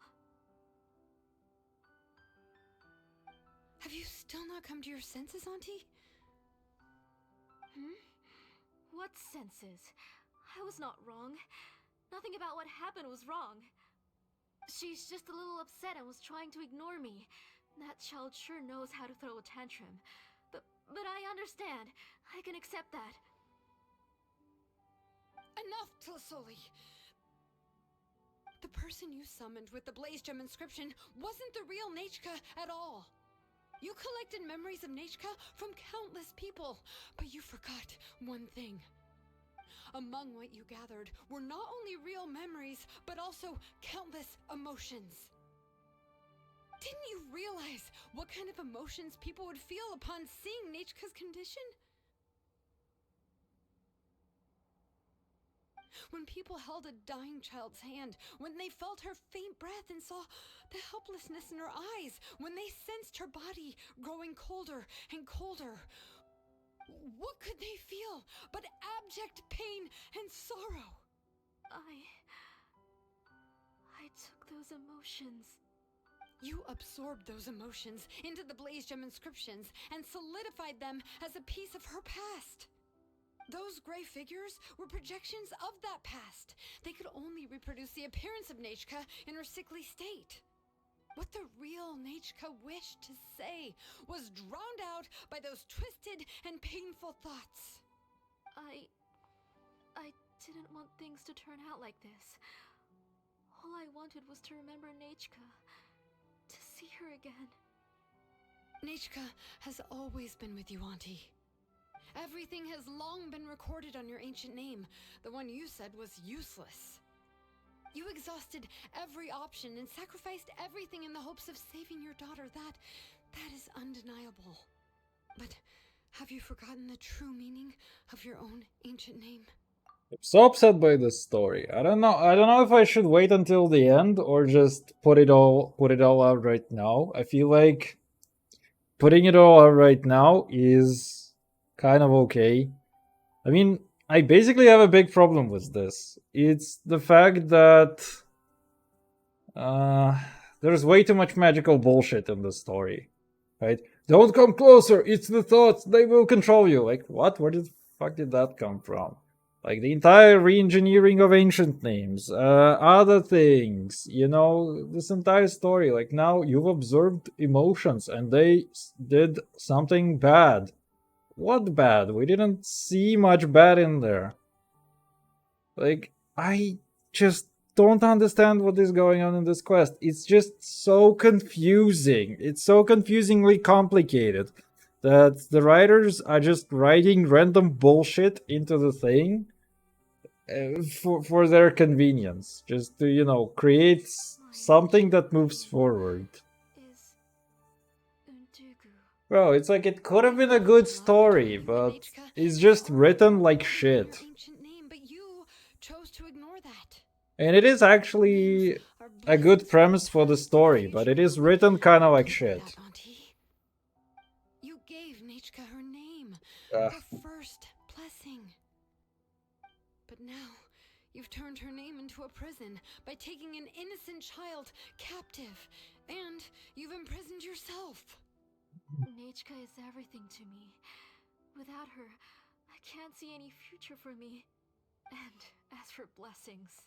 Have you still not come to your senses, Auntie? What senses? I was not wrong. Nothing about what happened was wrong. She's just a little upset and was trying to ignore me. That child sure knows how to throw a tantrum. But I understand. I can accept that. Enough, Tilsoli! The person you summoned with the Blaze Gem inscription wasn't the real Nachka at all. You collected memories of Nachka from countless people, but you forgot one thing. Among what you gathered were not only real memories, but also countless emotions. Didn't you realize what kind of emotions people would feel upon seeing Nachka's condition? When people held a dying child's hand, when they felt her faint breath and saw the helplessness in her eyes, when they sensed her body growing colder and colder, what could they feel but abject pain and sorrow? I took those emotions. You absorbed those emotions into the Blaze Gem inscriptions and solidified them as a piece of her past. Those gray figures were projections of that past. They could only reproduce the appearance of Nachka in her sickly state. What the real Nachka wished to say was drowned out by those twisted and painful thoughts. I didn't want things to turn out like this. All I wanted was to remember Nachka. To see her again. Nachka has always been with you, Auntie. Everything has long been recorded on your ancient name, the one you said was useless. You exhausted every option and sacrificed everything in the hopes of saving your daughter. That is undeniable. But have you forgotten the true meaning of your own ancient name? I'm so upset by this story. I don't know if I should wait until the end or just put it all out right now. I feel like putting it all out right now is kind of okay. I mean, I basically have a big problem with this. It's the fact that there's way too much magical bullshit in the story, right? Don't come closer. It's the thoughts. They will control you. Like, what? Where the fuck did that come from? Like the entire re-engineering of ancient names, other things, you know, this entire story. Like now you've observed emotions and they did something bad. What bad? We didn't see much bad in there. Like, I just don't understand what is going on in this quest. It's just so confusing. It's so confusingly complicated that the writers are just writing random bullshit into the thing for their convenience, just to, you know, create something that moves forward. Bro, it's like it could have been a good story, but it's just written like shit. And it is actually a good premise for the story, but it is written kind of like shit. You gave Nachka her name, her first blessing. But now, you've turned her name into a prison by taking an innocent child captive, and you've imprisoned yourself. Nachka is everything to me. Without her, I can't see any future for me. And as for blessings,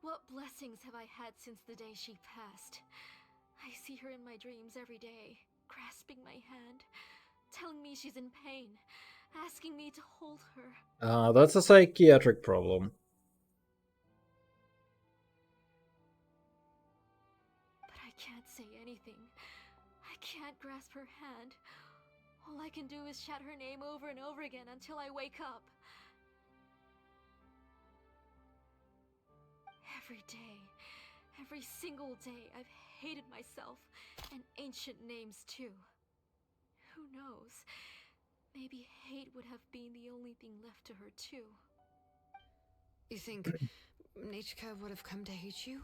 What blessings have I had since the day she passed? I see her in my dreams every day, grasping my hand, telling me she's in pain, asking me to hold her. That's a psychiatric problem. But I can't say anything. I can't grasp her hand. All I can do is shout her name over and over again until I wake up. Every day, every single day, I've hated myself, and ancient names too. Who knows? Maybe hate would have been the only thing left to her too. You think Nechka would have come to hate you?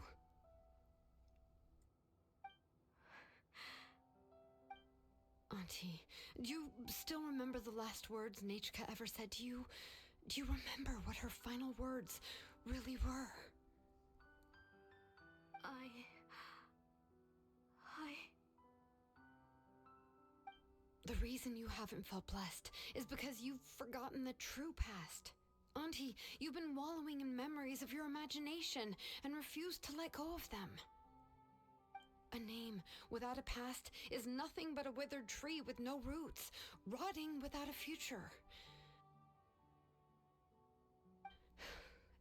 Auntie, do you still remember the last words Nechka ever said to you? Do you remember what her final words really were? The reason you haven't felt blessed is because you've forgotten the true past. Auntie, you've been wallowing in memories of your imagination and refused to let go of them. A name without a past is nothing but a withered tree with no roots, rotting without a future.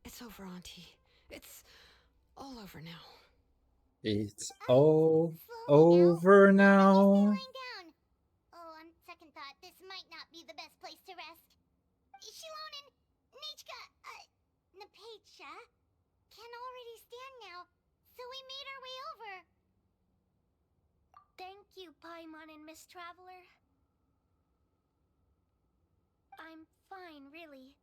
It's over, Auntie. It's all over now. It's all over now. Oh, on second thought, this might not be the best place to rest. Xilonen, Nechka, Napecha can already stand now, so we made our way over. Thank you, Paimon and Miss Traveler. I'm fine, really.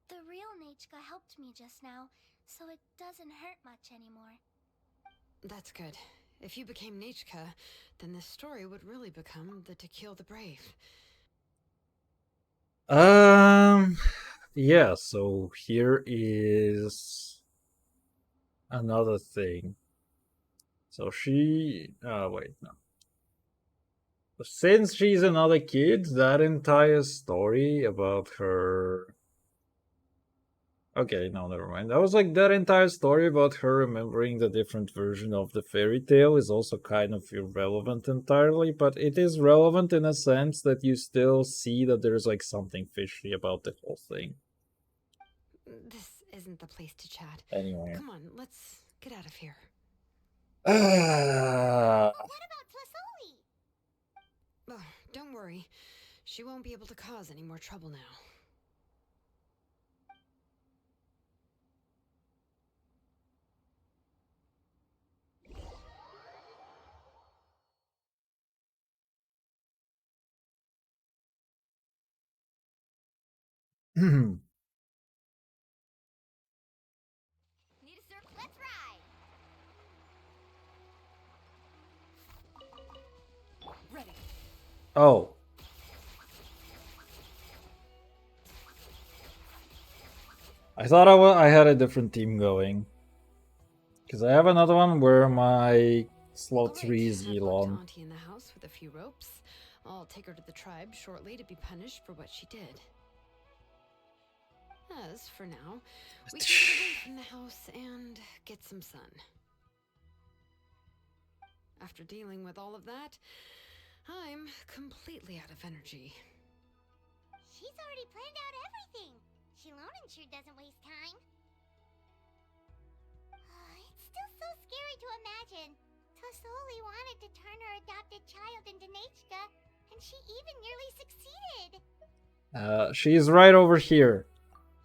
The real Nechka helped me just now, so it doesn't hurt much anymore. That's good. If you became Nechka, then this story would really become the To Kill the Brave. Yeah, so here is another thing. So she... wait, no. Since she's another kid, that entire story about her... Okay, no, never mind. I was like, that entire story about her remembering the different version of the fairy tale is also kind of irrelevant entirely, but it is relevant in a sense that you still see that there's like something fishy about the whole thing. This isn't the place to chat. Anyway. Come on, let's get out of here. What about Tlasoli? Oh, don't worry. She won't be able to cause any more trouble now. Need a circle? Let's ride! Ready. Oh. I thought I had a different team going. Because I have another one where my slot 3 is Elon. Auntie in the house with a few ropes. I'll take her to the tribe shortly to be punished for what she did. As for now, we can get away from the house and get some sun. After dealing with all of that, I'm completely out of energy. She's already planned out everything. Xilonen sure doesn't waste time. It's still so scary to imagine. Tlasoli wanted to turn her adopted child into Nechka, and she even nearly succeeded. She's right over here.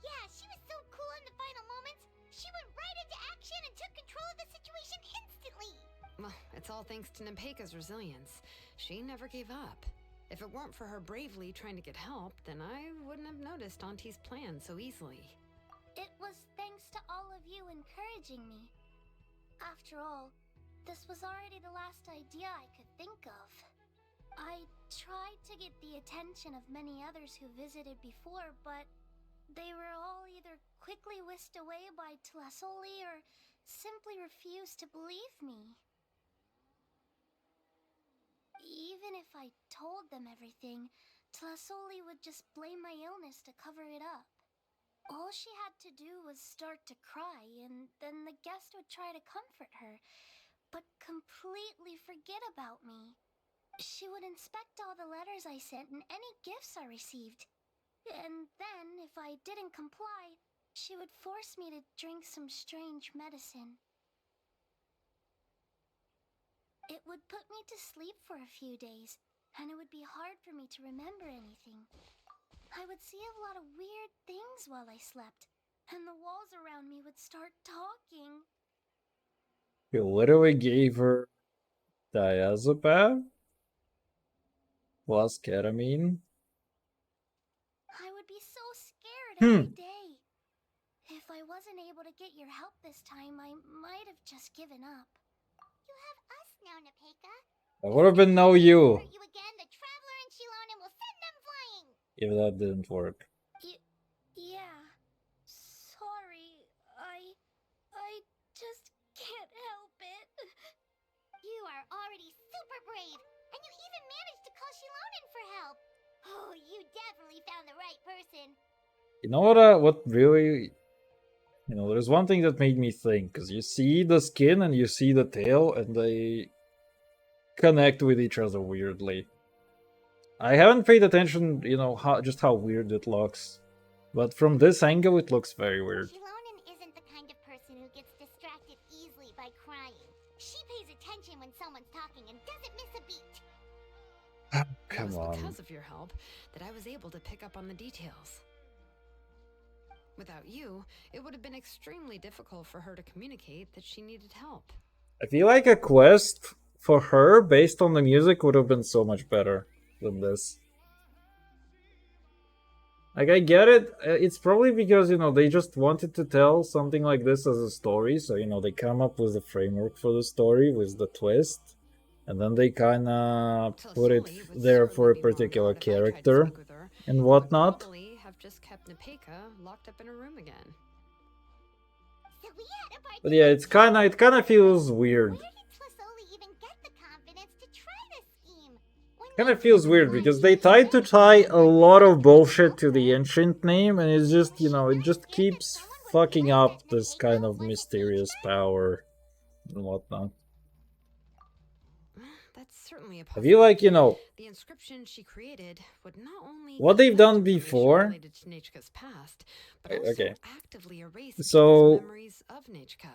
Yeah, she was so cool in the final moments. She went right into action and took control of the situation instantly. Well, it's all thanks to Napeika's resilience. She never gave up. If it weren't for her bravely trying to get help, then I wouldn't have noticed Auntie's plan so easily. It was thanks to all of you encouraging me. After all, this was already the last idea I could think of. I tried to get the attention of many others who visited before, but they were all either quickly whisked away by Tlasoli or simply refused to believe me. Even if I told them everything, Tlasoli would just blame my illness to cover it up. All she had to do was start to cry, and then the guest would try to comfort her, but completely forget about me. She would inspect all the letters I sent and any gifts I received. And then, if I didn't comply, she would force me to drink some strange medicine. It would put me to sleep for a few days, and it would be hard for me to remember anything. I would see a lot of weird things while I slept, and the walls around me would start talking. You literally gave her diazepam plus ketamine. I would be so scared Hmm. every day. If I wasn't able to get your help this time, I might have just given up. You have us now, Nepeka. That would have been no you Hurt you again, the Traveler and Xilomom will send them flying. if that didn't work. Yeah. Sorry. I just can't help it. You are already super brave, and you even managed to call Xilomom for help. Oh, you definitely found the right person. You know what really... You know, there's one thing that made me think, because you see the skin and you see the tail, and they connect with each other weirdly. I haven't paid attention, you know, just how weird it looks. But from this angle, it looks very weird. Xilomom isn't the kind of person who gets distracted easily by crying. She pays attention when someone's talking and doesn't miss a beat. Come It was on. because of your help that I was able to pick up on the details. Without you, it would have been extremely difficult for her to communicate that she needed help. I feel like a quest for her based on the music would have been so much better than this. Like, I get it. It's probably because, you know, they just wanted to tell something like this as a story. So, you know, they come up with the framework for the story with the twist. And then they kind of put it there for a particular character and whatnot. Probably have just kept Nepeka locked up in a room again. So we had a But yeah, it kind of feels weird. Where did Tlisoli even get the confidence to try this scheme? Kind of feels weird because they tried to tie a lot of bullshit to the ancient name, and it's just, you know, it just keeps fucking up this kind of mysterious power and whatnot. That's certainly a I feel like, you know, the inscription she created would not only what they've done collect information before. related to Nechka's past, but also Okay. actively erase So people's memories of Nechka.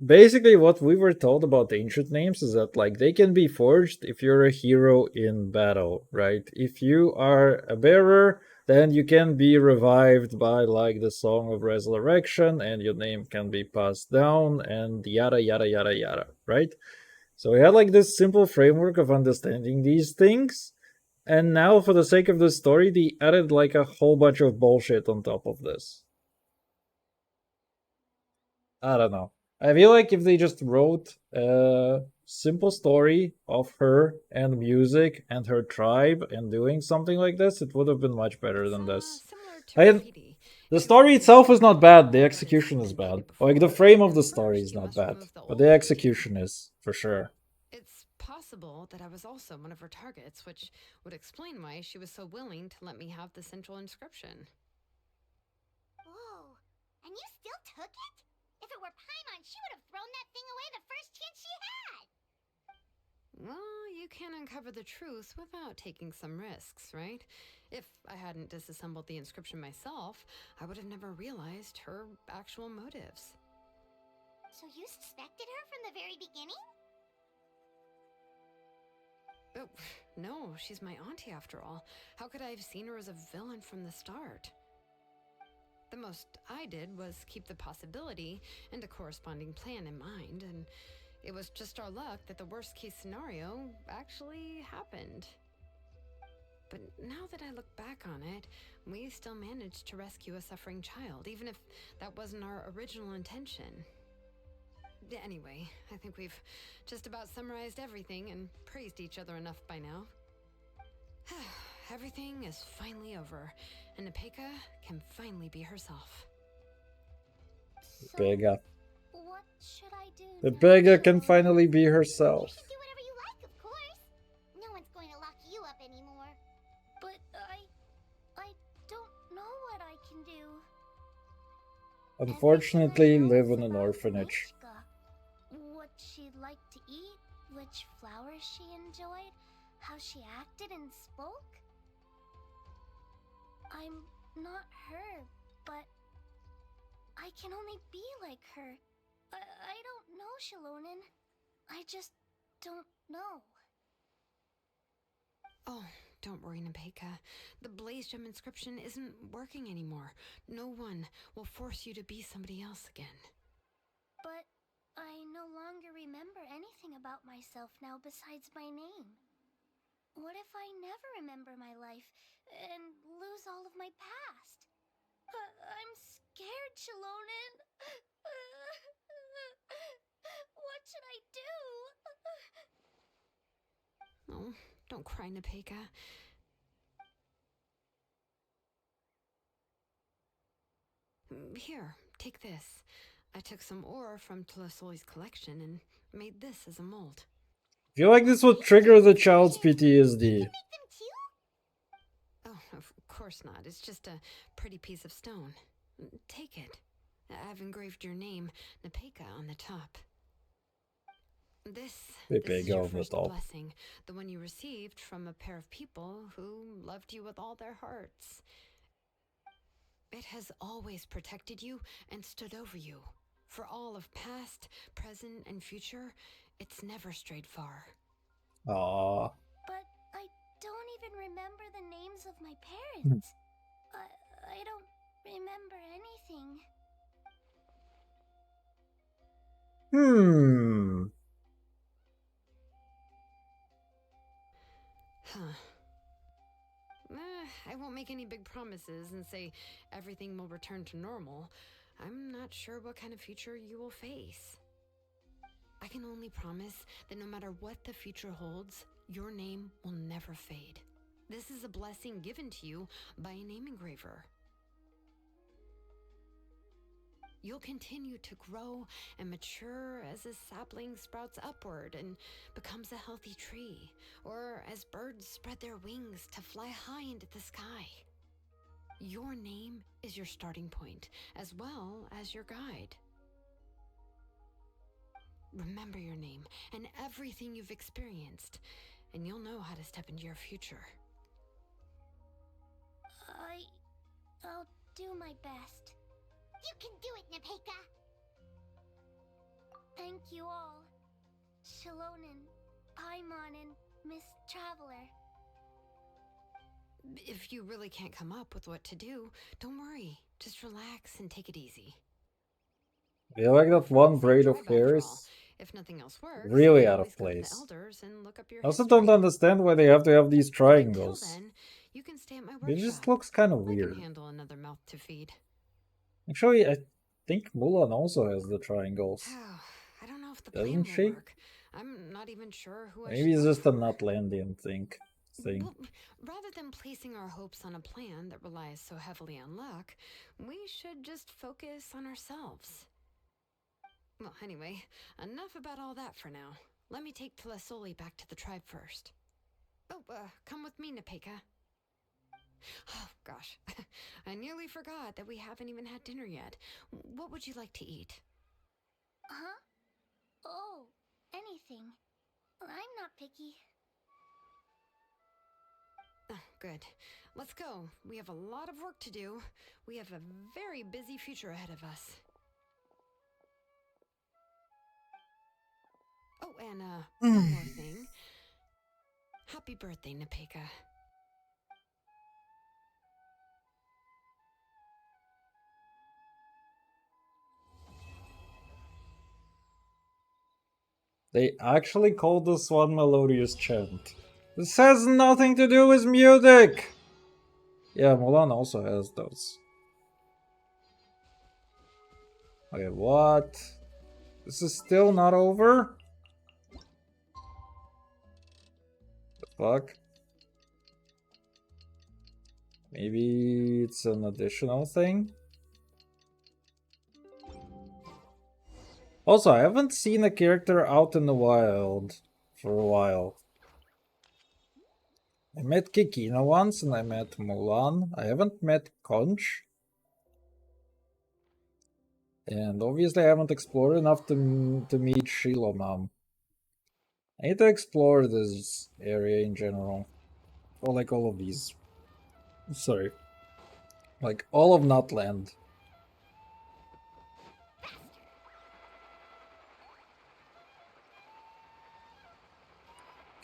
basically, what we were told about ancient names is that, like, they can be forged if you're a hero in battle, right? If you are a bearer, then you can be revived by, like, the Song of Resurrection, and your name can be passed down, and yada yada yada yada, right? So we had, like, this simple framework of understanding these things, and now, for the sake of the story, they added, like, a whole bunch of bullshit on top of this. I don't know. I feel like if they just wrote a simple story of her and music and her tribe and doing something like this, it would have been much better than this. The story itself is not bad, the execution is bad. Like, the frame of the story is not bad, but the execution is, for sure. It's possible that I was also one of her targets, which would explain why she was so willing to let me have the central inscription. Whoa, and you still took it? If it were Paimon, she would have thrown that thing away the first chance she had. Well, you can't uncover the truth without taking some risks, right? If I hadn't disassembled the inscription myself, I would have never realized her actual motives. So you suspected her from the very beginning? Oh, no, she's my auntie after all. How could I have seen her as a villain from the start? The most I did was keep the possibility and a corresponding plan in mind, and it was just our luck that the worst case scenario actually happened. But now that I look back on it, we still managed to rescue a suffering child, even if that wasn't our original intention. Anyway, I think we've just about summarized everything and praised each other enough by now. Everything is finally over, and Nepeka can finally be herself. Pega. What should I do? The Pega can finally be herself. You should do whatever you like, of course. No one's going to lock you up anymore. But I don't know what I can do. Unfortunately, And did I live know in an about orphanage. Nechka? What she liked to eat, which flowers she enjoyed, how she acted and spoke? I'm not her, but I can only be like her. I don't know, Shilonen. I just don't know. Oh, don't worry, Nepeka. The Blaze Gem inscription isn't working anymore. No one will force you to be somebody else again. But I no longer remember anything about myself now besides my name. What if I never remember my life and lose all of my past? I'm scared, Shilonen. What should I do? Oh, don't cry, Nepeka. Here, take this. I took some ore from Tulasoi's collection and made this as a mold. I feel like this would trigger the child's PTSD. Oh, of course not. It's just a pretty piece of stone. Take it. I've engraved your name, Nepeka, on the top. This is your on the first top. blessing, the one you received from a pair of people who loved you with all their hearts. It has always protected you and stood over you. For all of past, present, and future, it's never strayed far. Aww. But I don't even remember the names of my parents. I don't remember anything. Huh. I won't make any big promises and say everything will return to normal. I'm not sure what kind of future you will face. I can only promise that no matter what the future holds, your name will never fade. This is a blessing given to you by a name engraver. You'll continue to grow and mature as a sapling sprouts upward and becomes a healthy tree, or as birds spread their wings to fly high into the sky. Your name is your starting point, as well as your guide. Remember your name and everything you've experienced, and you'll know how to step into your future. I'll do my best. You can do it, Nepeka! Thank you all. Shilonen, Paimon, and Miss Traveler. If you really can't come up with what to do, don't worry. Just relax and take it easy. I feel like that one braid of hair is If nothing else works, really you out always of go to the place. elders and look up your I also history. don't understand why they have to have these triangles. Until then, you can stay at my It workshop. just looks kind of I weird. can handle another mouth to feed. Actually, I think Mulan also has the triangles. I don't know if the Doesn't plan she? will work. I'm not even sure who I Maybe should it's look just a for. Nutlandian thing. Well, rather than placing our hopes on a plan that relies so heavily on luck, we should just focus on ourselves. Well, anyway, enough about all that for now. Let me take Tlasoli back to the tribe first. Oh, come with me, Nepeka. Oh, gosh. I nearly forgot that we haven't even had dinner yet. What would you like to eat? Huh? Oh, anything. I'm not picky. Oh, good. Let's go. We have a lot of work to do. We have a very busy future ahead of us. Oh, and one more thing. Happy birthday, Nepeka. They actually called this one Melodious Chant. This has nothing to do with music! Yeah, Mulan also has those. Okay, what? This is still not over? The fuck? Maybe it's an additional thing? Also, I haven't seen a character out in the wild for a while. I met Kikina once and I met Mulan. I haven't met Conch. And obviously I haven't explored enough to meet Xilomom. I need to explore this area in general. Or like all of these. Sorry. Like all of Nutland.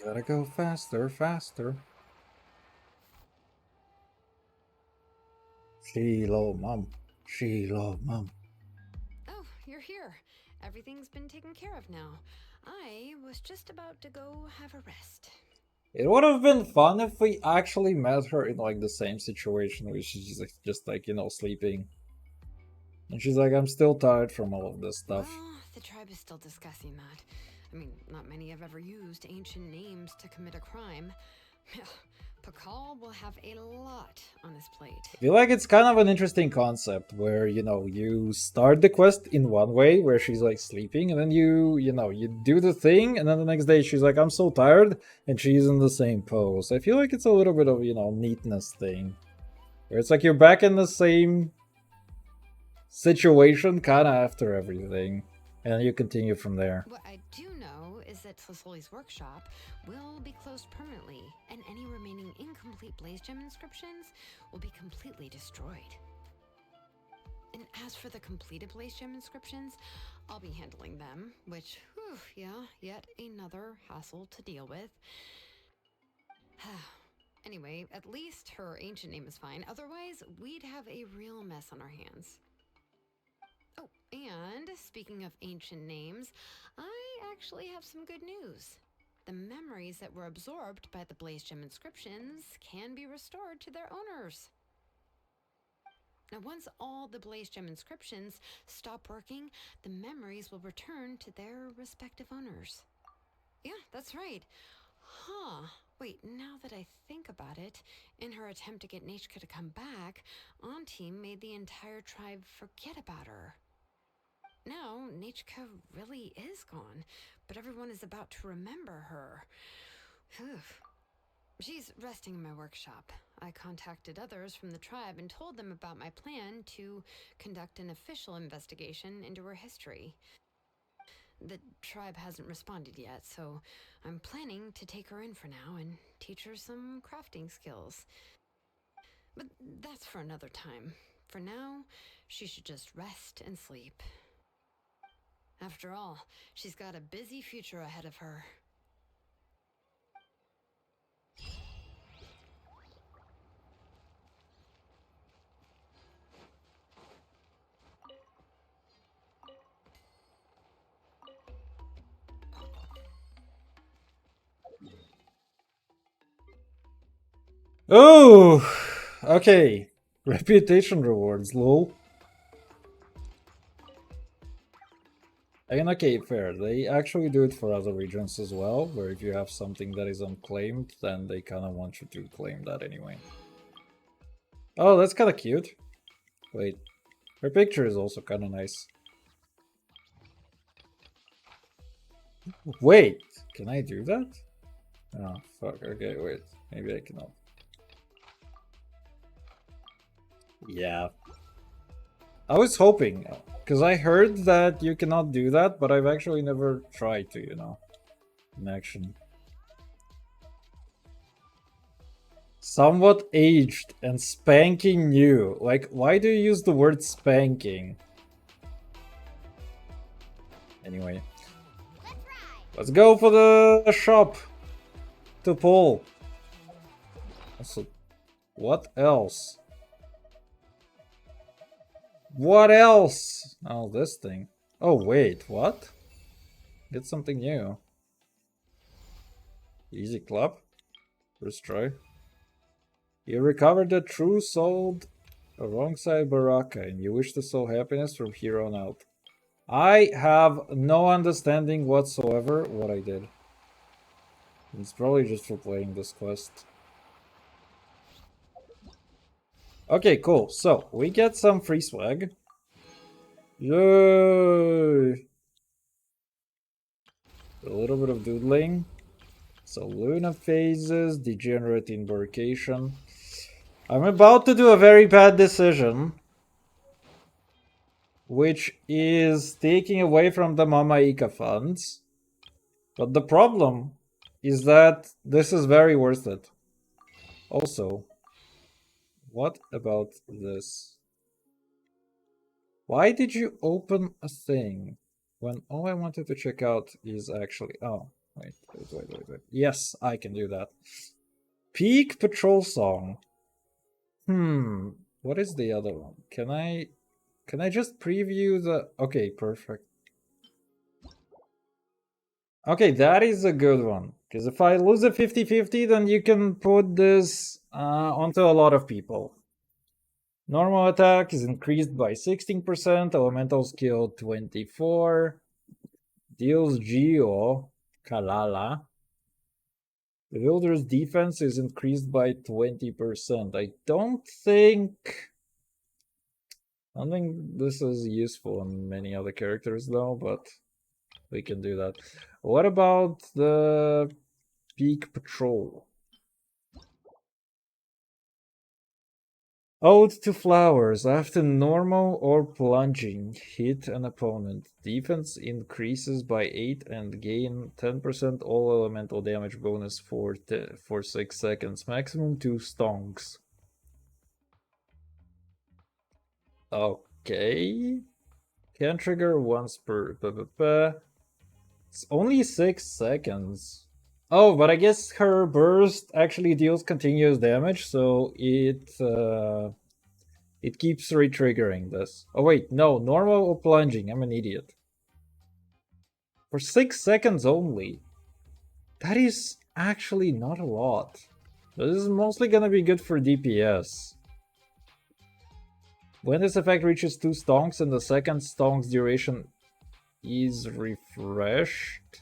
Gotta go faster, faster. Xilomom. Xilomom. Oh, you're here. Everything's been taken care of now. I was just about to go have a rest. It would have been fun if we actually met her in like the same situation where she's just like, you know, sleeping. And she's like, I'm still tired from all of this stuff. Well, the tribe is still discussing that. I mean, not many have ever used ancient names to commit a crime. Pakal will have a lot on his plate. I feel like it's kind of an interesting concept where, you know, you start the quest in one way where she's like sleeping, and then you know, you do the thing, and then the next day she's like, I'm so tired, and she's in the same pose. I feel like it's a little bit of, you know, neatness thing. Where it's like you're back in the same situation kind of after everything, and you continue from there. What I do know is that Slisoli's workshop will be closed permanently, and any remaining incomplete Blaze Gem inscriptions will be completely destroyed. And as for the completed Blaze Gem inscriptions, I'll be handling them, which, whew, yeah, yet another hassle to deal with. Anyway, at least her ancient name is fine, otherwise we'd have a real mess on our hands. Oh, and speaking of ancient names, I actually have some good news. The memories that were absorbed by the Blaze Gem inscriptions can be restored to their owners. Now, once all the Blaze Gem inscriptions stop working, the memories will return to their respective owners. Yeah, that's right. Huh. Wait, now that I think about it, in her attempt to get Nechka to come back, Auntie made the entire tribe forget about her. Now, Nechka really is gone, but everyone is about to remember her. Whew. She's resting in my workshop. I contacted others from the tribe and told them about my plan to conduct an official investigation into her history. The tribe hasn't responded yet, so I'm planning to take her in for now and teach her some crafting skills. But that's for another time. For now, she should just rest and sleep. After all, she's got a busy future ahead of her. Oh, okay. Reputation rewards, lol. I mean, okay, fair. They actually do it for other regions as well, where if you have something that is unclaimed, then they kind of want you to claim that anyway. Oh, that's kind of cute. Wait, her picture is also kind of nice. Wait, can I do that? Oh, fuck. Okay, wait. Maybe I cannot. Yeah. I was hoping, because I heard that you cannot do that, but I've actually never tried to, you know, in action. Somewhat aged and spanking new. Like, why do you use the word spanking? Anyway. Let's go for the shop to pull. Also, what else? What else? Oh, this thing. Oh, wait, what? Get something new. Easy club. First try. You recovered the true soul alongside Baraka, and you wish to sow happiness from here on out. I have no understanding whatsoever what I did. It's probably just for playing this quest. Okay, cool. So, we get some free swag. Yay! A little bit of doodling. So, Luna phases, degenerate embarkation. I'm about to do a very bad decision. which is taking away from the Mama Ika funds. But the problem is that this is very worth it. Also, what about this? Why did you open a thing when all I wanted to check out is actually... Oh, wait. Yes, I can do that. Peak Patrol Song. What is the other one? Can I just preview the... Okay, perfect. Okay, that is a good one. Because if I lose a 50-50, then you can put this onto a lot of people. Normal attack is increased by 16%, elemental skill 24, deals Geo, Kalala. The builder's defense is increased by 20%. I don't think this is useful on many other characters though, but we can do that. What about the Peak Patrol? Ode to Flowers. After normal or plunging hit an opponent, defense increases by 8 and gain 10% all elemental damage bonus for 6 seconds. Maximum 2 stonks. Okay. Can trigger once per... It's only 6 seconds. Oh, but I guess her burst actually deals continuous damage, so it keeps re-triggering this. Oh wait, no, normal or plunging, I'm an idiot. For 6 seconds only. That is actually not a lot. This is mostly gonna be good for DPS. When this effect reaches 2 stonks and the second stonk's duration is refreshed,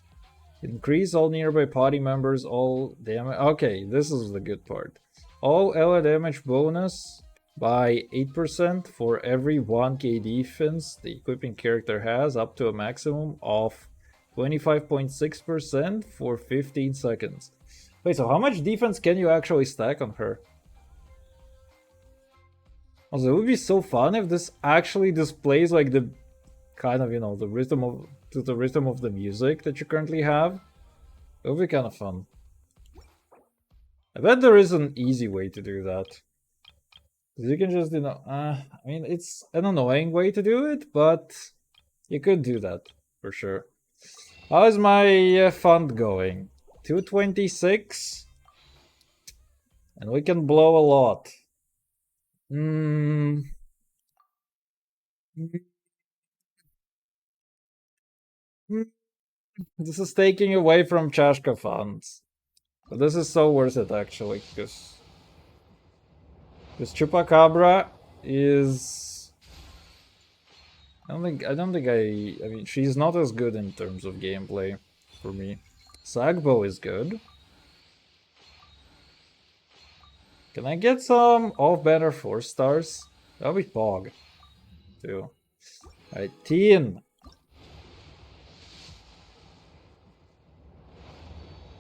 increase all nearby party members all damage. Okay, this is the good part. All ally damage bonus by 8% for every 1k defense the equipping character has, up to a maximum of 25.6% for 15 seconds. Wait, so how much defense can you actually stack on her? Also, it would be so fun if this actually displays like the kind of, you know, the rhythm of the music that you currently have. It would be kind of fun. I bet there is an easy way to do that. You can just, you know, I mean, it's an annoying way to do it, but you could do that for sure. How is my fund going? 226, and we can blow a lot. This is taking away from Chashka funds. But this is so worth it actually, because Chupacabra is... I mean, she's not as good in terms of gameplay for me. Sagbo is good. Can I get some off-banner 4 stars? That'll be Pog, too. Alright, Tien.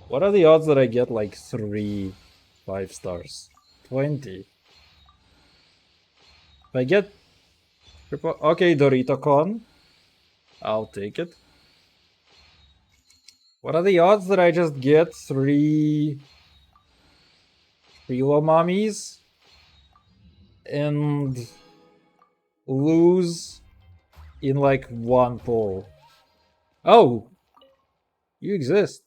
What are the odds that I get like 3 5 stars? 20. If I get... Okay, DoritoCon. I'll take it. What are the odds that I just get 3 Xilomommies and lose in like 1 pull? Oh! You exist.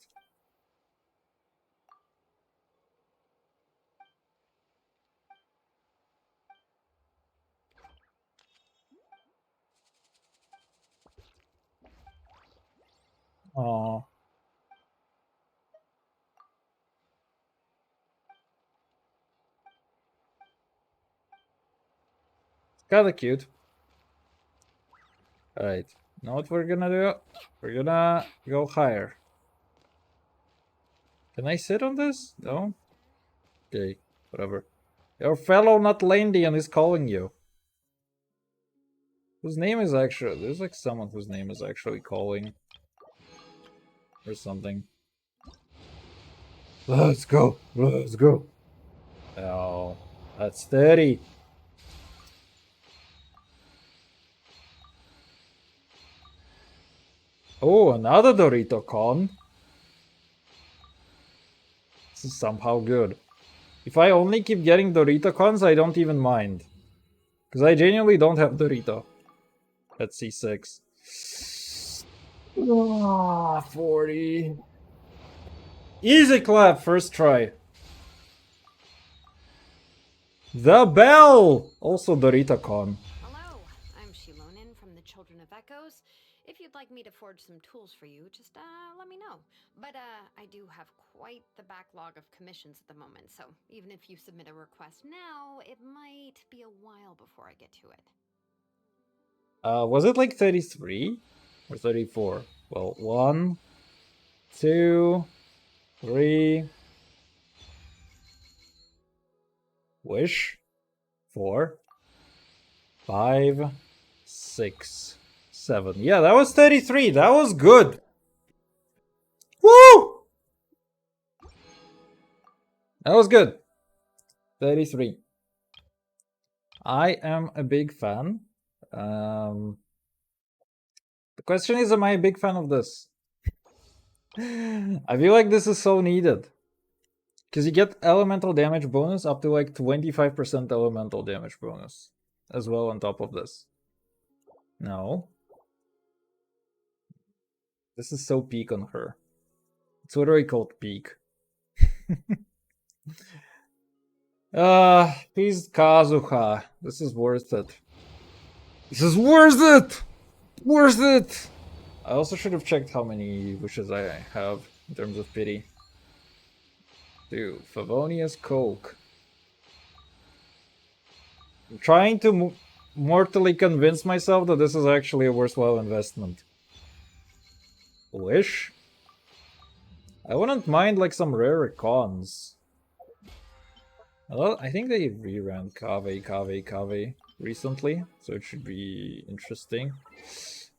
Aww. Kinda cute. Alright, now what we're gonna do? We're gonna go higher. Can I sit on this? No? Okay, whatever. Your fellow Nutlandian is calling you. Whose name is actually... There's like someone whose name is actually calling. Or something. Let's go! Let's go! Oh, that's 30. Oh, another Dorito con. This is somehow good. If I only keep getting Dorito cons, I don't even mind. Because I genuinely don't have Dorito at C6. Ah, 40. Easy clap, first try. The bell! Also Dorito con. Hello, I'm Xilomom from the Children of Echoes. If you'd like me to forge some tools for you, just let me know. But I do have quite the backlog of commissions at the moment, so even if you submit a request now, it might be a while before I get to it. Was it like 33? Or 34? Well, 1, 2, 3. Wish. 4, 5, 6, 7. Yeah, that was 33. That was good. Woo! That was good. 33. I am a big fan. The question is, am I a big fan of this? I feel like this is so needed. Because you get elemental damage bonus up to like 25% elemental damage bonus as well on top of this. No. This is so peak on her. It's literally called peak. Please Kazuha. This is worth it. This is worth it! Worth it! I also should have checked how many wishes I have in terms of pity. Dude, Favonius Coke. I'm trying to mortally convince myself that this is actually a worthwhile investment. Wish? I wouldn't mind like some rare cons. Well, I think they reran Kave recently, so it should be interesting.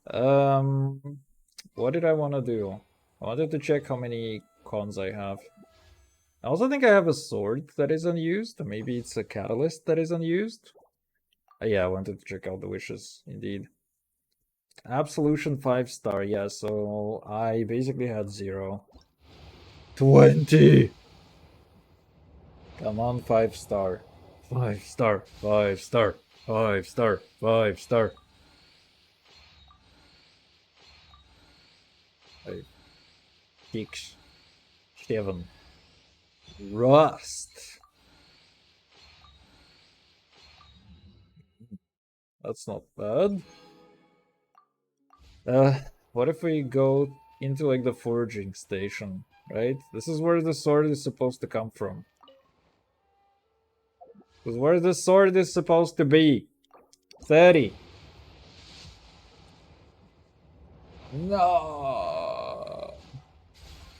What did I want to do? I wanted to check how many cons I have. I also think I have a sword that is unused. Maybe it's a catalyst that is unused. Yeah, I wanted to check out the wishes, indeed. Absolution 5-star, yeah, so I basically had 0. 20! Come on, 5-star. 5-star, 5-star, 5-star, 5-star. 5, 6, 7. Rust! That's not bad. What if we go into like the foraging station, right? This is where the sword is supposed to come from. This is where the sword is supposed to be. 30. No.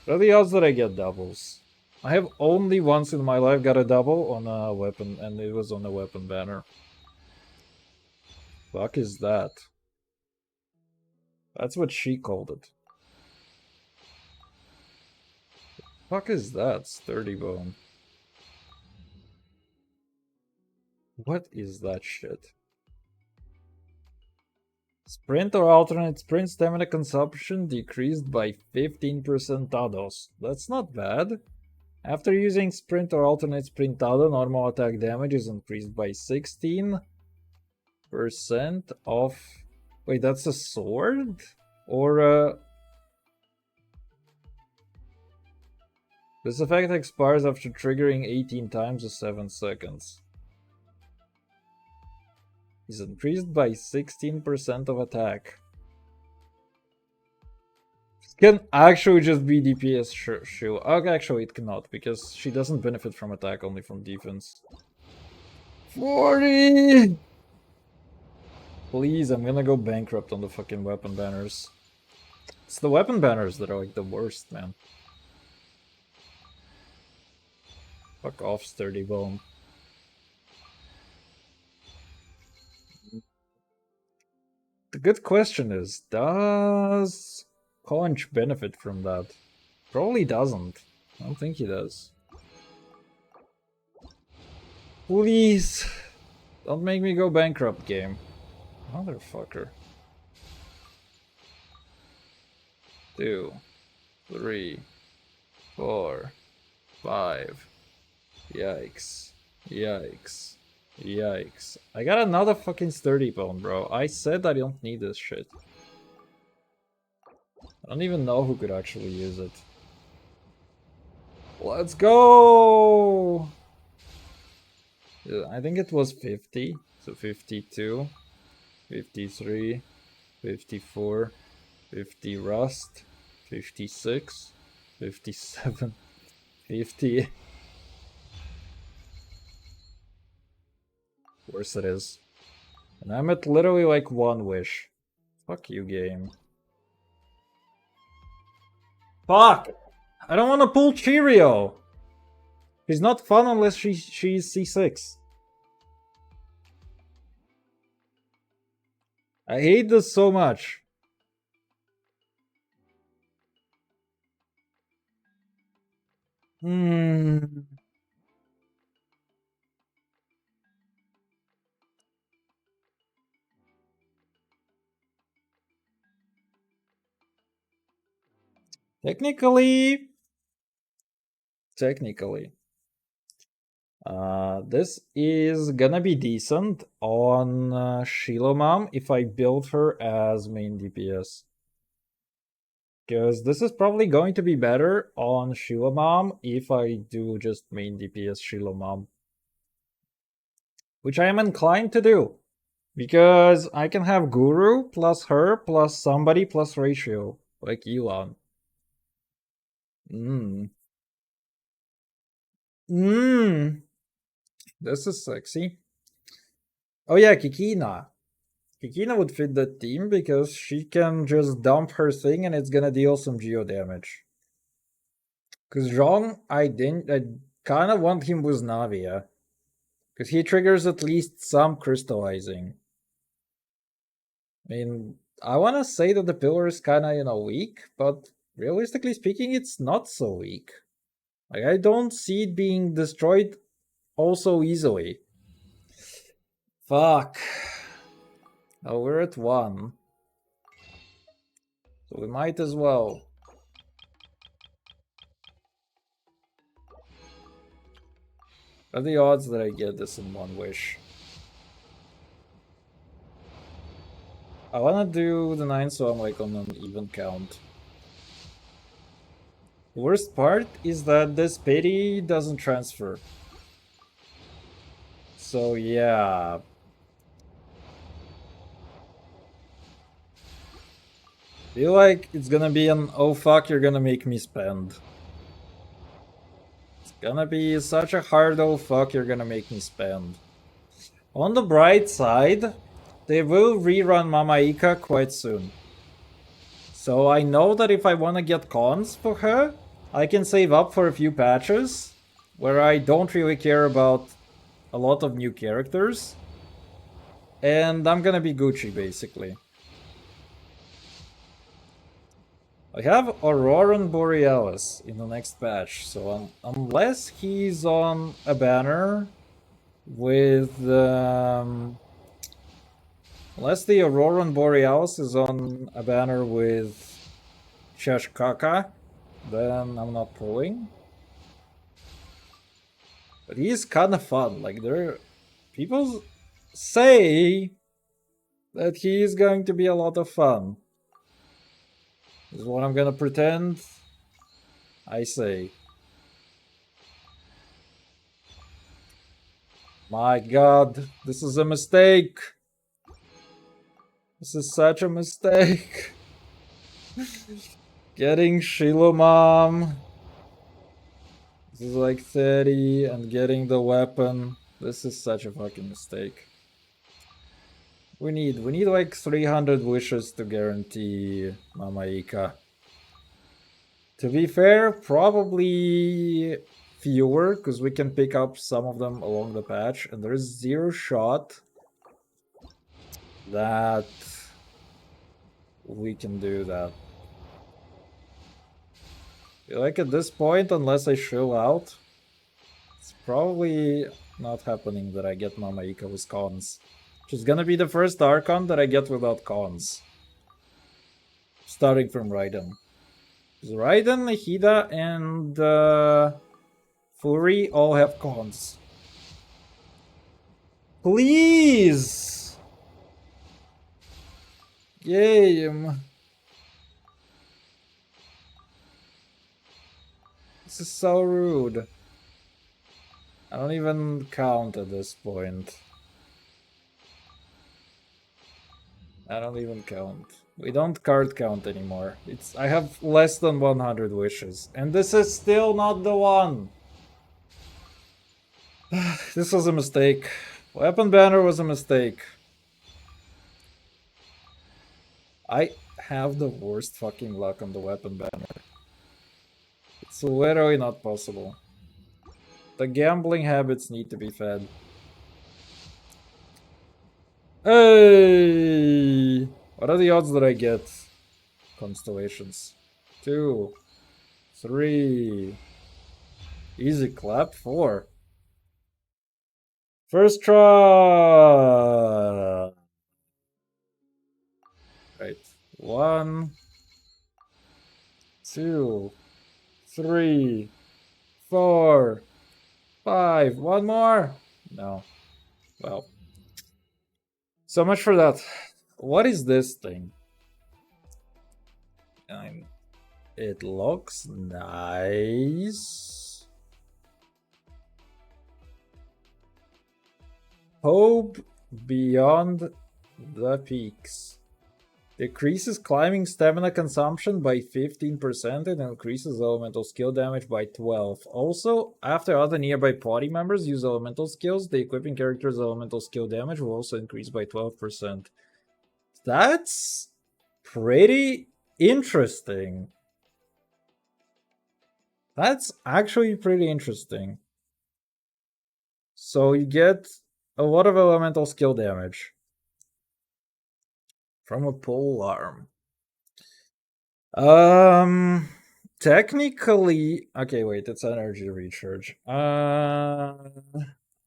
What are the odds that I get doubles? I have only once in my life got a double on a weapon, and it was on a weapon banner. Fuck is that? That's what she called it. Fuck is that? Sturdy bone. What is that shit? Sprint or alternate sprint stamina consumption decreased by 15% dados. That's not bad. After using sprint or alternate sprint dado, normal attack damage is increased by 16% of... Wait, that's a sword? Or this effect expires after triggering 18 times in 7 seconds. Is increased by 16% of attack. This can actually just be DPS shield. Actually, it cannot, because she doesn't benefit from attack, only from defense. 40! Please, I'm gonna go bankrupt on the fucking weapon banners. It's the weapon banners that are like the worst, man. Fuck off, Sturdy Bone. The good question is, does Conch benefit from that? Probably doesn't. I don't think he does. Please! Don't make me go bankrupt, game. Motherfucker. 2, 3, 4, 5. Yikes. Yikes. Yikes. I got another fucking sturdy bone, bro. I said I don't need this shit. I don't even know who could actually use it. Let's go! I think it was 50. So 52, 53, 54, 50 rust, 56, 57, 50. Of course it is. And I'm at literally like 1 wish. Fuck you, game. Fuck! I don't want to pull Cheerio! She's not fun unless she's C6. I hate this so much. Technically, this is gonna be decent on Xilomom if I build her as main DPS. Because this is probably going to be better on Xilomom if I do just main DPS Xilomom. Which I am inclined to do. Because I can have Guru plus her plus somebody plus ratio. Like Elon. This is sexy. Oh yeah, Kikina. Kikina would fit the team because she can just dump her thing and it's gonna deal some geo damage. Cause Zhong, I kinda want him with Navia. Cause he triggers at least some crystallizing. I mean, I wanna say that the pillar is kinda, weak, but realistically speaking, it's not so weak. Like, I don't see it being destroyed also easily. Fuck. Oh, we're at 1. So we might as well. What are the odds that I get this in 1 wish? I wanna do the 9 so I'm like on an even count. The worst part is that this pity doesn't transfer. So yeah. Feel like it's gonna be an oh fuck, you're gonna make me spend. It's gonna be such a hard oh fuck, you're gonna make me spend. On the bright side, they will rerun Mama Ika quite soon. So I know that if I wanna get cons for her, I can save up for a few patches where I don't really care about a lot of new characters. And I'm gonna be Gucci, basically. I have Auroran Borealis in the next patch, so unless he's on a banner with... unless the Auroran Borealis is on a banner with Cheshkaka, then I'm not pulling. But he's kind of fun. Like, people say that he's going to be a lot of fun. This is what I'm gonna pretend I say. My god, this is a mistake. This is such a mistake. Getting Xilomom. This is like 30 and getting the weapon. This is such a fucking mistake. We need like 300 wishes to guarantee Mama Ika. To be fair, probably fewer, because we can pick up some of them along the patch, and there's 0 shot that we can do that. Like at this point, unless I chill out, it's probably not happening that I get Mama Ika with cons. Which is gonna be the first Archon that I get without cons. Starting from Raiden. Raiden, Hida, and Fury all have cons. Please! Game. This is so rude. I don't even count at this point. I don't even count. We don't card count anymore. I have less than 100 wishes. And this is still not the one! This was a mistake. Weapon banner was a mistake. I have the worst fucking luck on the weapon banner. It's literally not possible. The gambling habits need to be fed. Hey! What are the odds that I get constellations? 2, 3. Easy clap. 4. First try. Right. 1, 2, 3, 4, 5. One more. No. Well. So much for that. What is this thing? It looks nice. Hope beyond the peaks. Decreases climbing stamina consumption by 15% and increases elemental skill damage by 12. Also, after other nearby party members use elemental skills, the equipping character's elemental skill damage will also increase by 12%. That's pretty interesting. That's actually pretty interesting. So you get a lot of elemental skill damage from a pole arm. Technically, okay, wait, it's energy recharge. I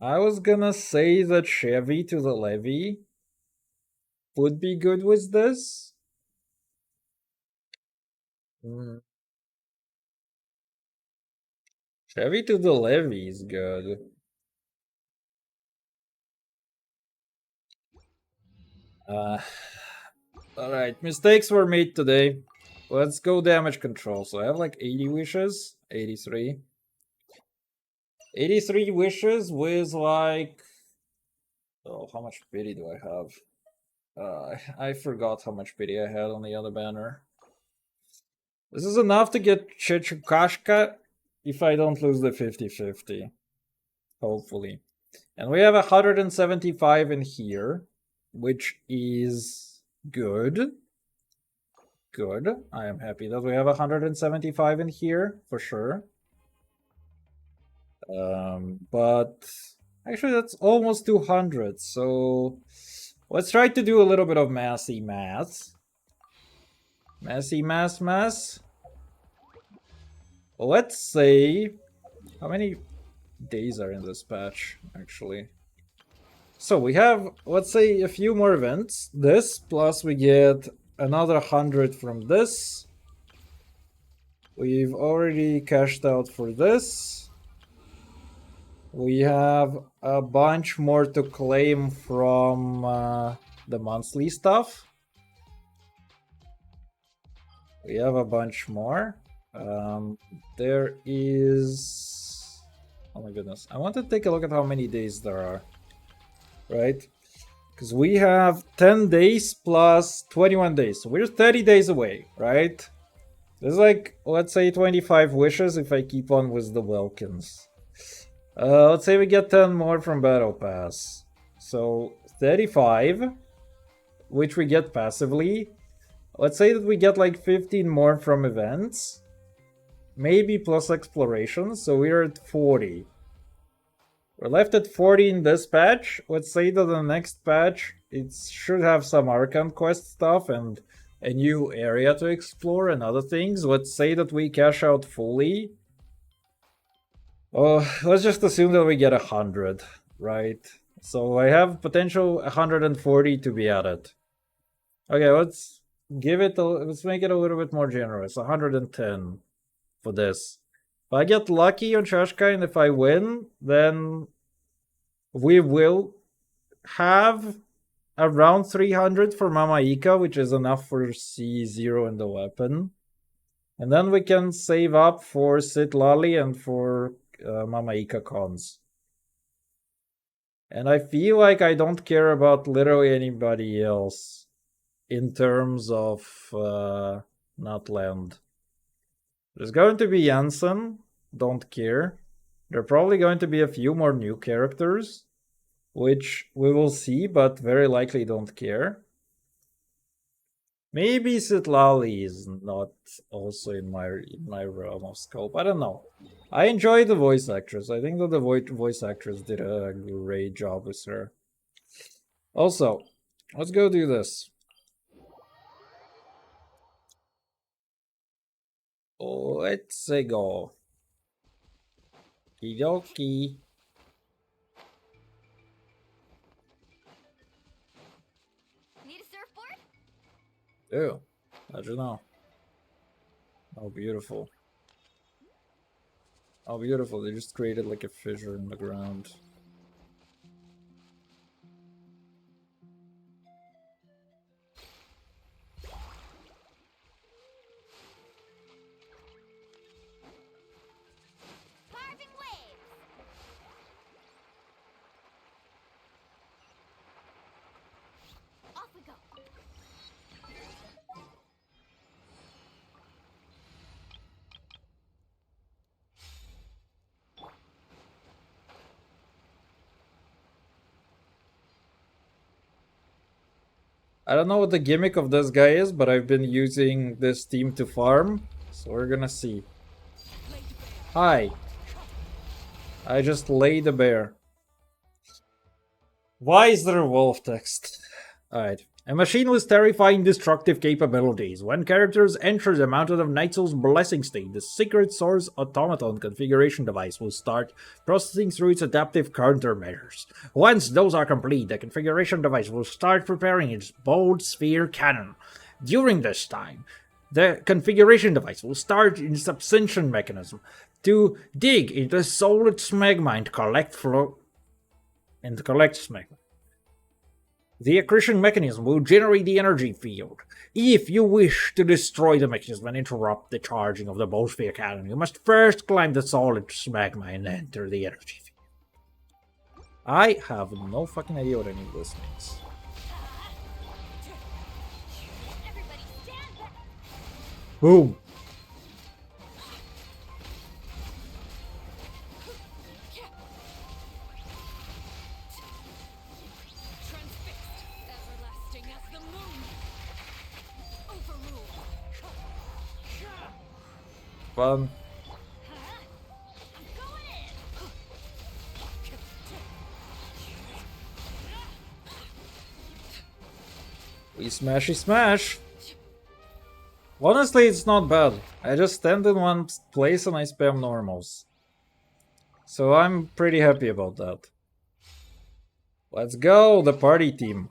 was gonna say that Chevy to the Levy would be good with this. Chevy to the Levy is good. Alright, mistakes were made today. Let's go damage control. So I have like 80 wishes. 83. 83 wishes with like... Oh, how much pity do I have? I forgot how much pity I had on the other banner. This is enough to get Chechukashka if I don't lose the 50-50. Hopefully. And we have 175 in here, which is good. Good. I am happy that we have 175 in here, for sure. But actually that's almost 200, so let's try to do a little bit of massy math. Massy mass. Let's say, how many days are in this patch, actually? So we have, let's say, a few more events. This, plus we get another 100 from this. We've already cashed out for this. We have a bunch more to claim from the monthly stuff. We have a bunch more. There is... Oh my goodness. I want to take a look at how many days there are. Right? Because we have 10 days plus 21 days. So we're 30 days away, right? There's like, let's say 25 wishes if I keep on with the Wilkins. Let's say we get 10 more from Battle Pass. So 35, which we get passively. Let's say that we get like 15 more from events. Maybe plus exploration, so we're at 40. We're left at 40 in this patch. Let's say that the next patch, it should have some Archon Quest stuff and a new area to explore and other things. Let's say that we cash out fully. Oh, let's just assume that we get 100, right? So I have potential 140 to be added. Okay, let's give it let's make it a little bit more generous. 110 for this. If I get lucky on Shashka and if I win, then we will have around 300 for Mama Ika, which is enough for C0 and the weapon. And then we can save up for Sitlali and for Mama Ika cons. And I feel like I don't care about literally anybody else in terms of not land. There's going to be Janssen, don't care. There are probably going to be a few more new characters, which we will see, but very likely don't care. Maybe Sitlali is not also in my realm of scope. I don't know. I enjoy the voice actress. I think that the voice actress did a great job with her. Also, let's go do this. Let's go. Kidoki. Need a surfboard? Ew. How'd you know? Oh, beautiful. Oh, beautiful. They just created like a fissure in the ground. Carving waves. Off we go. I don't know what the gimmick of this guy is, but I've been using this team to farm, so we're gonna see. Hi. I just laid a bear. Why is there a wolf text? Alright. A machine with terrifying destructive capabilities. When characters enter the Mountain of Night Soul's blessing state, the Secret Source Automaton configuration device will start processing through its adaptive countermeasures. Once those are complete, the configuration device will start preparing its bold sphere cannon. During this time, the configuration device will start its absorption mechanism to dig into solid smegma and collect smegma. The accretion mechanism will generate the energy field. If you wish to destroy the mechanism and interrupt the charging of the Bowsphere cannon, you must first climb the solid smegma and enter the energy field. I have no fucking idea what any of this means. Boom. Fun. We smashy smash. Honestly, it's not bad. I just stand in one place and I spam normals. So I'm pretty happy about that. Let's go, the party team.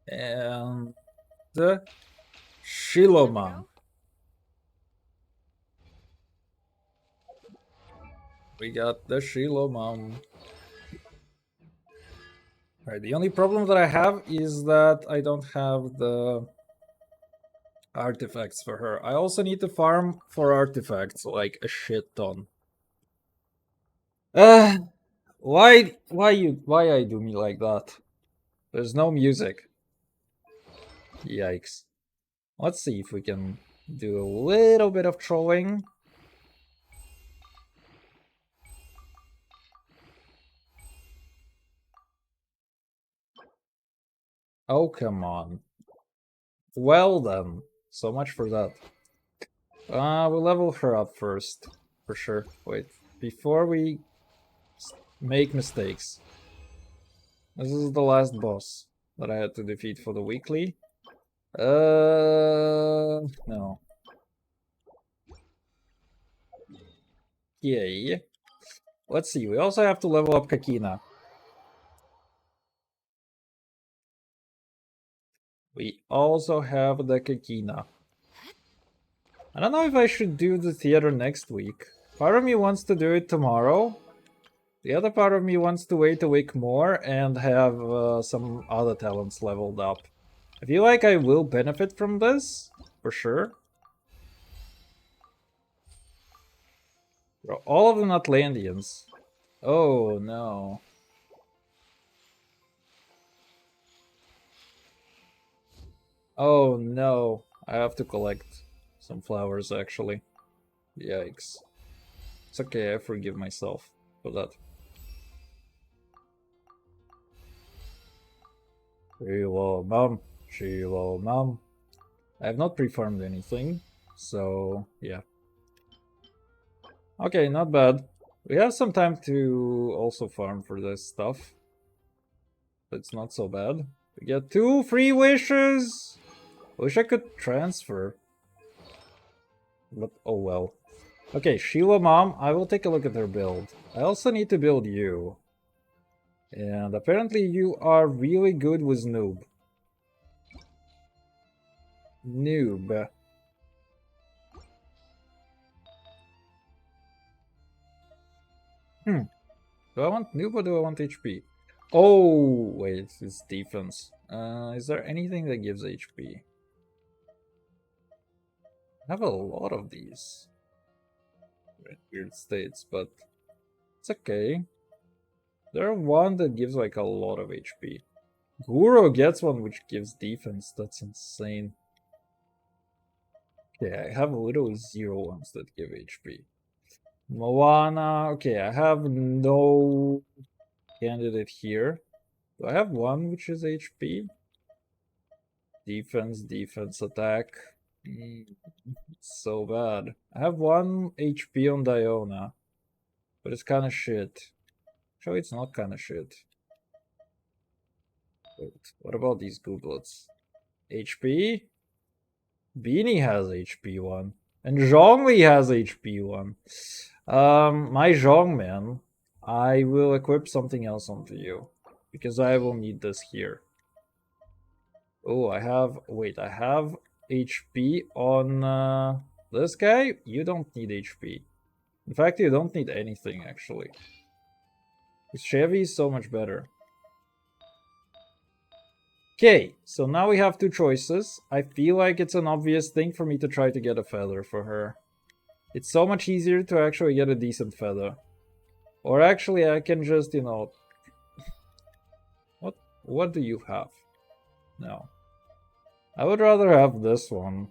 And the Xilomom. We got the Xilomom. Alright, the only problem that I have is that I don't have the artifacts for her. I also need to farm for artifacts, like a shit ton. Why I do me like that? There's no music. Yikes. Let's see if we can do a little bit of trolling. Oh, come on. Well then. So much for that. We'll level her up first. For sure. Wait. Before we make mistakes. This is the last boss that I had to defeat for the weekly. No. Yay. Let's see, we also have to level up Kakina. We also have the Kikina. I don't know if I should do the theater next week. Part of me wants to do it tomorrow. The other part of me wants to wait a week more and have some other talents leveled up. I feel like I will benefit from this, for sure. Bro, all of them Atlanteans. Oh no. Oh no. I have to collect some flowers actually. Yikes. It's okay, I forgive myself for that. Xilomom. Xilomom. I have not pre-farmed anything, so yeah. Okay, not bad. We have some time to also farm for this stuff. But it's not so bad. We get 2 free wishes! Wish I could transfer. But oh well. Okay, Xilomom, I will take a look at her build. I also need to build you. And apparently you are really good with noob. Noob. Do I want noob or do I want HP? Oh, wait, it's defense. Is there anything that gives HP? I have a lot of these. In weird states, but it's okay. There's one that gives like a lot of HP. Guru gets one which gives defense. That's insane. Okay, I have literally 0 ones that give HP. Moana. Okay, I have no candidate here. Do I have one which is HP? Defense, defense, attack. So bad. I have 1 HP on Diona. But it's kinda shit. Actually, it's not kinda shit. Wait, what about these googlets? HP? Beanie has HP 1. And Zhongli has HP 1. My Zhong man, I will equip something else onto you. Because I will need this here. Oh, I have HP on this guy? You don't need HP. In fact, you don't need anything, actually. Because Chevy is so much better. Okay, so now we have 2 choices. I feel like it's an obvious thing for me to try to get a feather for her. It's so much easier to actually get a decent feather. Or actually, I can just, you know... What do you have? No. I would rather have this one.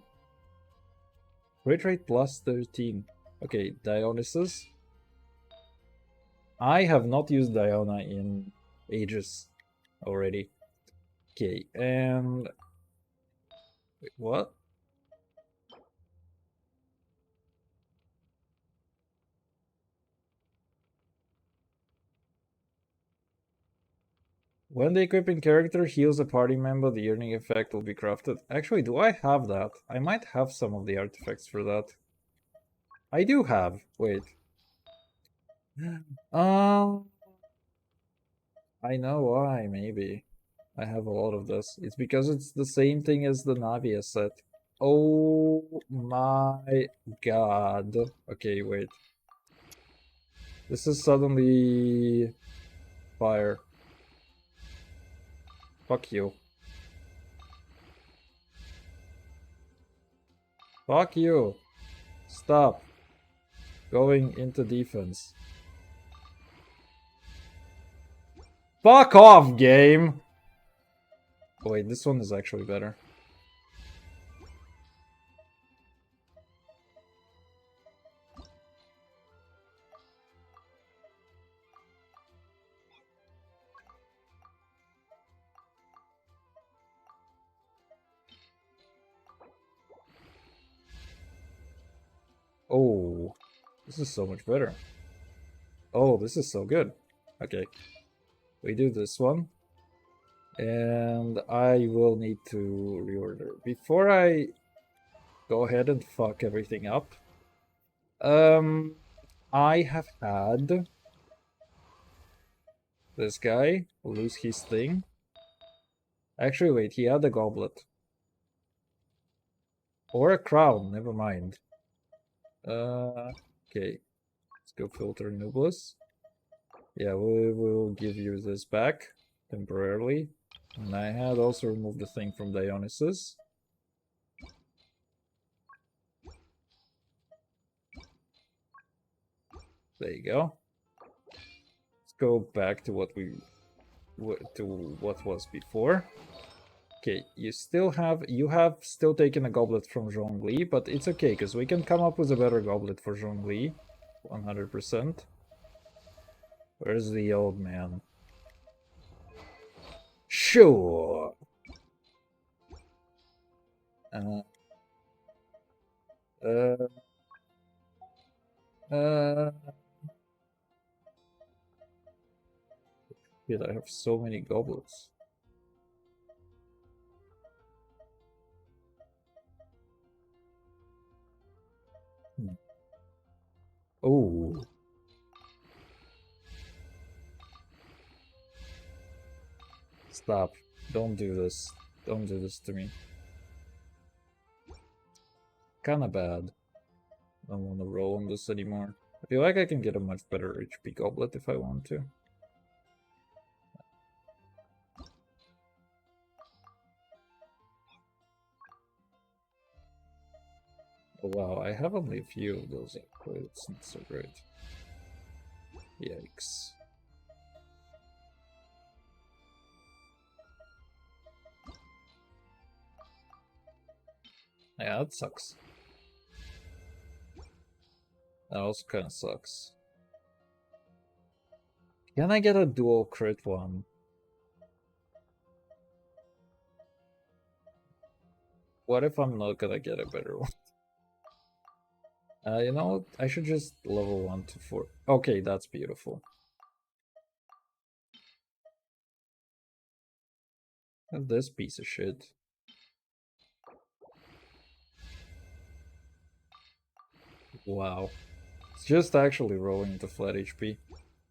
Crit rate plus 13. Okay, Dionysus. I have not used Diona in ages already. Okay, and... Wait, what? When the equipping character heals a party member, the yearning effect will be crafted. Actually, do I have that? I might have some of the artifacts for that. I do have. Wait. I know why, maybe. I have a lot of this. It's because it's the same thing as the Navia set. Oh my god. Okay, wait. This is suddenly... fire. Fuck you. Fuck you. Stop. Going into defense. Fuck off, game! Oh, wait, this one is actually better. Oh, this is so much better. Oh, this is so good. Okay. We do this one. And I will need to reorder. Before I go ahead and fuck everything up, I have had this guy lose his thing. Actually, wait, he had a goblet. Or a crown, never mind. Okay. Let's go filter Nublis. Yeah, we will give you this back temporarily. And I had also removed the thing from Dionysus. There you go. Let's go back to what was before. Okay, you have still taken a goblet from Zhongli, but it's okay because we can come up with a better goblet for Zhongli, 100%. Where's the old man? Sure. Uh, uh, uh. Shit, I have so many goblets. Oh. Stop. Don't do this. Don't do this to me. Kinda bad. I don't want to roll on this anymore. I feel like I can get a much better HP goblet if I want to. Oh wow, I have only a few of those upgrades. It's not so great. Yikes. Yeah, that sucks. That also kinda sucks. Can I get a dual crit one? What if I'm not gonna get a better one? You know what? I should just level 1 to 4. Okay, that's beautiful. And this piece of shit. Wow. It's just actually rolling into flat HP.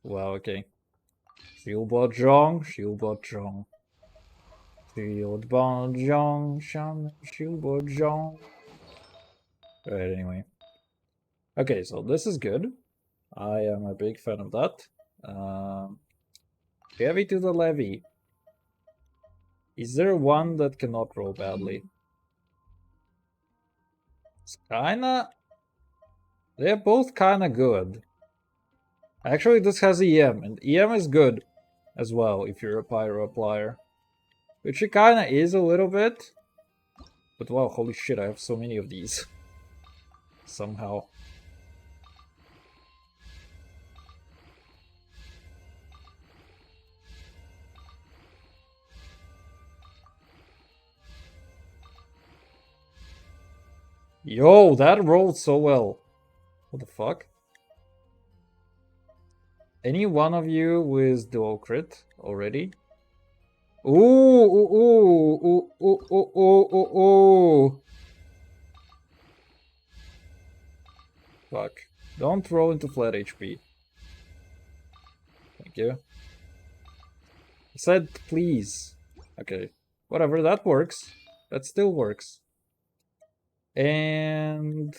Wow, okay. Shield Bojong, Shield Bojong. Shield Bojong, Shield Bojong. Right, anyway. Okay, so this is good. I am a big fan of that. Heavy to the levy. Is there one that cannot roll badly? It's kinda... They're both kinda good. Actually, this has EM, and EM is good as well if you're a pyro applier. Which it kinda is a little bit. But wow, holy shit, I have so many of these. Somehow. Yo, that rolled so well. What the fuck? Any one of you with dual crit already? Ooh, ooh, ooh, ooh, ooh, ooh, ooh, ooh, ooh. Fuck. Don't roll into flat HP. Thank you. I said please. Okay. Whatever, that works. That still works. And...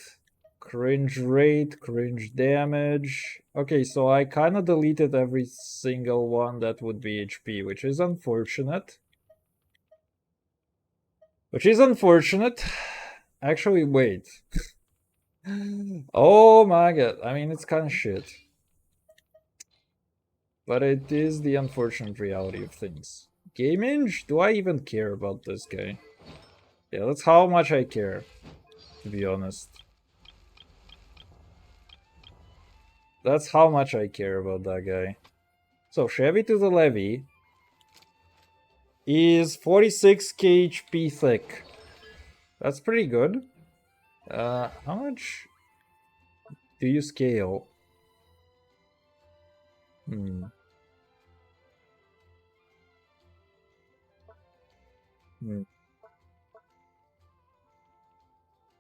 cringe rate, cringe damage. Okay, so I kind of deleted every single one that would be HP, which is unfortunate. Actually, wait. Oh my god. I mean, it's kind of shit. But it is the unfortunate reality of things. Gaming? Do I even care about this guy? Yeah, that's how much I care, to be honest. That's how much I care about that guy. So, Chevy to the Levy is 46 KHP thick. That's pretty good. How much do you scale? Hmm. Hmm.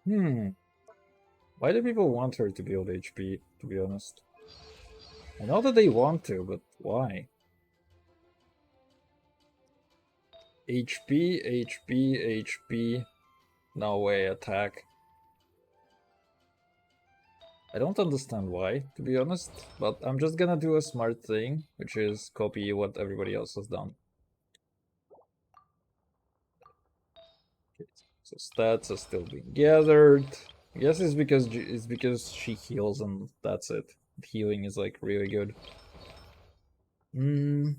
Hmm. Why do people want her to build HP, to be honest? I know that they want to, but why? HP, HP, HP. No way, attack. I don't understand why, to be honest, but I'm just gonna do a smart thing, which is copy what everybody else has done. Okay, so stats are still being gathered. I guess it's because she heals and that's it. Healing is like really good. You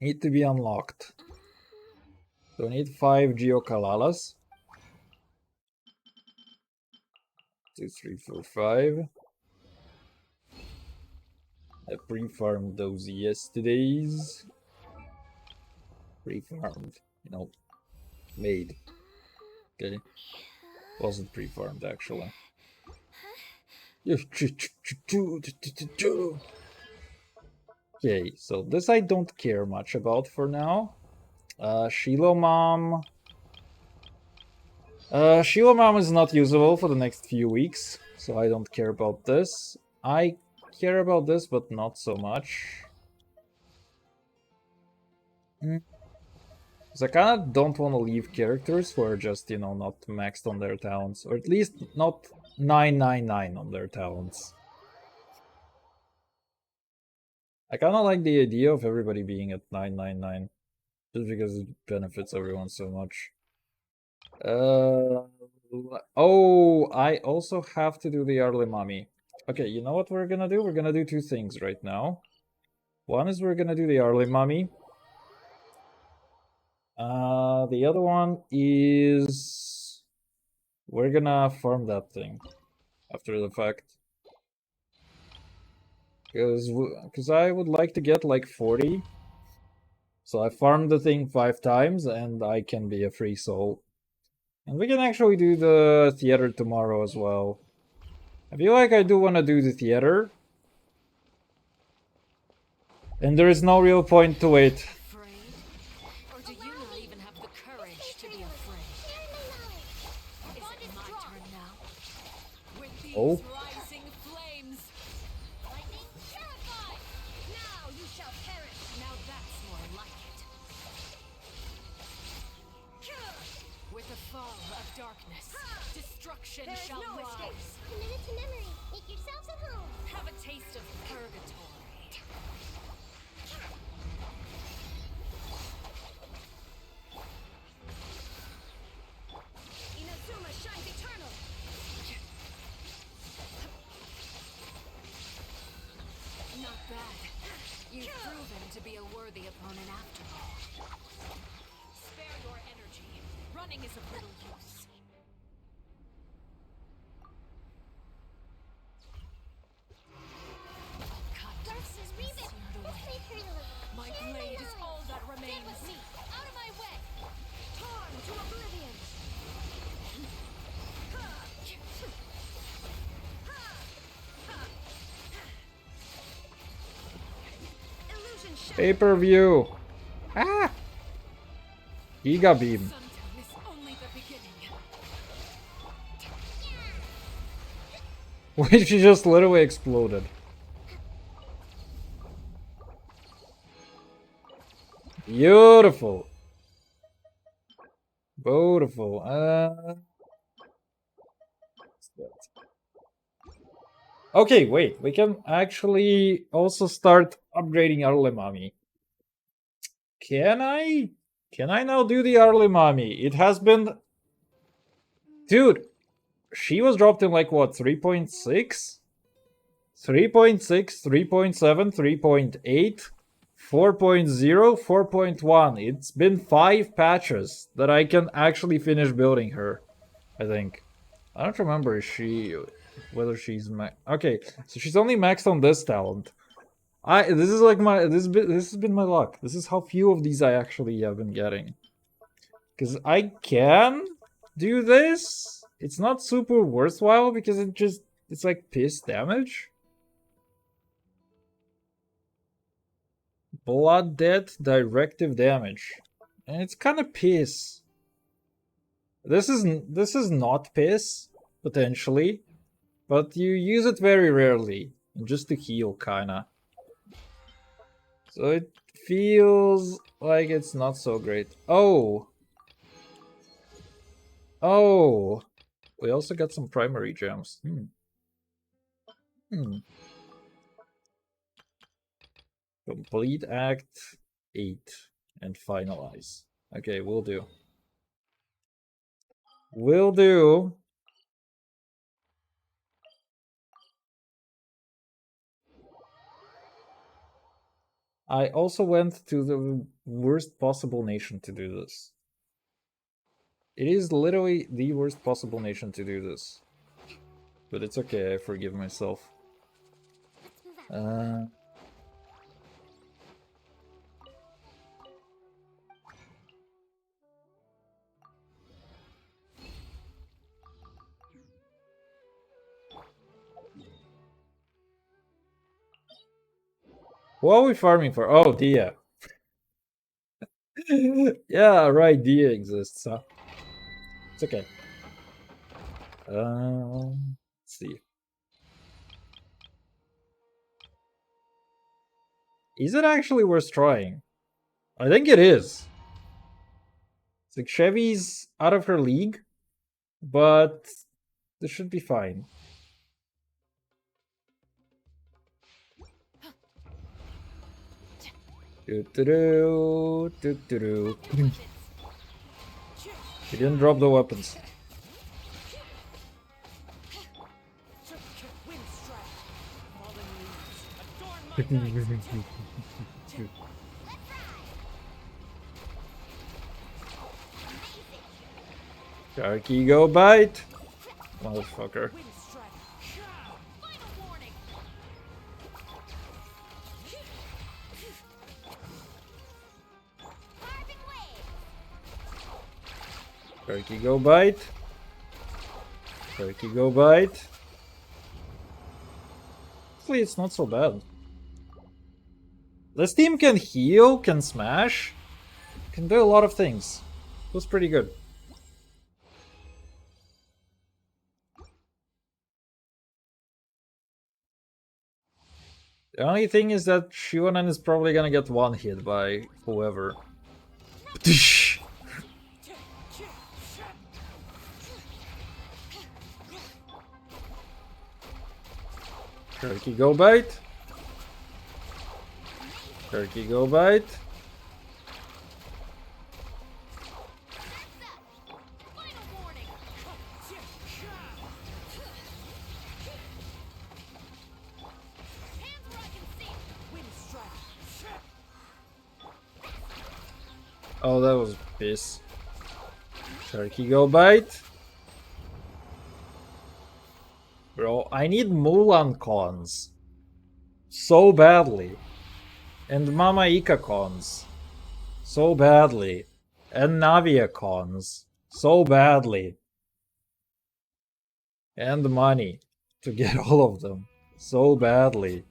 need to be unlocked. So I need 5 Geokalalas. 2, 3, 4, 5. I pre-farmed those yesterdays. Pre-farmed, you know, made. Okay. Wasn't pre-farmed actually. Okay, so this I don't care much about for now. Xilomom. Xilomom is not usable for the next few weeks, so I don't care about this. I care about this, but not so much. Because I kind of don't want to leave characters who are just, you know, not maxed on their talents. Or at least not 999 on their talents. I kind of like the idea of everybody being at 999. Just because it benefits everyone so much. Oh, I also have to do the early mummy. Okay, you know what we're gonna do? We're gonna do 2 things right now. One is we're gonna do the early mummy. The other one is we're gonna farm that thing after the fact. Because I would like to get like 40. So I farmed the thing 5 times and I can be a free soul. And we can actually do the theater tomorrow as well. I feel like I do want to do the theater. And there is no real point to it. Afraid? Or do you not even have the courage to be afraid? Is it my turn now? With these rising flames! Lightning terrified! Now you shall perish! Now that's more like it. With the fall of darkness, destruction There is shall no rise. escape. Commit it to memory. Make yourselves at home. Have a taste of purgatory. Inazuma shines eternal. Not bad. You've proven to be a worthy opponent after all. Spare your energy. Running is of little use. Cut. Darkness reason. Let's make her little. My blade is all that remains. With me. Out of my way. Torn to oblivion. Illusion shot. Pay-per-view. Ah! Giga Beam. Sundown is only the beginning. Which she just literally exploded. Beautiful. Beautiful. Okay, wait. We can actually also start upgrading our Lemami. Can I? Can I now do the early mommy? It has been... Dude, she was dropped in like what, 3.6? 3.6, 3.7, 3.8, 4.0, 4.1. It's been 5 patches that I can actually finish building her, I think. I don't remember whether she's okay, so she's only maxed on this talent. This is like this has been my luck. This is how few of these I actually have been getting. Because I can do this. It's not super worthwhile because it's like piss damage. Blood death directive damage. And it's kind of piss. This is not piss, potentially. But you use it very rarely. Just to heal, kinda. So it feels like it's not so great. Oh. Oh. We also got some primary gems. Complete Act 8 and finalize. Okay, will do. Will do. I also went to the worst possible nation to do this. It is literally the worst possible nation to do this. But it's okay, I forgive myself. What are we farming for? Oh, Dia. Yeah, right, Dia exists, huh? It's okay. Let's see. Is it actually worth trying? I think it is. It's like Chevy's out of her league, but this should be fine. Do-do-do, do-do-do. He didn't drop the weapons. Sharky, go bite! Motherfucker. Sharky, go bite! Sharky, go bite! Hopefully it's not so bad. This team can heal, can smash, can do a lot of things. It was pretty good. The only thing is that Shionan is probably gonna get one hit by whoever. Turkey, go bite. Turkey, go bite. Oh, that was piss. Turkey, go bite. Bro, I need Mulan cons. So badly. And Mama Ika cons. So badly. And Navia cons. So badly. And money to get all of them. So badly.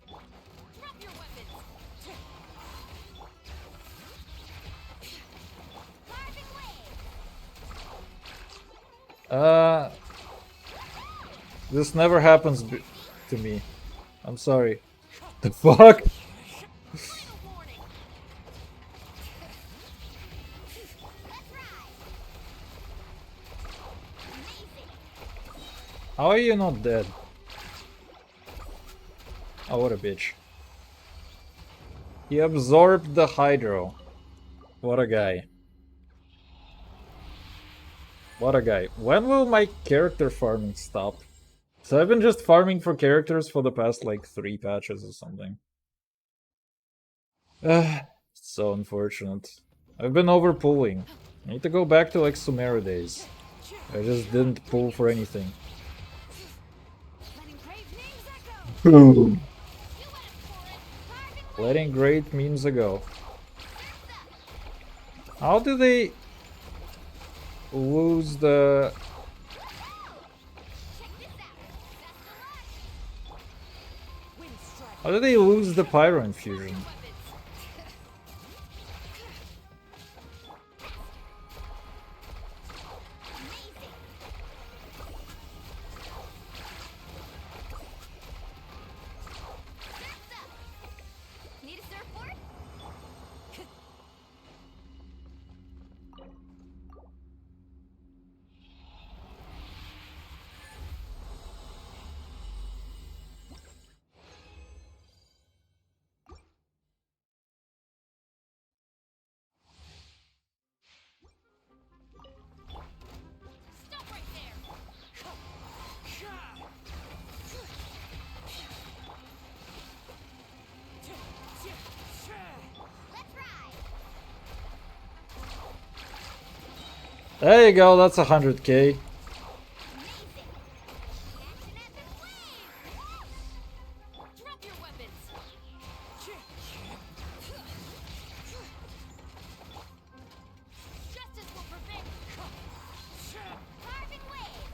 This never happens to me. I'm sorry. The fuck? How are you not dead? Oh, what a bitch. He absorbed the hydro. What a guy. What a guy. When will my character farming stop? So I've been just farming for characters for the past like 3 patches or something. So unfortunate. I've been overpulling. I need to go back to like Sumeru days. I just didn't pull for anything. Boom. Letting great memes ago. How do they lose the... How do they lose the Pyro Infusion? There you go, that's 100k. Drop your weapons! Justice will prevail! Carving wave.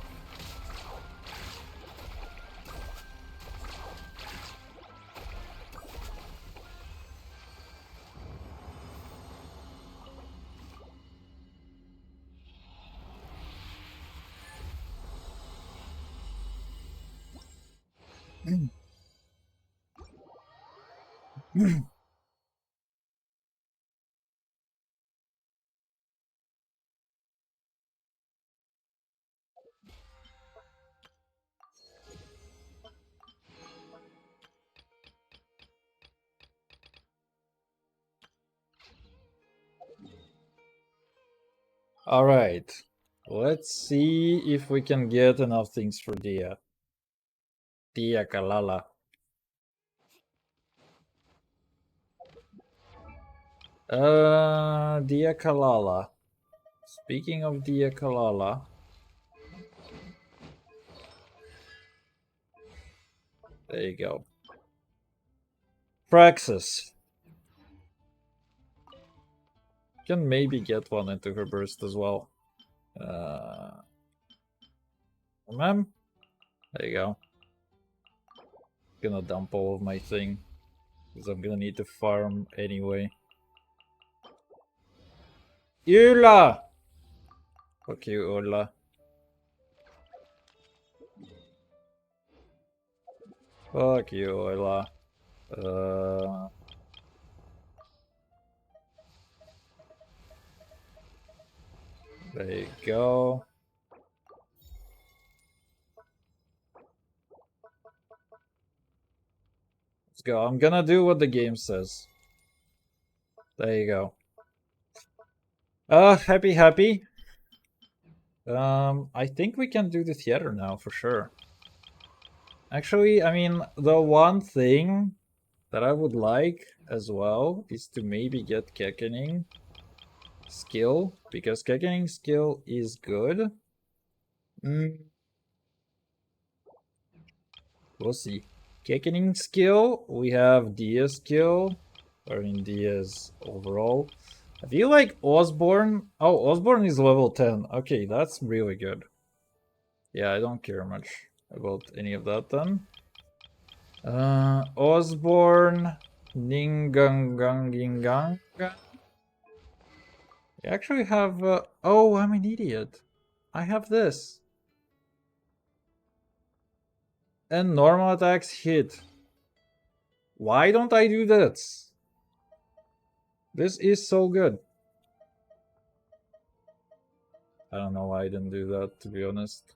Alright. Let's see if we can get enough things for Dia. Dia Kalala. Dia Kalala. Speaking of Dia Kalala. There you go. Praxis. Can maybe get one into her burst as well. Ma'am? There you go. Gonna dump all of my thing. Because I'm gonna need to farm anyway. Yula! Fuck you, Ola. Fuck you, Ola. There you go. Let's go. I'm gonna do what the game says. There you go. Happy. I think we can do the theater now for sure. Actually, I mean, the one thing that I would like as well is to maybe get Keckening skill, because Keckening skill is good. We'll see. Keckening skill, we have Dia's skill, or in Dia's overall. I feel like Osborne. Oh, Osborne is level 10. Okay, that's really good. Yeah, I don't care much about any of that then. Osborne, Ningangangingang. I actually have. Oh, I'm an idiot. I have this. And normal attacks hit. Why don't I do that? This is so good. I don't know why I didn't do that, to be honest.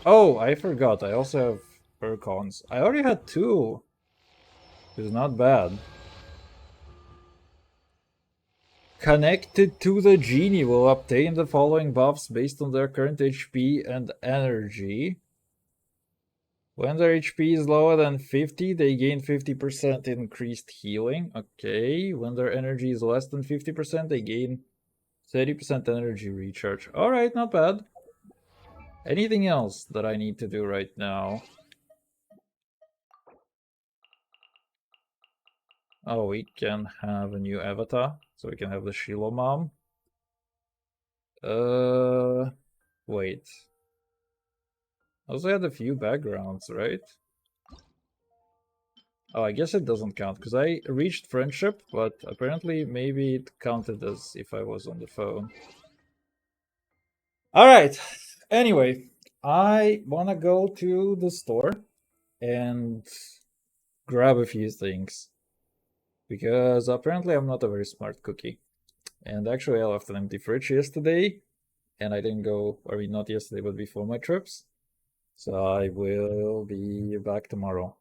Oh, I forgot. I also have Percons. I already had 2. It's not bad. Connected to the genie will obtain the following buffs based on their current HP and energy. When their HP is lower than 50, they gain 50% increased healing. Okay. When their energy is less than 50%, they gain 30% energy recharge. Alright, not bad. Anything else that I need to do right now? Oh, we can have a new avatar. So we can have the Xilomom. Wait. I also had a few backgrounds, right? Oh, I guess it doesn't count, because I reached friendship, but apparently maybe it counted as if I was on the phone. Alright, anyway, I wanna go to the store and grab a few things. Because apparently I'm not a very smart cookie. And actually I left an empty fridge yesterday, and I didn't go, I mean not yesterday, but before my trips. So I will be back tomorrow.